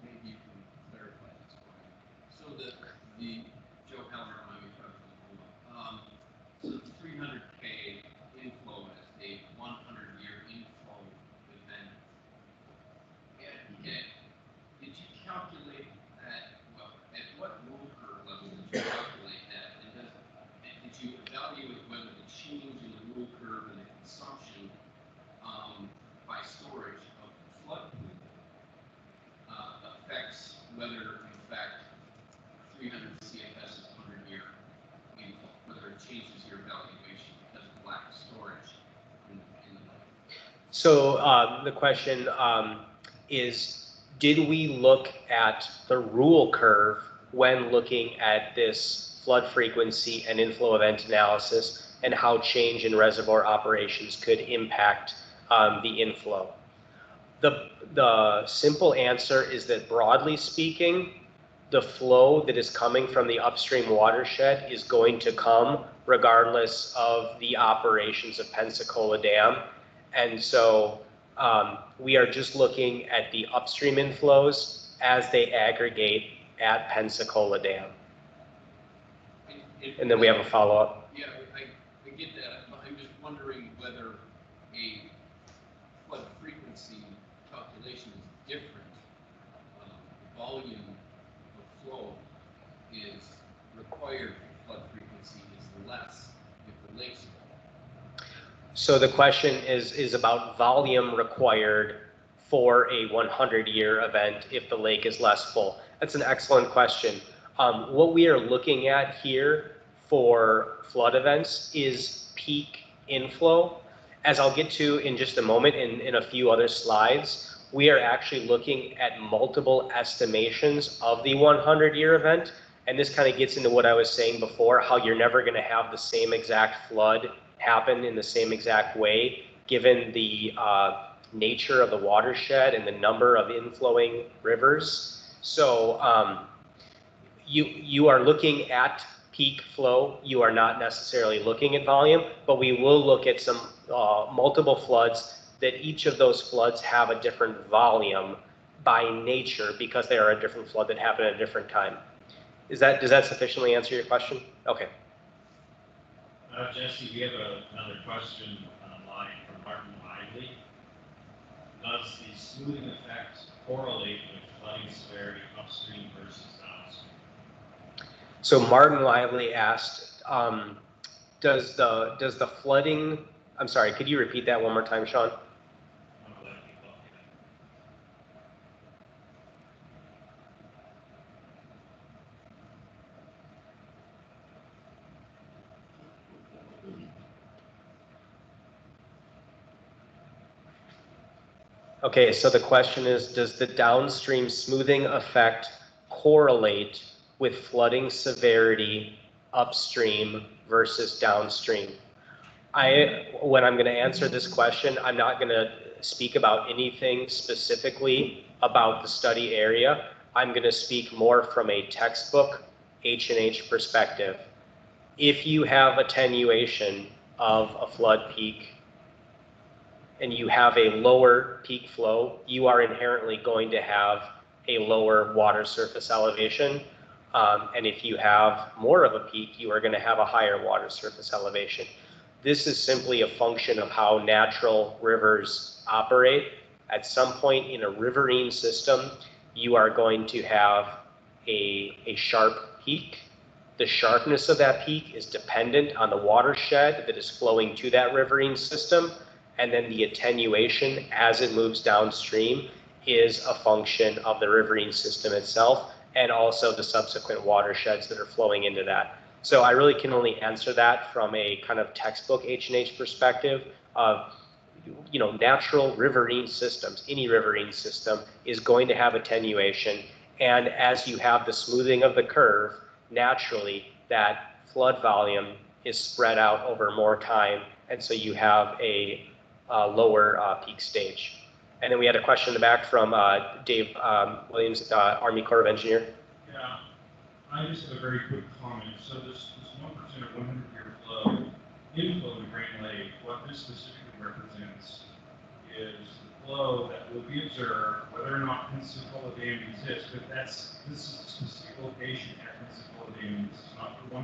maybe you can clarify this for me. So the Joe Heller, so the 300K inflow as a 100-year inflow event. And did you calculate that? Well, at what rule curve level did you calculate that? And did you evaluate whether the change in the rule curve and the consumption by storage of flood affects whether, in fact, 300 CFS is 100-year inflow, whether it changes your valuation because of lack of storage in the lake? So the question is, did we look at the rule curve when looking at this flood frequency and inflow event analysis, and how change in reservoir operations could impact the inflow? The simple answer is that, broadly speaking, the flow that is coming from the upstream watershed is going to come regardless of the operations of Pensacola Dam. And so we are just looking at the upstream inflows as they aggregate at Pensacola Dam. And then we have a follow-up. Yeah, I get that, but I'm just wondering whether a flood frequency calculation is different. Volume of flow is required for flood frequency is less if the lake's full. So the question is about volume required for a 100-year event if the lake is less full. That's an excellent question. What we are looking at here for flood events is peak inflow. As I'll get to in just a moment in a few other slides, we are actually looking at multiple estimations of the 100-year event. And this kind of gets into what I was saying before, how you're never going to have the same exact flood happen in the same exact way, given the nature of the watershed and the number of inflowing rivers. So you are looking at peak flow. You are not necessarily looking at volume, but we will look at some multiple floods that each of those floods have a different volume by nature because they are a different flood that happened at a different time. Does that sufficiently answer your question? Okay. Jesse, we have another question online from Martin Lively. Does the smoothing effect correlate with flooding severity upstream versus downstream? So Martin Lively asked, does the flooding, I'm sorry, could you repeat that one more time, Sean? Okay, so the question is, does the downstream smoothing effect correlate with flooding severity upstream versus downstream? When I'm going to answer this question, I'm not going to speak about anything specifically about the study area. I'm going to speak more from a textbook H&H perspective. If you have attenuation of a flood peak and you have a lower peak flow, you are inherently going to have a lower water surface elevation. And if you have more of a peak, you are going to have a higher water surface elevation. This is simply a function of how natural rivers operate. At some point in a riverine system, you are going to have a sharp peak. The sharpness of that peak is dependent on the watershed that is flowing to that riverine system. And then the attenuation as it moves downstream is a function of the riverine system itself and also the subsequent watersheds that are flowing into that. So I really can only answer that from a kind of textbook H&H perspective of, you know, natural riverine systems. Any riverine system is going to have attenuation. And as you have the smoothing of the curve, naturally that flood volume is spread out over more time. And so you have a lower peak stage. And then we had a question in the back from Dave Williams, Army Corps of Engineer. Yeah, I just have a very quick comment. So this 1% of 100-year flow, inflow to Grand Lake, what this specifically represents is the flow that will be observed, whether or not Pensacola Dam exists, but this is a specific location at Pensacola Dam. This is not the 1%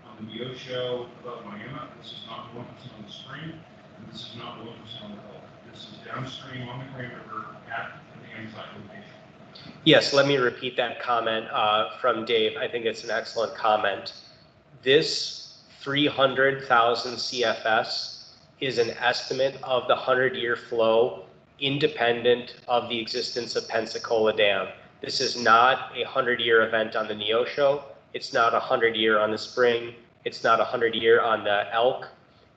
on the Neosho above Miami. This is not the 1% on the spring. And this is not the 1% on the Gulf. This is downstream on the Grand River at the dam site location. Yes, let me repeat that comment from Dave. I think it's an excellent comment. This 300,000 CFS is an estimate of the 100-year flow independent of the existence of Pensacola Dam. This is not a 100-year event on the Neosho. It's not a 100-year on the Spring. It's not a 100-year on the Elk.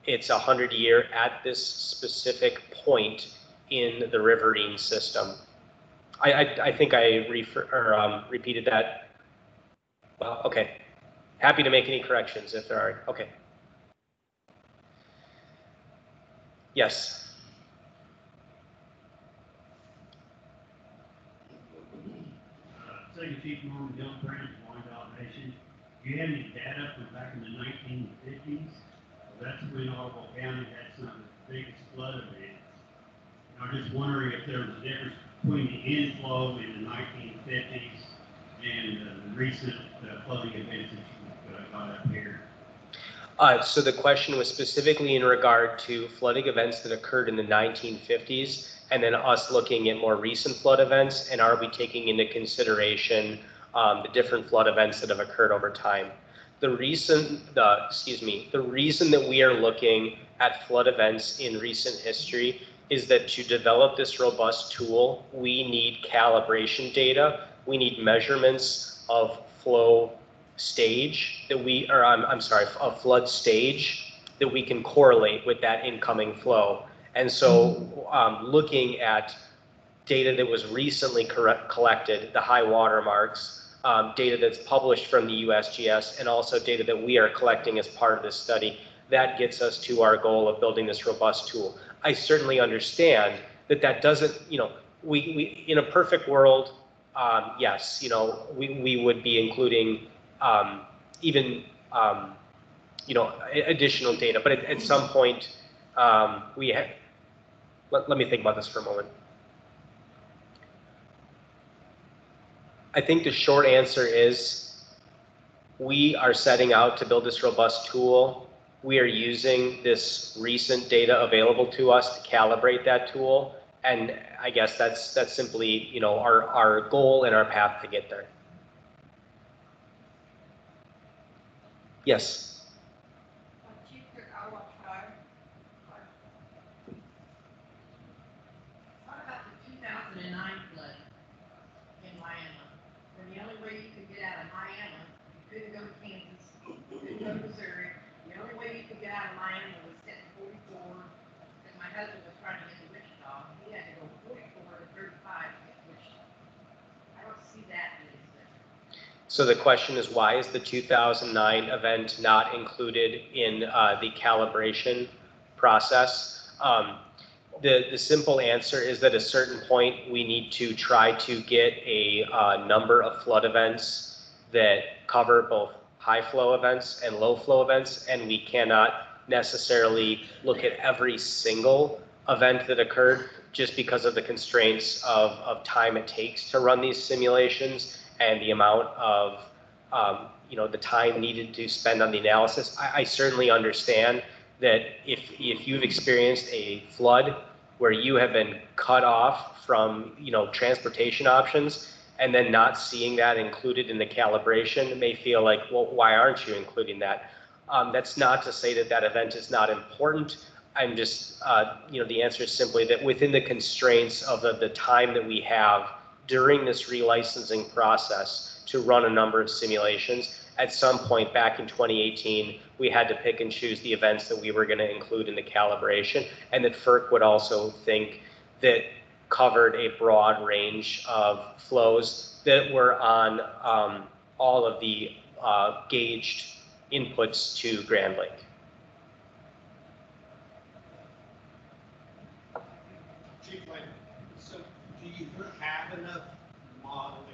It's 100-year at this specific point in the riverine system. I think I repeated that. Well, okay. Happy to make any corrections if there are. Okay. Yes. Second Chief Norman Hill Branch, Blind Elevation. Do you have any data from back in the 1950s? That's when Orville County had some of the biggest flood events. I'm just wondering if there was a difference between the inflow in the 1950s and the recent flooding events that you got up here. So the question was specifically in regard to flooding events that occurred in the 1950s, and then us looking at more recent flood events, and are we taking into consideration the different flood events that have occurred over time. The reason that we are looking at flood events in recent history is that to develop this robust tool, we need calibration data. We need measurements of flow stage that we, or I'm sorry, of flood stage that we can correlate with that incoming flow. And so looking at data that was recently collected, the high water marks, data that's published from the USGS, and also data that we are collecting as part of this study, that gets us to our goal of building this robust tool. I certainly understand that that doesn't, you know, we in a perfect world, yes, you know, we would be including even, you know, additional data, but at some point, let me think about this for a moment. I think the short answer is we are setting out to build this robust tool. We are using this recent data available to us to calibrate that tool. And I guess that's simply, you know, our goal and our path to get there. Yes. What about the 2009 flood in Miami? When the only way you could get out of Miami, you couldn't go to Kansas, you couldn't go to Missouri. The only way you could get out of Miami was sitting 44, because my husband was trying to get to Wichita. He had to go 44 to 35 to get to Wichita. I don't see that in this list. So the question is, why is the 2009 event not included in the calibration process? The simple answer is that at a certain point, we need to try to get a number of flood events that cover both high flow events and low flow events, and we cannot necessarily look at every single event that occurred just because of the constraints of time it takes to run these simulations and the amount of the time needed to spend on the analysis. I certainly understand that if you've experienced a flood where you have been cut off from transportation options and then not seeing that included in the calibration, it may feel like, well, why aren't you including that? That's not to say that that event is not important. I'm just, the answer is simply that within the constraints of the time that we have during this relicensing process to run a number of simulations, at some point back in 2018, we had to pick and choose the events that we were going to include in the calibration, and that FERC would also think that covered a broad range of flows that were on all of the gauged inputs to Grand Lake. Chief, so do you have enough modeling?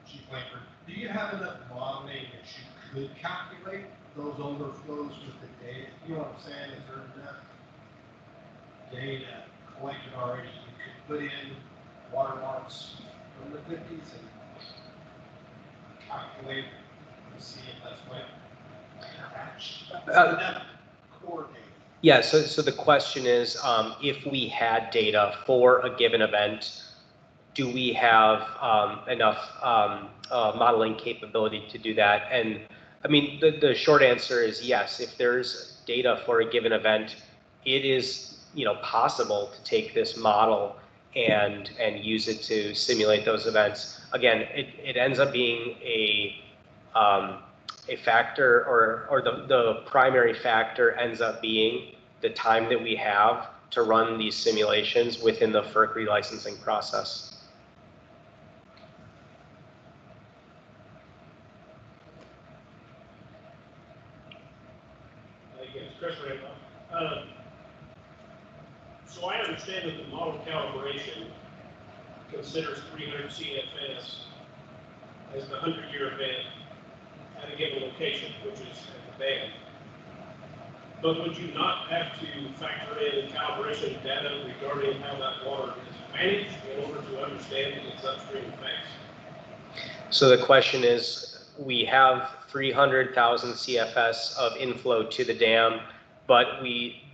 Chief Langford, do you have enough modeling that you could calculate those overflows with the data? You know what I'm saying? Is there enough data collected already? You could put in watermarks from the 50s and calculate and see if that's what enough core data. Yeah, so the question is, if we had data for a given event, do we have enough modeling capability to do that? And I mean, the short answer is yes. If there's data for a given event, it is possible to take this model and use it to simulate those events. Again, it ends up being a factor, or the primary factor ends up being the time that we have to run these simulations within the FERC relicensing process. Yes, Chris Randolph. So I understand that the model calibration considers 300 CFS as the 100-year event at a given location, which is at the dam. But would you not have to factor in calibration data regarding how that water is managed in order to understand its upstream effects? So the question is, we have 300,000 CFS of inflow to the dam, but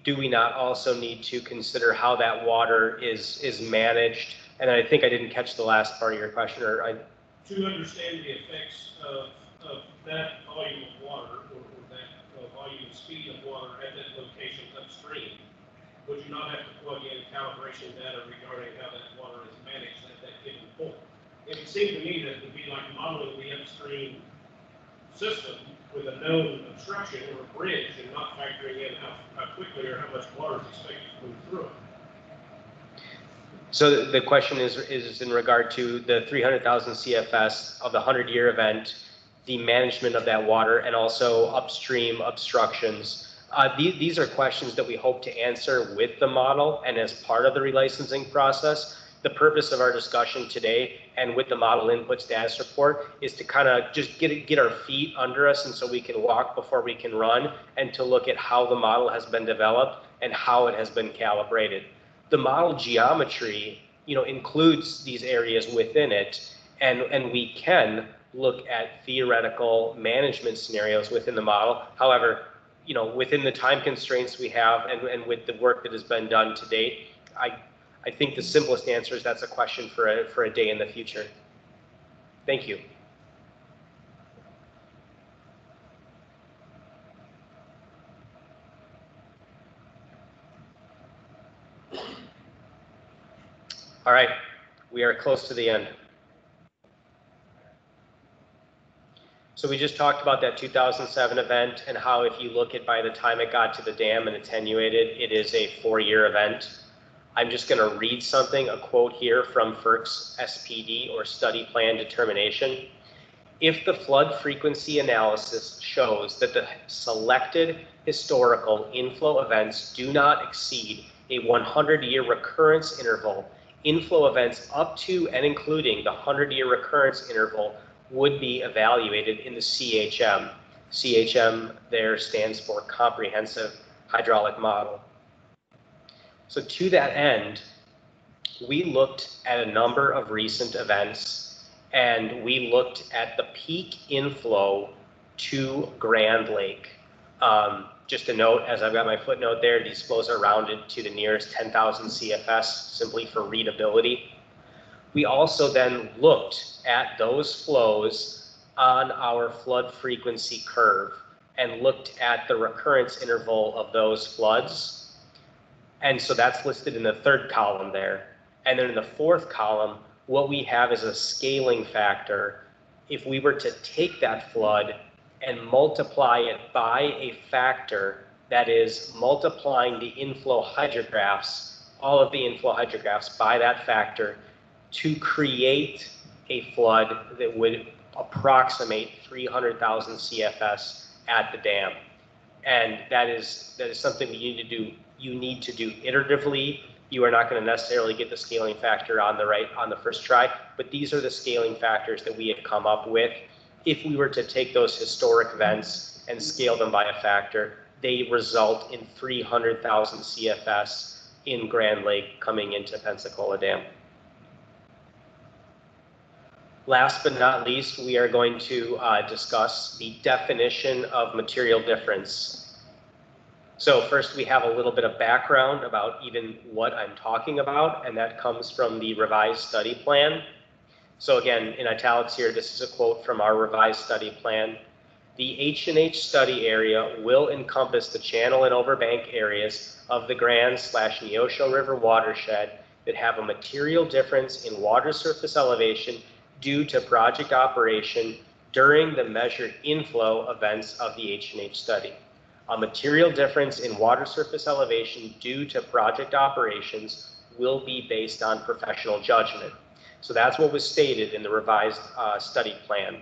do we not also need to consider how that water is managed? And I think I didn't catch the last part of your question, To understand the effects of that volume of water, or that volume and speed of water at that location upstream, would you not have to plug in calibration data regarding how that water is managed at that given point? It would seem to me that it would be like modeling the upstream system with a known obstruction or a bridge and not factoring in how quickly or how much water is expected to move through it. So the question is in regard to the 300,000 CFS of the 100-year event, the management of that water, and also upstream obstructions. These are questions that we hope to answer with the model and as part of the relicensing process. The purpose of our discussion today and with the model input status report is to kind of just get our feet under us, and so we can walk before we can run, and to look at how the model has been developed and how it has been calibrated. The model geometry, includes these areas within it, and we can look at theoretical management scenarios within the model. However, within the time constraints we have and with the work that has been done to date, I think the simplest answer is that's a question for a day in the future. Thank you. All right, we are close to the end. So we just talked about that 2007 event and how if you look at by the time it got to the dam and attenuated, it is a 4-year event. I'm just going to read something, a quote here from FERC's SPD or study plan determination. If the flood frequency analysis shows that the selected historical inflow events do not exceed a 100-year recurrence interval, inflow events up to and including the 100-year recurrence interval would be evaluated in the CHM. CHM there stands for Comprehensive Hydraulic Model. So to that end, we looked at a number of recent events and we looked at the peak inflow to Grand Lake. Just a note, as I've got my footnote there, these flows are rounded to the nearest 10,000 CFS simply for readability. We also then looked at those flows on our flood frequency curve and looked at the recurrence interval of those floods. And so that's listed in the third column there. And then in the fourth column, what we have is a scaling factor. If we were to take that flood and multiply it by a factor that is multiplying the inflow hydrographs, all of the inflow hydrographs by that factor to create a flood that would approximate 300,000 CFS at the dam. And that is something you need to do iteratively. You are not going to necessarily get the scaling factor on the first try, but these are the scaling factors that we have come up with. If we were to take those historic events and scale them by a factor, they result in 300,000 CFS in Grand Lake coming into Pensacola Dam. Last but not least, we are going to discuss the definition of material difference. So first we have a little bit of background about even what I'm talking about, and that comes from the revised study plan. So again, in italics here, this is a quote from our revised study plan. The H&H study area will encompass the channel and overbank areas of the Grand/Neosho River watershed that have a material difference in water surface elevation due to project operation during the measured inflow events of the H&H study. A material difference in water surface elevation due to project operations will be based on professional judgment. So that's what was stated in the revised study plan.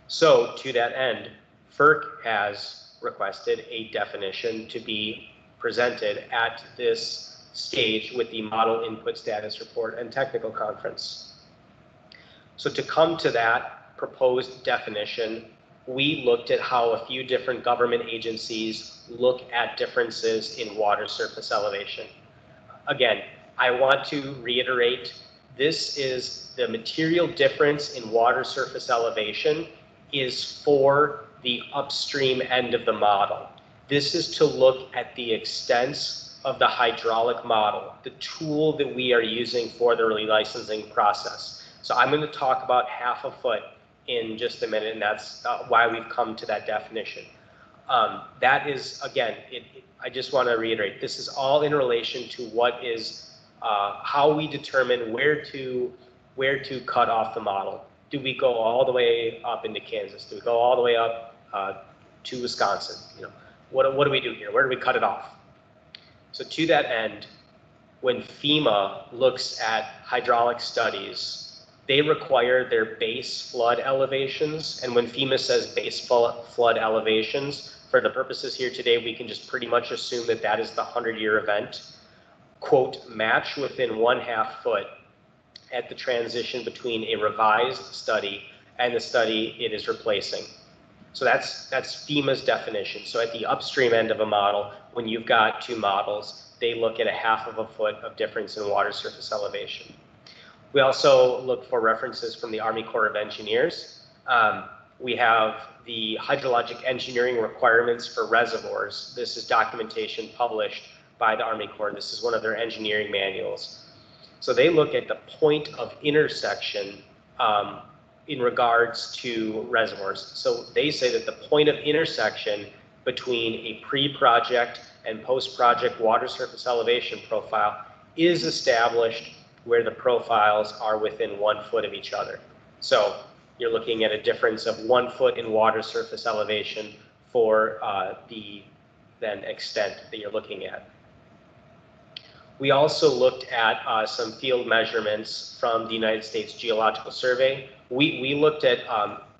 So to that end, FERC has requested a definition to be presented at this stage with the model input status report and technical conference. So to come to that proposed definition, we looked at how a few different government agencies look at differences in water surface elevation. Again, I want to reiterate, this is the material difference in water surface elevation is for the upstream end of the model. This is to look at the extents of the hydraulic model, the tool that we are using for the relicensing process. So I'm going to talk about half a foot in just a minute, and that's why we've come to that definition. That is, again, I just want to reiterate, this is all in relation to what is, how we determine where to cut off the model. Do we go all the way up into Kansas? Do we go all the way up to Wisconsin? You know, what do we do here? Where do we cut it off? So to that end, when FEMA looks at hydraulic studies, they require their base flood elevations. And when FEMA says base flood elevations, for the purposes here today, we can just pretty much assume that that is the 100-year event. Quote, match within 1/2 foot at the transition between a revised study and the study it is replacing. So that's FEMA's definition. So at the upstream end of a model, when you've got two models, they look at a 1/2 foot of difference in water surface elevation. We also look for references from the Army Corps of Engineers. We have the hydrologic engineering requirements for reservoirs. This is documentation published by the Army Corps. This is one of their engineering manuals. So they look at the point of intersection in regards to reservoirs. So they say that the point of intersection between a pre-project and post-project water surface elevation profile is established where the profiles are within 1 foot of each other. So you're looking at a difference of 1 foot in water surface elevation for the then extent that you're looking at. We also looked at some field measurements from the United States Geological Survey. We looked at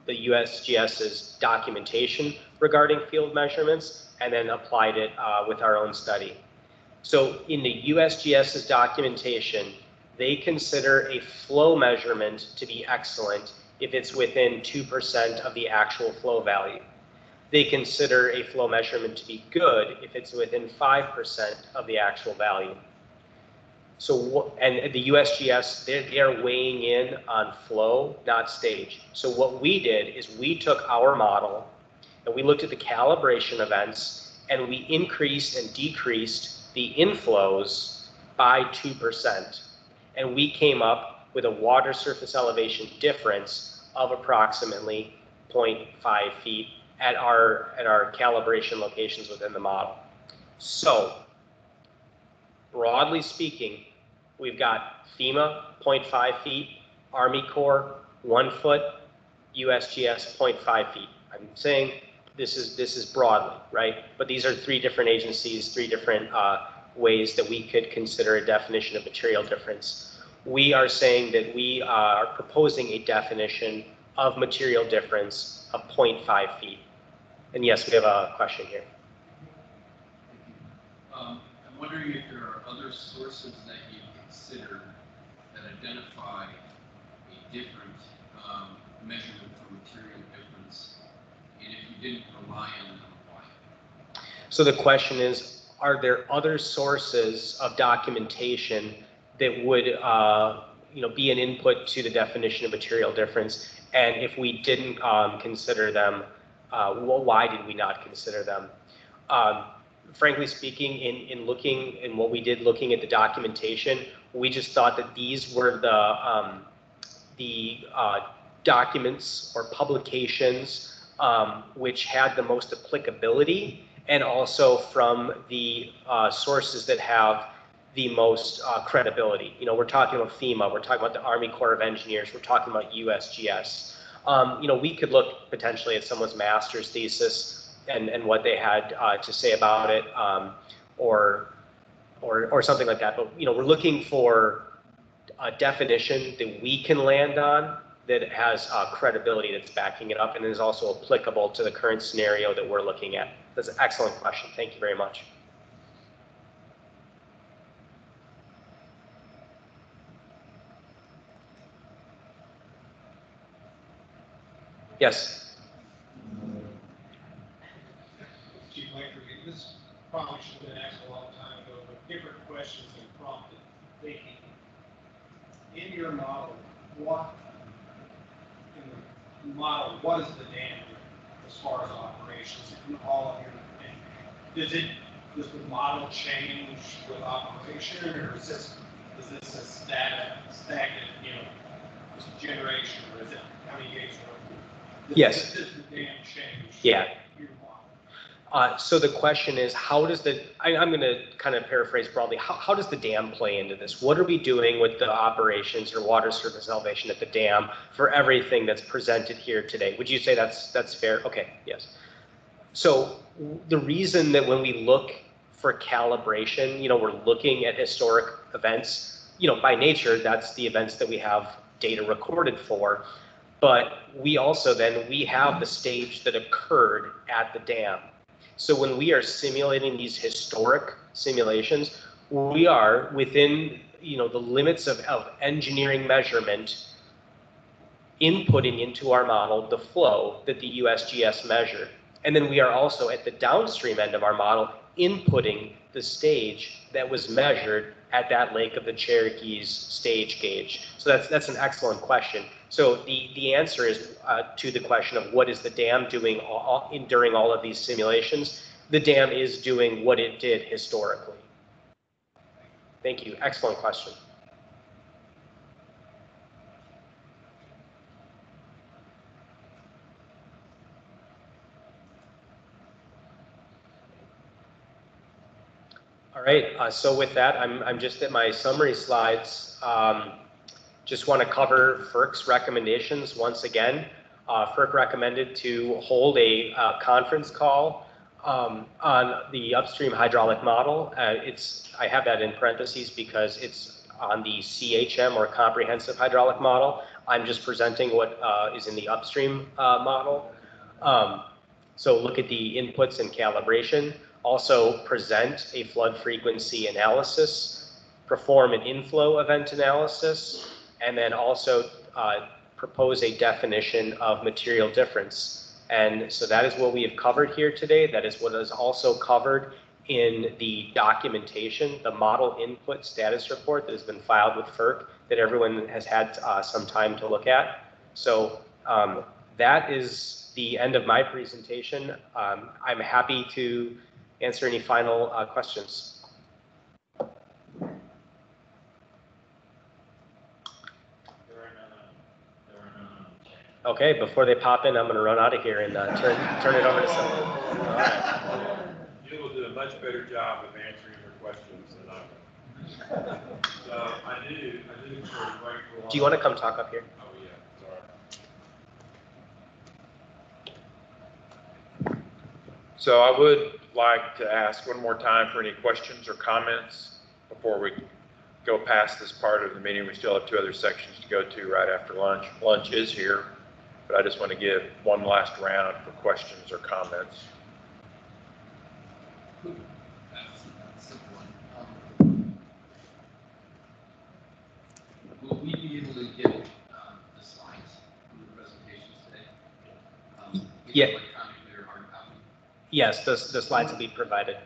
the USGS's documentation regarding field measurements and then applied it with our own study. So in the USGS's documentation, they consider a flow measurement to be excellent if it's within 2% of the actual flow value. They consider a flow measurement to be good if it's within 5% of the actual value. So, and the USGS, they are weighing in on flow, not stage. So what we did is we took our model and we looked at the calibration events and we increased and decreased the inflows by 2%. And we came up with a water surface elevation difference of approximately 0.5 feet at our calibration locations within the model. So, broadly speaking, we've got FEMA 0.5 feet, Army Corps 1 foot, USGS 0.5 feet. I'm saying this is broadly, right? But these are 3 different agencies, 3 different ways that we could consider a definition of material difference. We are saying that we are proposing a definition of material difference of 0.5 feet. And yes, we have a question here. I'm wondering if there are other sources that you consider that identify a different measurement for material difference, and if you didn't rely on them, why? So the question is, are there other sources of documentation that would be an input to the definition of material difference? And if we didn't consider them, well, why did we not consider them? Frankly speaking, in looking in what we did, looking at the documentation, we just thought that these were the documents or publications which had the most applicability, and also from the sources that have the most credibility. You know, we're talking about FEMA, we're talking about the Army Corps of Engineers, we're talking about USGS. We could look potentially at someone's master's thesis and what they had to say about it, or something like that. But we're looking for a definition that we can land on that has credibility that's backing it up and is also applicable to the current scenario that we're looking at. That's an excellent question. Thank you very much. Yes. Chief Blanford, this probably should have been asked a long time ago, but different questions have prompted thinking. In your model, what is the dam as far as operations in all of your, does the model change with operation, or is this a stagnant, just generation, or is it how many days? Yes. Does the dam change? Yeah. Your model? So the question is, how does I'm going to kind of paraphrase broadly, how does the dam play into this? What are we doing with the operations or water surface elevation at the dam for everything that's presented here today? Would you say that's fair? Okay, yes. So the reason that when we look for calibration, we're looking at historic events, by nature, that's the events that we have data recorded for. But we also we have the stage that occurred at the dam. So when we are simulating these historic simulations, we are within, the limits of engineering measurement, inputting into our model the flow that the USGS measured. And then we are also at the downstream end of our model inputting the stage that was measured at that Lake of the Cherokee's stage gauge. So that's an excellent question. So the answer is to the question of what is the dam doing during all of these simulations? The dam is doing what it did historically. Thank you. Excellent question. All right. right, so with that, I'm just at my summary slides. Just want to cover FERC's recommendations once again. FERC recommended to hold a conference call on the upstream hydraulic model. I have that in parentheses because it's on the CHM or comprehensive hydraulic model. I'm just presenting what is in the upstream model. So look at the inputs and calibration. Also present a flood frequency analysis, perform an inflow event analysis, and then also propose a definition of material difference. And so that is what we have covered here today. That is what is also covered in the documentation, the model input status report that has been filed with FERC that everyone has had some time to look at. So that is the end of my presentation. I'm happy to answer any final questions. Okay, before they pop in, I'm going to run out of here and turn it over to someone. All right. You will do a much better job of answering your questions than I will. So I do sort of break the law. Do you want to come talk up here? Oh, yeah, sorry. So I would like to ask one more time for any questions or comments before we go past this part of the meeting. We still have 2 other sections to go to right after lunch. Lunch is here, but I just want to give one last round for questions or comments. Will we be able to get the slides from the presentations today? Yeah. Electronically or hard copy? Yes, the slides will be provided.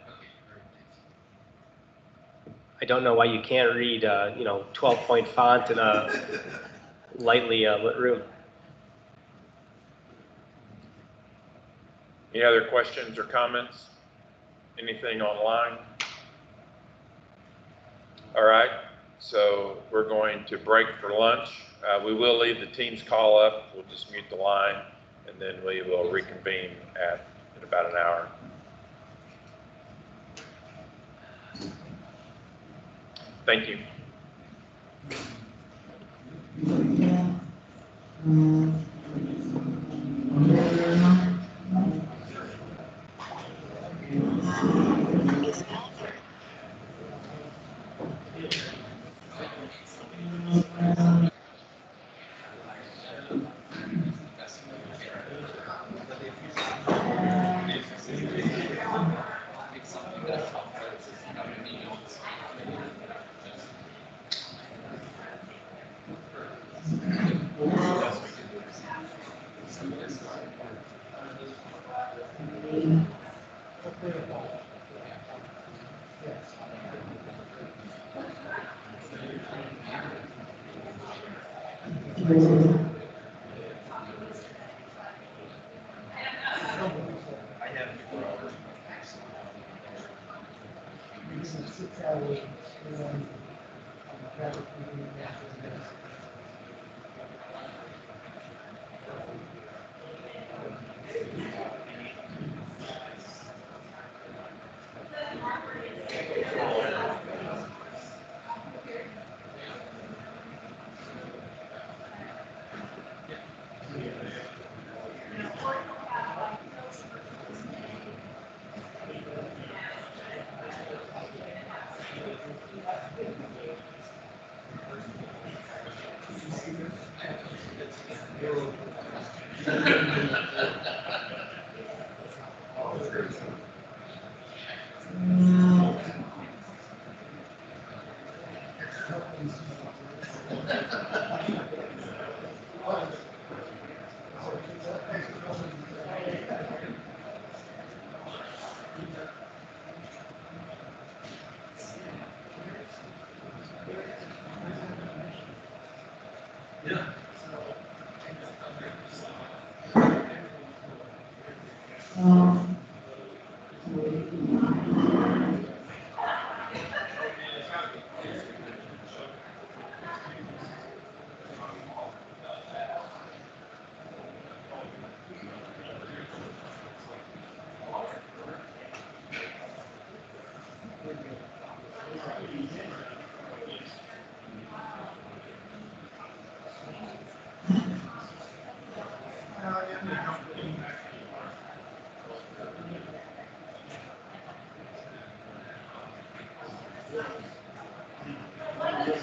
I don't know why you can't read, 12-point font in a lightly lit room. Any other questions or comments? Anything online? All right, so we're going to break for lunch. We will leave the Teams call up. We'll just mute the line, and then we will reconvene in about an hour. Thank you. No,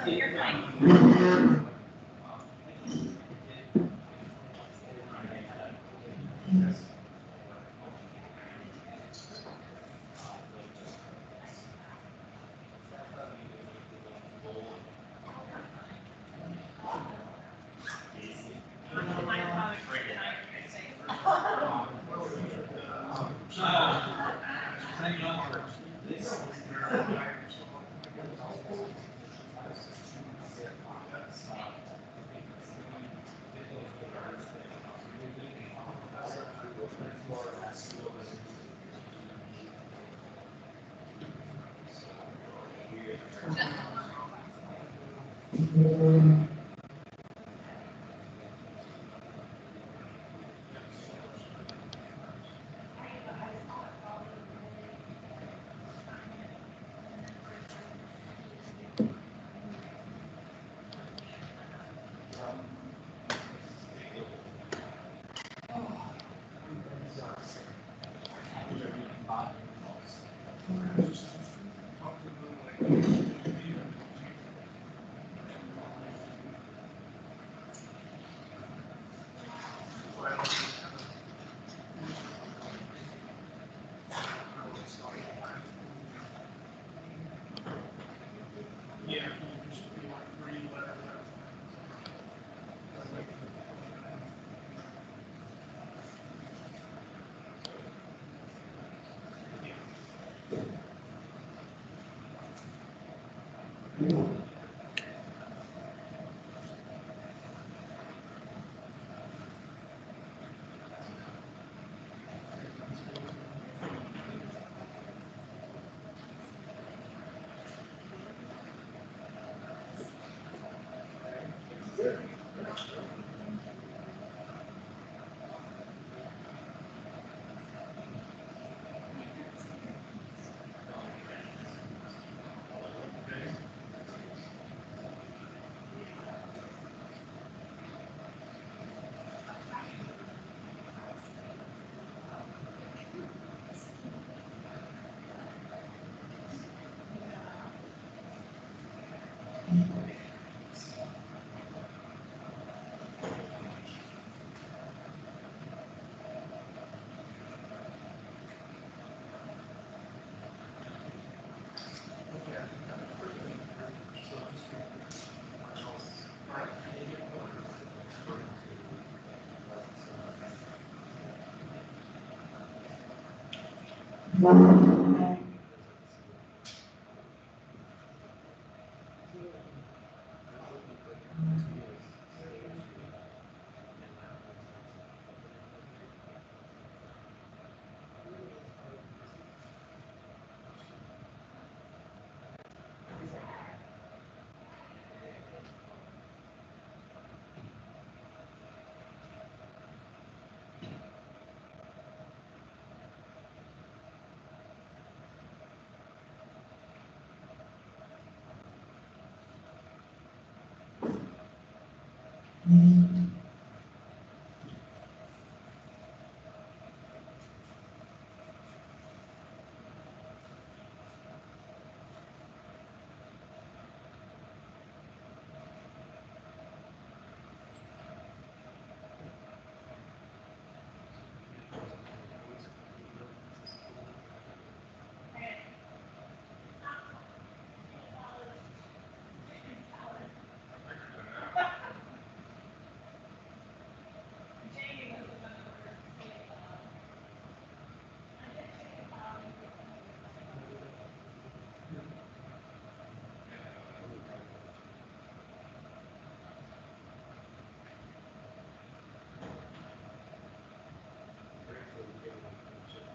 you're fine. My father, Rick, and I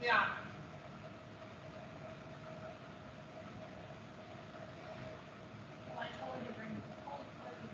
Yeah. Well, I told her to bring the whole fucking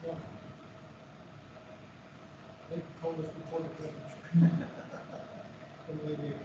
They told us before the village. And they did.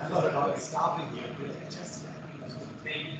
I thought about stopping you, but it just maybe.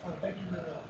Thank you very much.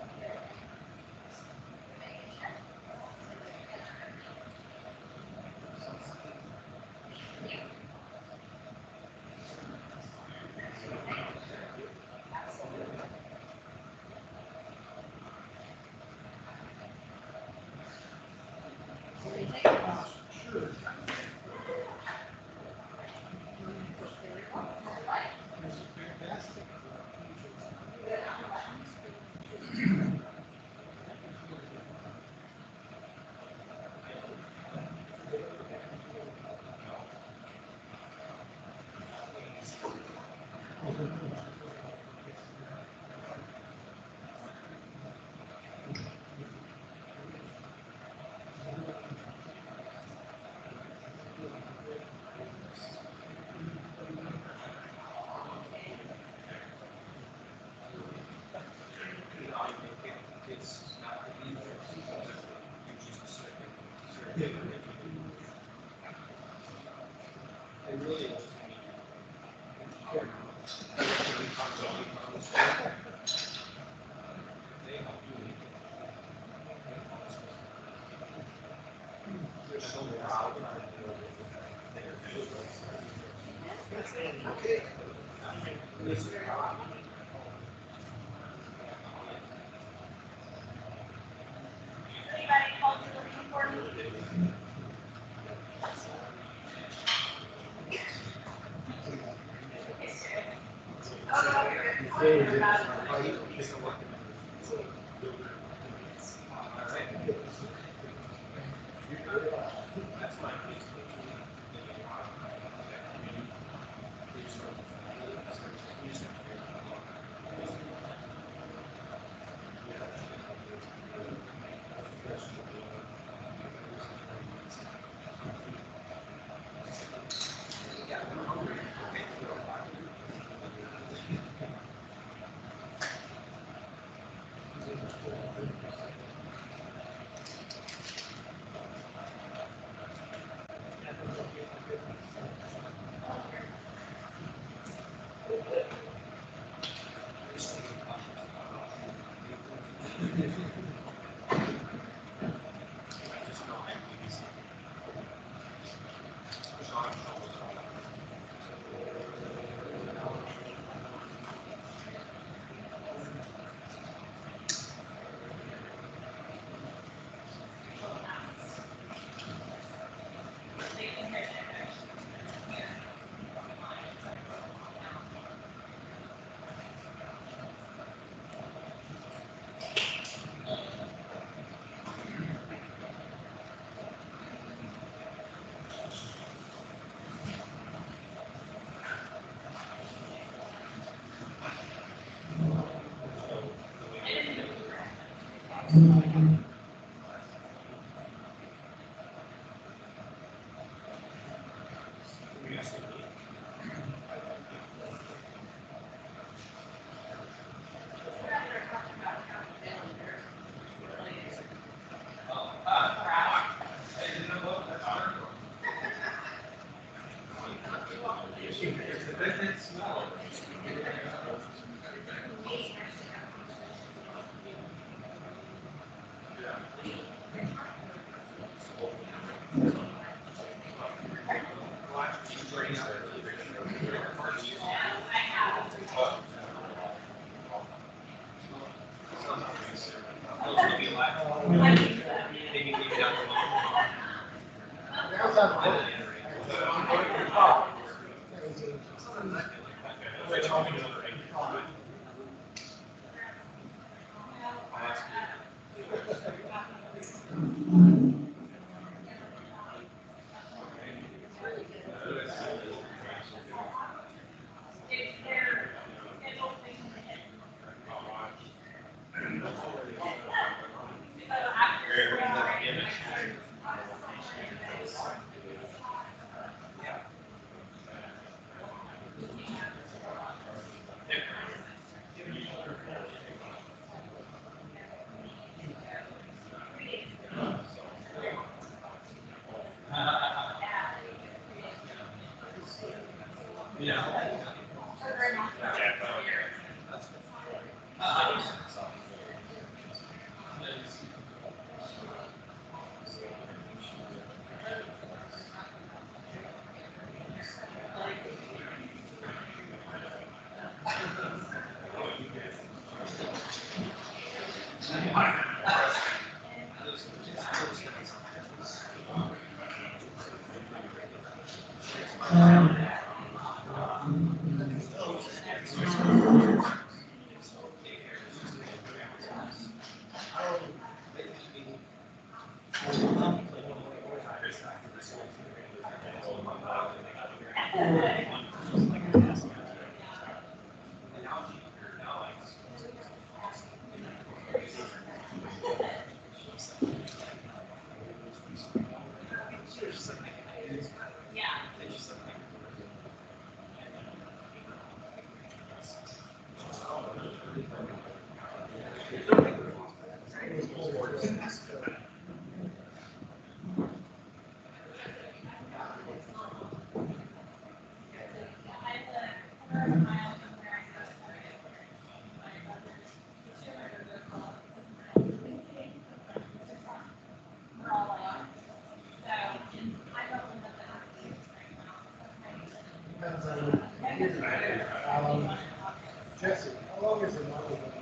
Jesse, how long is the model going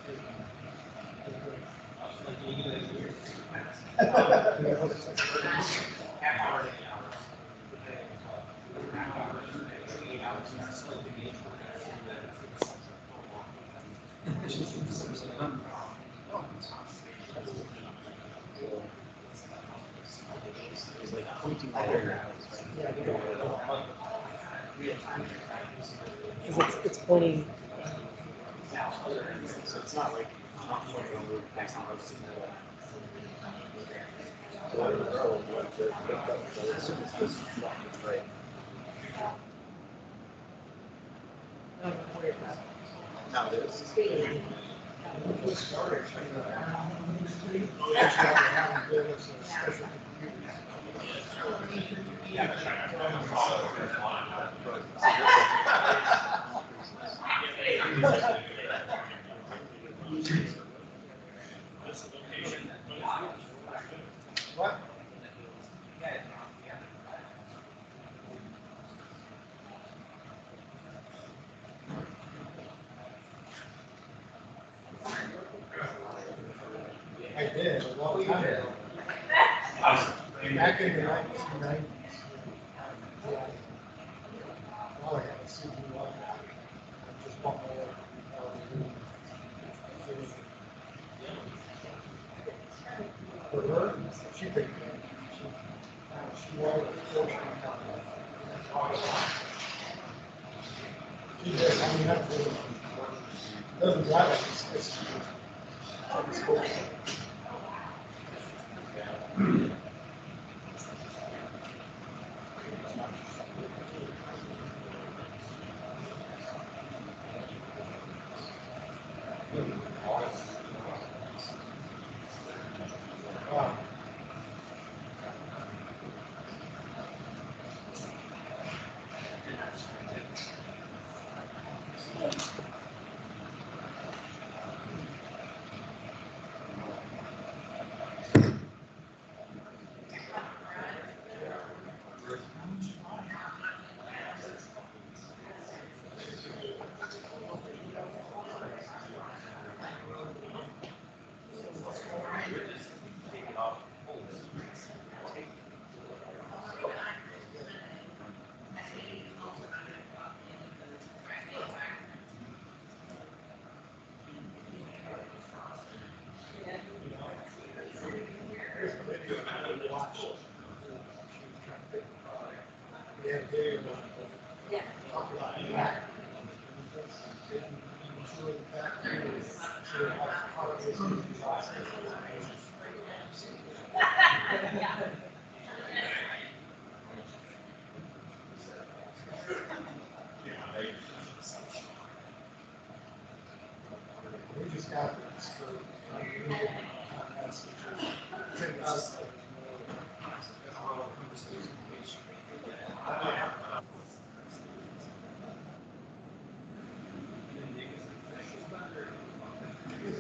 Because it's only. It's not like. Now this. We started. What? I did a long time ago. Back in the 1990s. Well, I had a CD one. I just bought my for her, she picked it. She wanted a portion of she did. I mean, that's really, doesn't drive like it's cool. We just got this for Your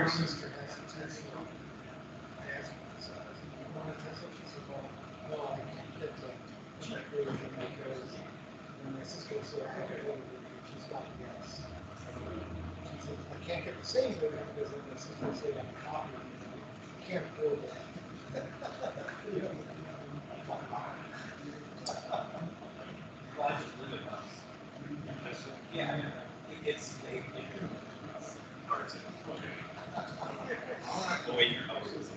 sister has a test. I asked her, you want to test it? She said, well, no, I can't get to check everything because when my sister said, I could go to she's got gas. She said, I can't get the same thing because then my sister said, I'm copying you. You can't afford that. Yeah, it's hard to. The way your house is.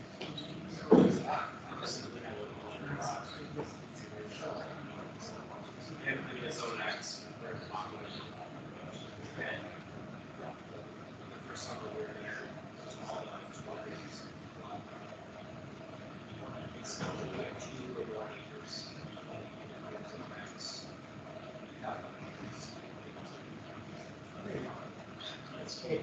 And Minnesota acts very popular. The first summer we were there, all the 20s. It's like 2 or 1 acres. Escape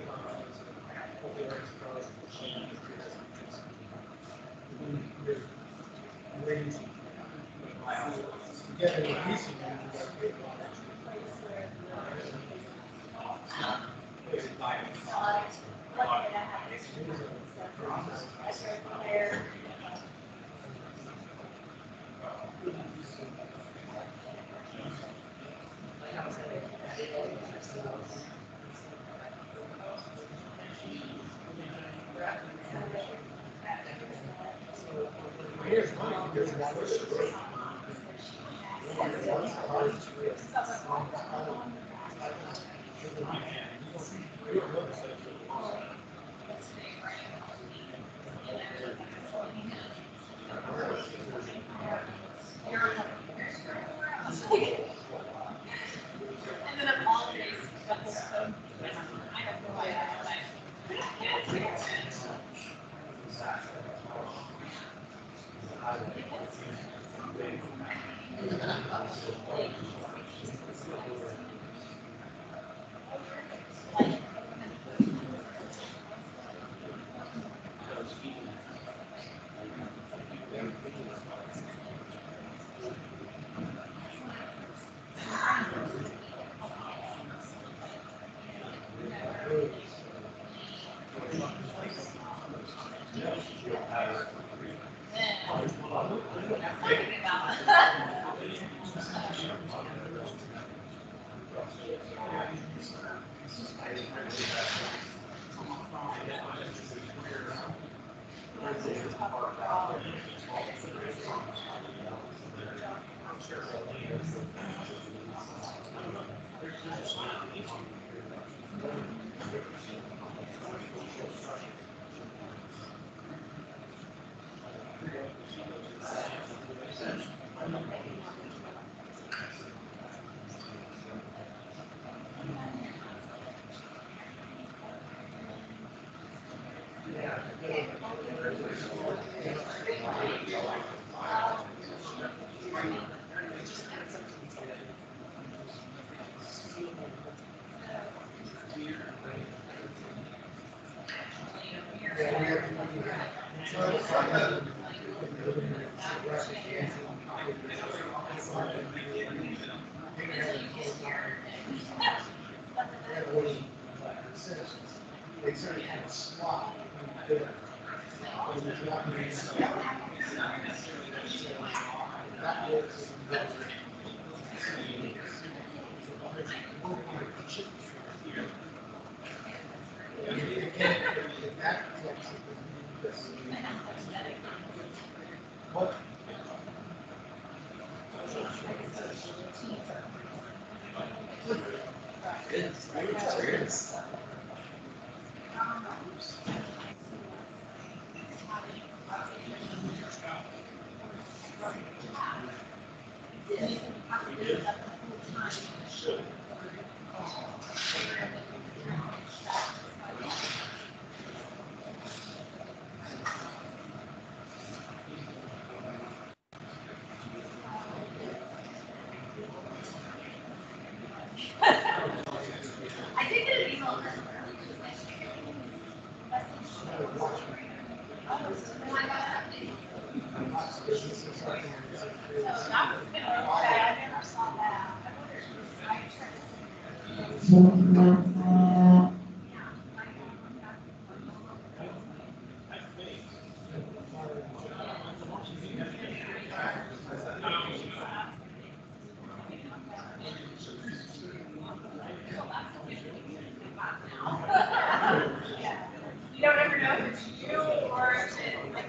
You don't ever know if it's you or if it's like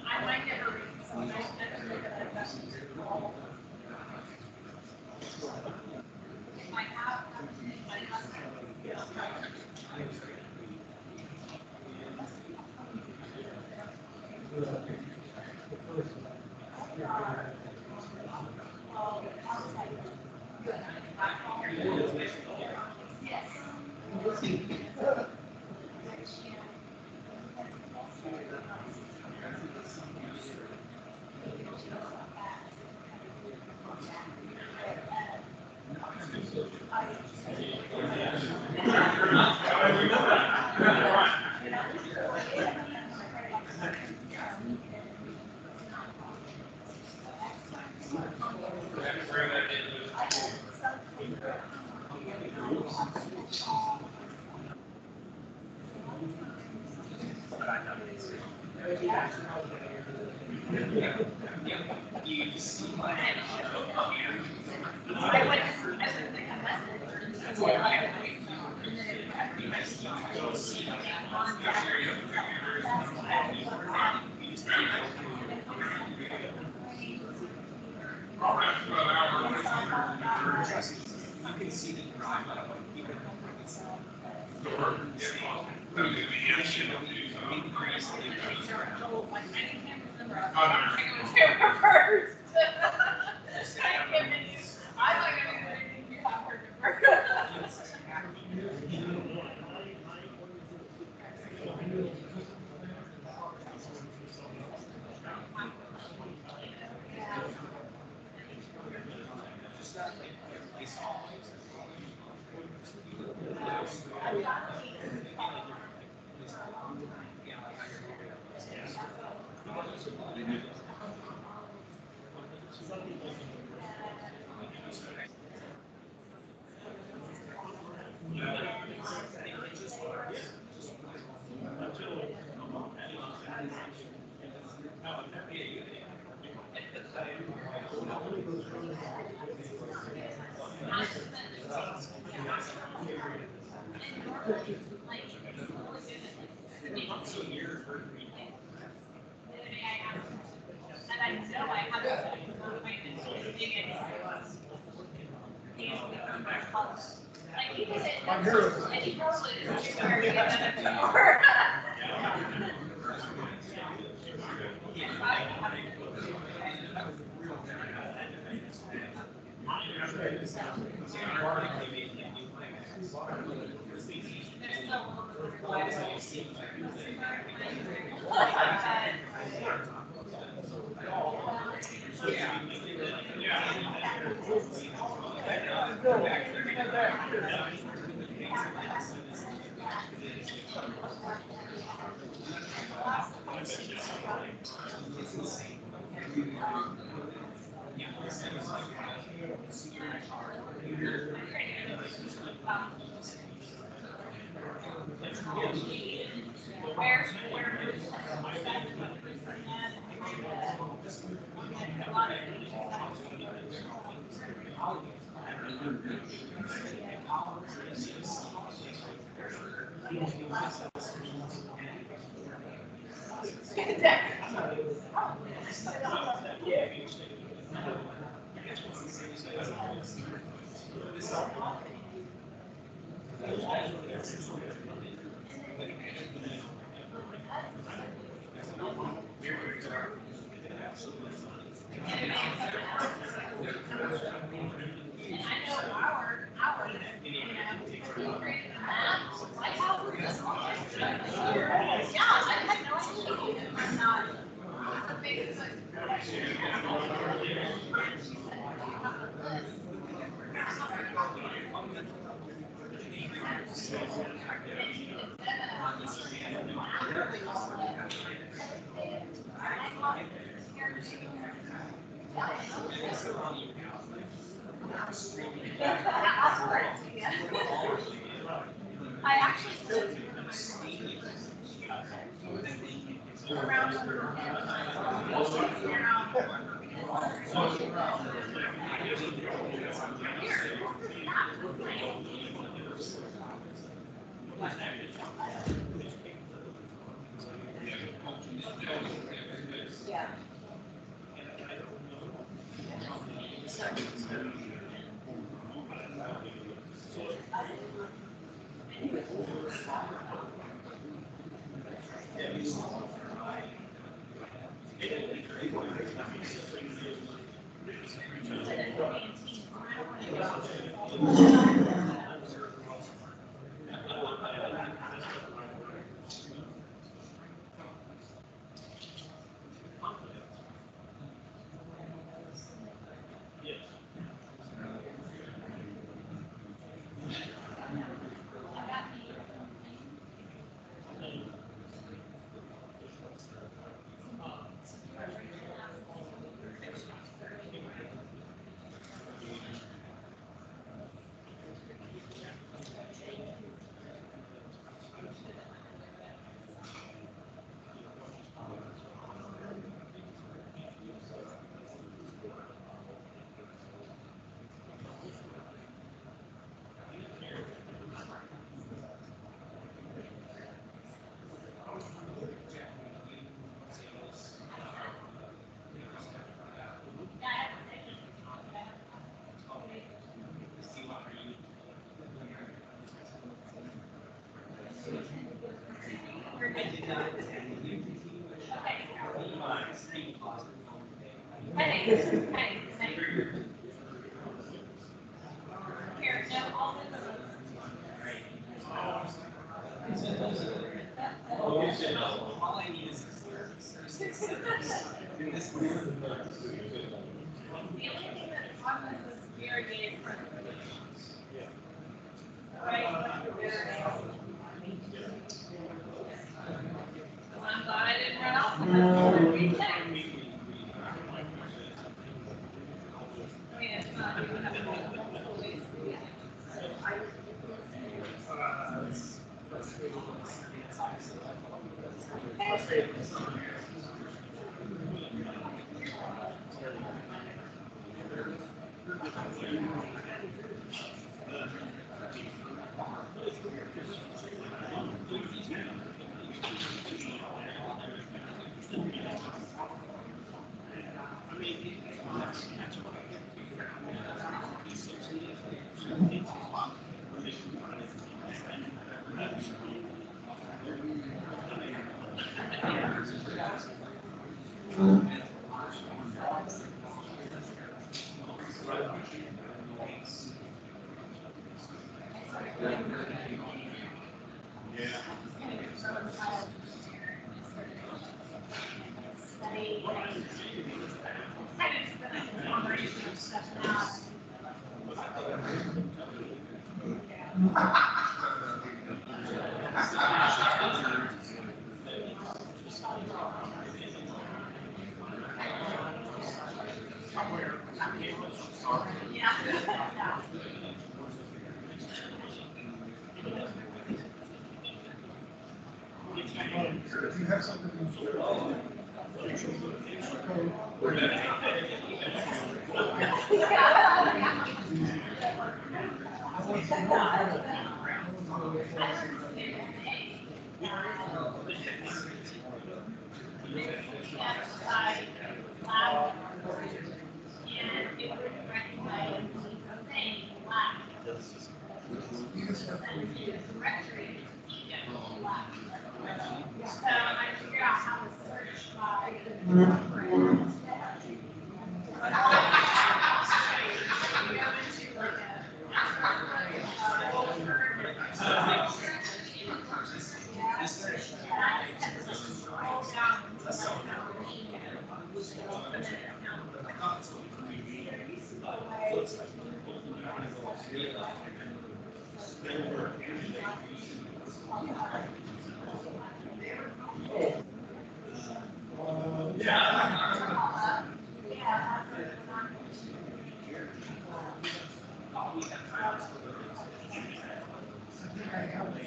I might never read, so I never look at that. If I have, and I know I have to dig in. Like he did it, and he probably is where he did it before.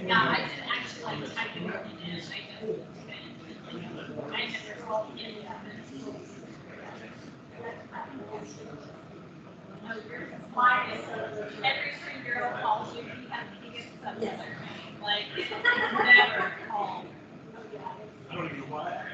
Yeah, I didn't actually like type it in, I just I never saw any of it. Mine is every string girl calls you, you have to get some other name, like never call. I don't even know why.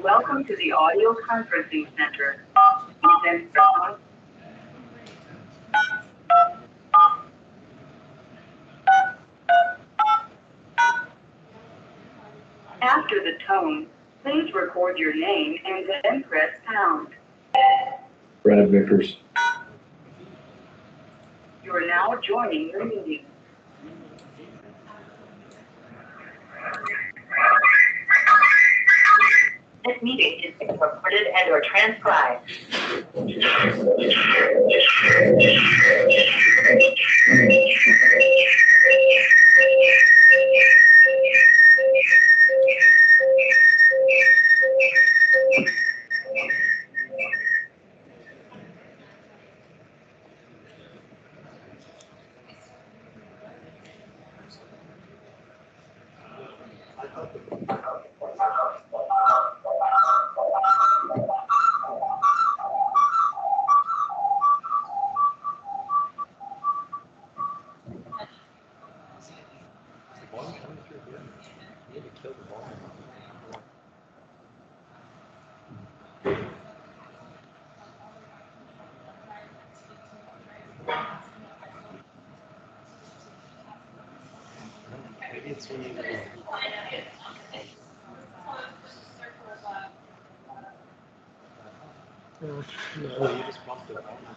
Welcome to the audio conferencing center. After the tone, please record your name and then press pound. Brad Vickers. You are now joining the meeting. This meeting is being recorded and or transcribed.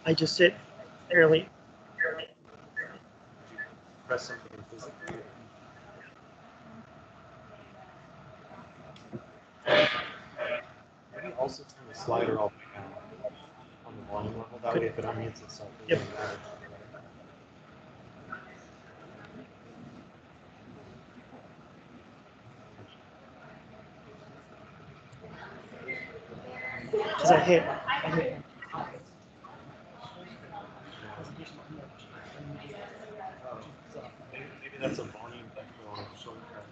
I just sit barely. Press something physically. Maybe also turn the slider all the way down on the volume level. That way, if it unmutes itself, it doesn't matter. Because I hit. Maybe that's a volume echo shortcut.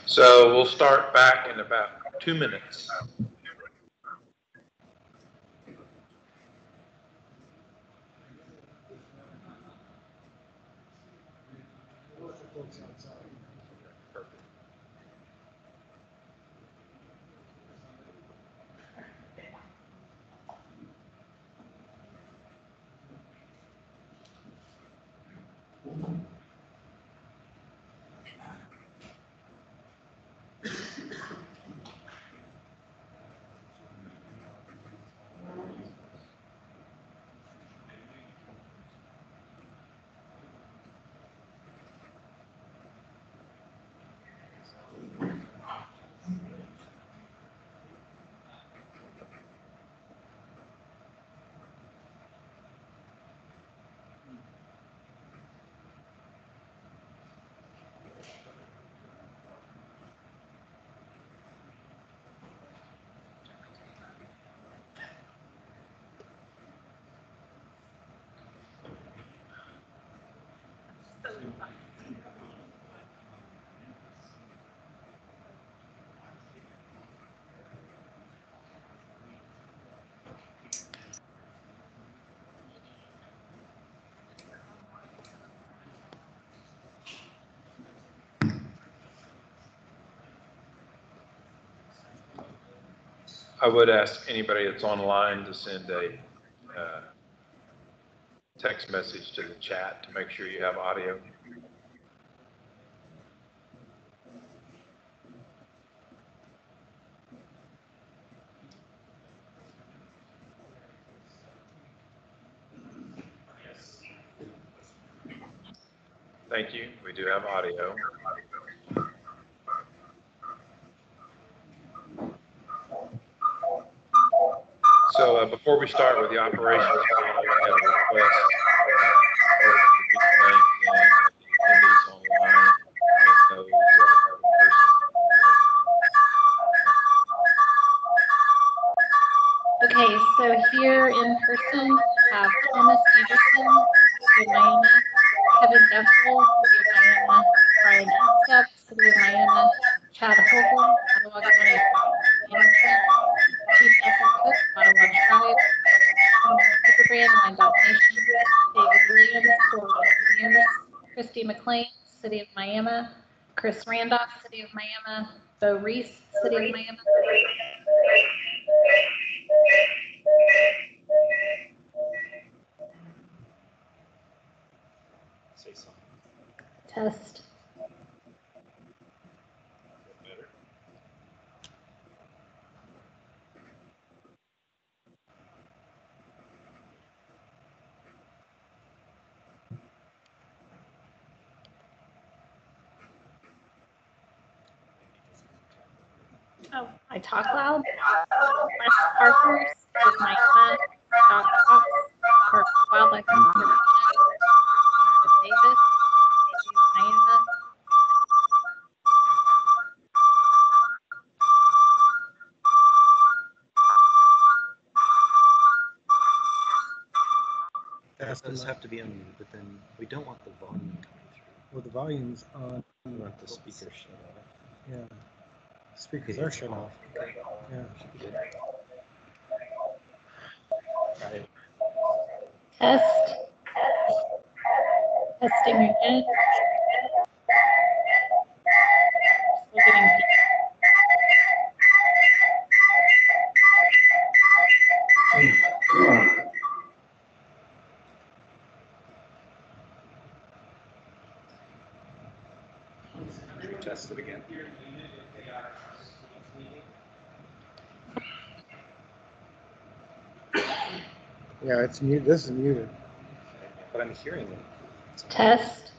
So we'll start back in about 2 minutes. I would ask anybody that's online to send a text message to the chat to make sure you have audio. Thank you. We do have audio. So before we start with the operations model, we had a request for the attendees online. Okay, so here in person, we have Thomas Anderson, Miami, Kevin Duffel, City of Miami, Brian Estep, City of Miami, Chad Hogan, Ottawa County Management, Chief Effort Cook, Ottawa Tribe, Superbrand, Wyandotte Nation, David Williams, Corps of Engineers, Christy McLean, City of Miami, Chris Randolph, City of Miami, Bo Reese, City of Miami. Say something. Test. Better. Oh, I talk loud. Wes Parker, City of Miami, Scott Cox, Park Wildlife Conservation, Davis, City of Miami. That does have to be unmuted, but then we don't want the volume coming through. Well, the volume's on. We want the speaker shut off. Yeah. Speakers are shut off. Okay. Yeah. Should be good. Right. Test. Testing again. Still getting Test it again. Yeah, it's muted. This is muted. But I'm hearing it. test.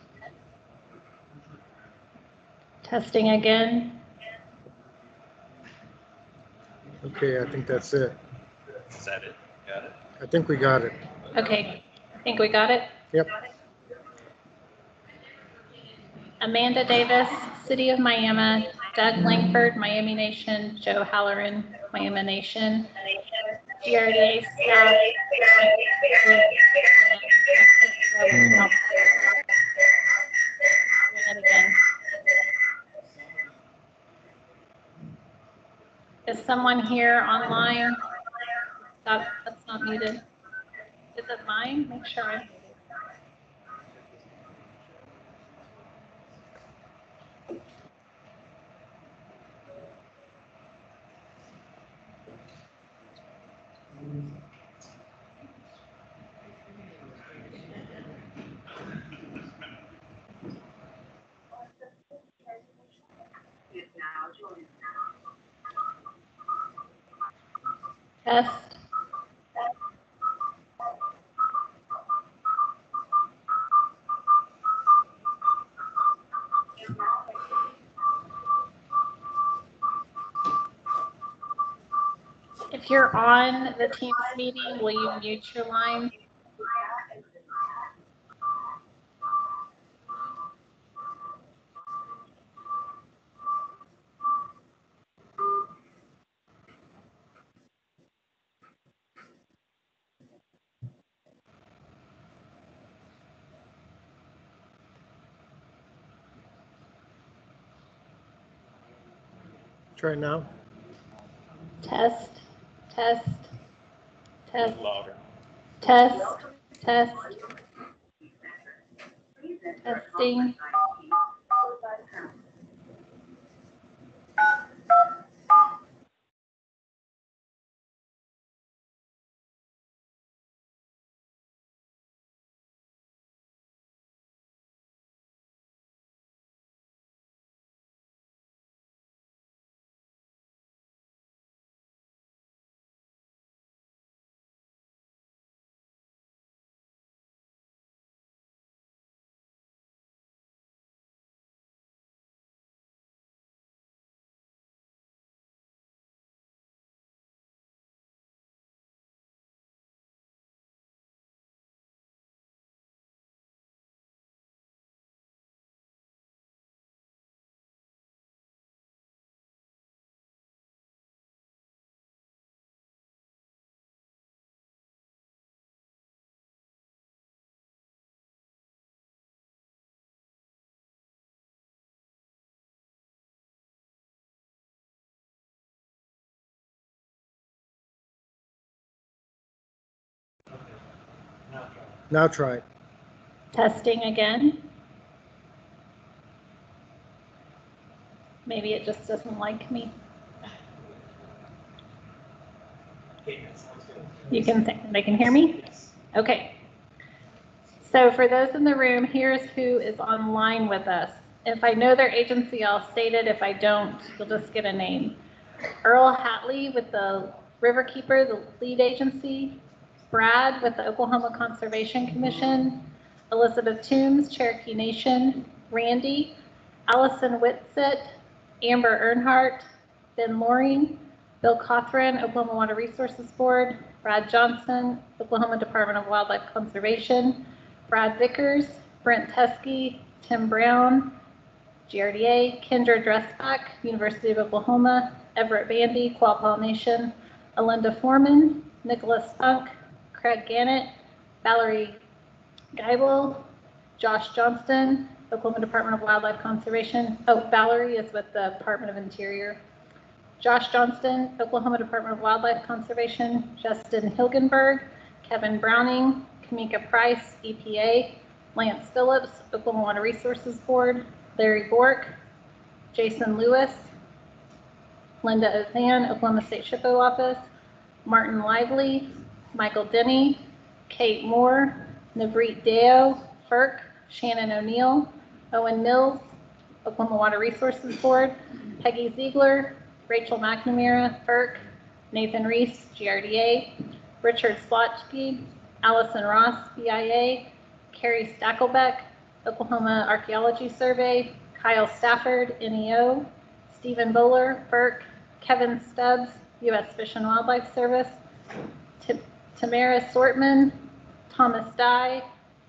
Testing again. Okay, I think that's it. Is that it? Got it? I think we got it. Okay, I think we got it. Yep. Amanda Davis, City of Miami, Doug Langford, Miami Nation, Joe Halloran, Miami Nation, GRDA staff. Doing it again. Is someone here online? That's not muted. Is it mine? Make sure I'm muted. Test. If you're on the Teams meeting, will you mute your line? Try now. Test, test, test, Louder. test, test, testing. Now try it. Testing again. Maybe it just doesn't like me. You can they can hear me? Okay. So for those in the room, here's who is online with us. If I know their agency, I'll state it. If I don't, you'll just get a name. Earl Hatley with the Riverkeeper, the lead agency. Brad with the Oklahoma Conservation Commission. Elizabeth Toombs, Cherokee Nation. Randy. Allison Whitsitt. Amber Earnhardt. Ben Loring. Bill Cothran, Oklahoma Water Resources Board. Brad Johnson, Oklahoma Department of Wildlife Conservation. Brad Vickers, Brent Teskey, Tim Brown, GRDA, Kendra Dressback, University of Oklahoma, Everett Bandy, Quapaw Nation, Alinda Foreman, Nicholas Funk, Craig Gannett, Valerie Geibel, Josh Johnston, Oklahoma Department of Wildlife Conservation. Oh, Valerie is with the Department of Interior. Josh Johnston, Oklahoma Department of Wildlife Conservation. Justin Hilgenberg, Kevin Browning, Kamika Price, EPA. Lance Phillips, Oklahoma Water Resources Board. Larry Bork, Jason Lewis, Linda Ozan, Oklahoma State SHPO Office. Martin Lively, Michael Denny, Kate Moore, Navreet Deo, FERC, Shannon O'Neill, Owen Mills, Oklahoma Water Resources Board. Peggy Ziegler, Rachel McNamara, FERC, Nathan Reese, GRDA, Richard Slotsky, Allison Ross, BIA, Carrie Stackelbeck, Oklahoma Archaeology Survey, Kyle Stafford, NEO, Stephen Bowler, FERC, Kevin Stubbs, U.S. Fish and Wildlife Service, Tamara Sortman, Thomas Dye,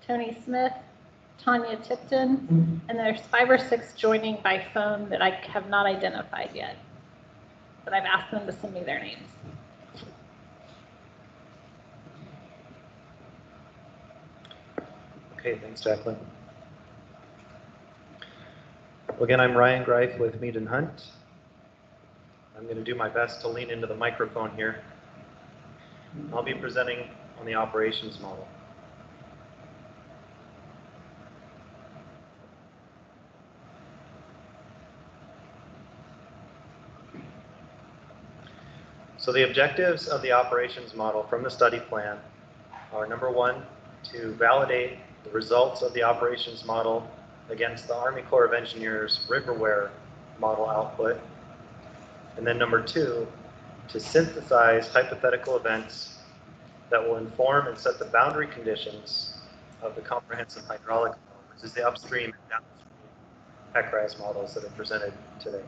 Tony Smith, Tanya Tipton, and there's 5 or 6 joining by phone that I have not identified yet, but I've asked them to send me their names. Okay, thanks, Jacqueline. Well, again, I'm Ryan Greif with Mead and Hunt. I'm going to do my best to lean into the microphone here. I'll be presenting on the operations model. So the objectives of the operations model from the study plan are, number 1, to validate the results of the operations model against the Army Corps of Engineers Riverware model output. And then number 2, to synthesize hypothetical events that will inform and set the boundary conditions of the comprehensive hydraulic model, which is the upstream and downstream HEC-RAS models that are presented today.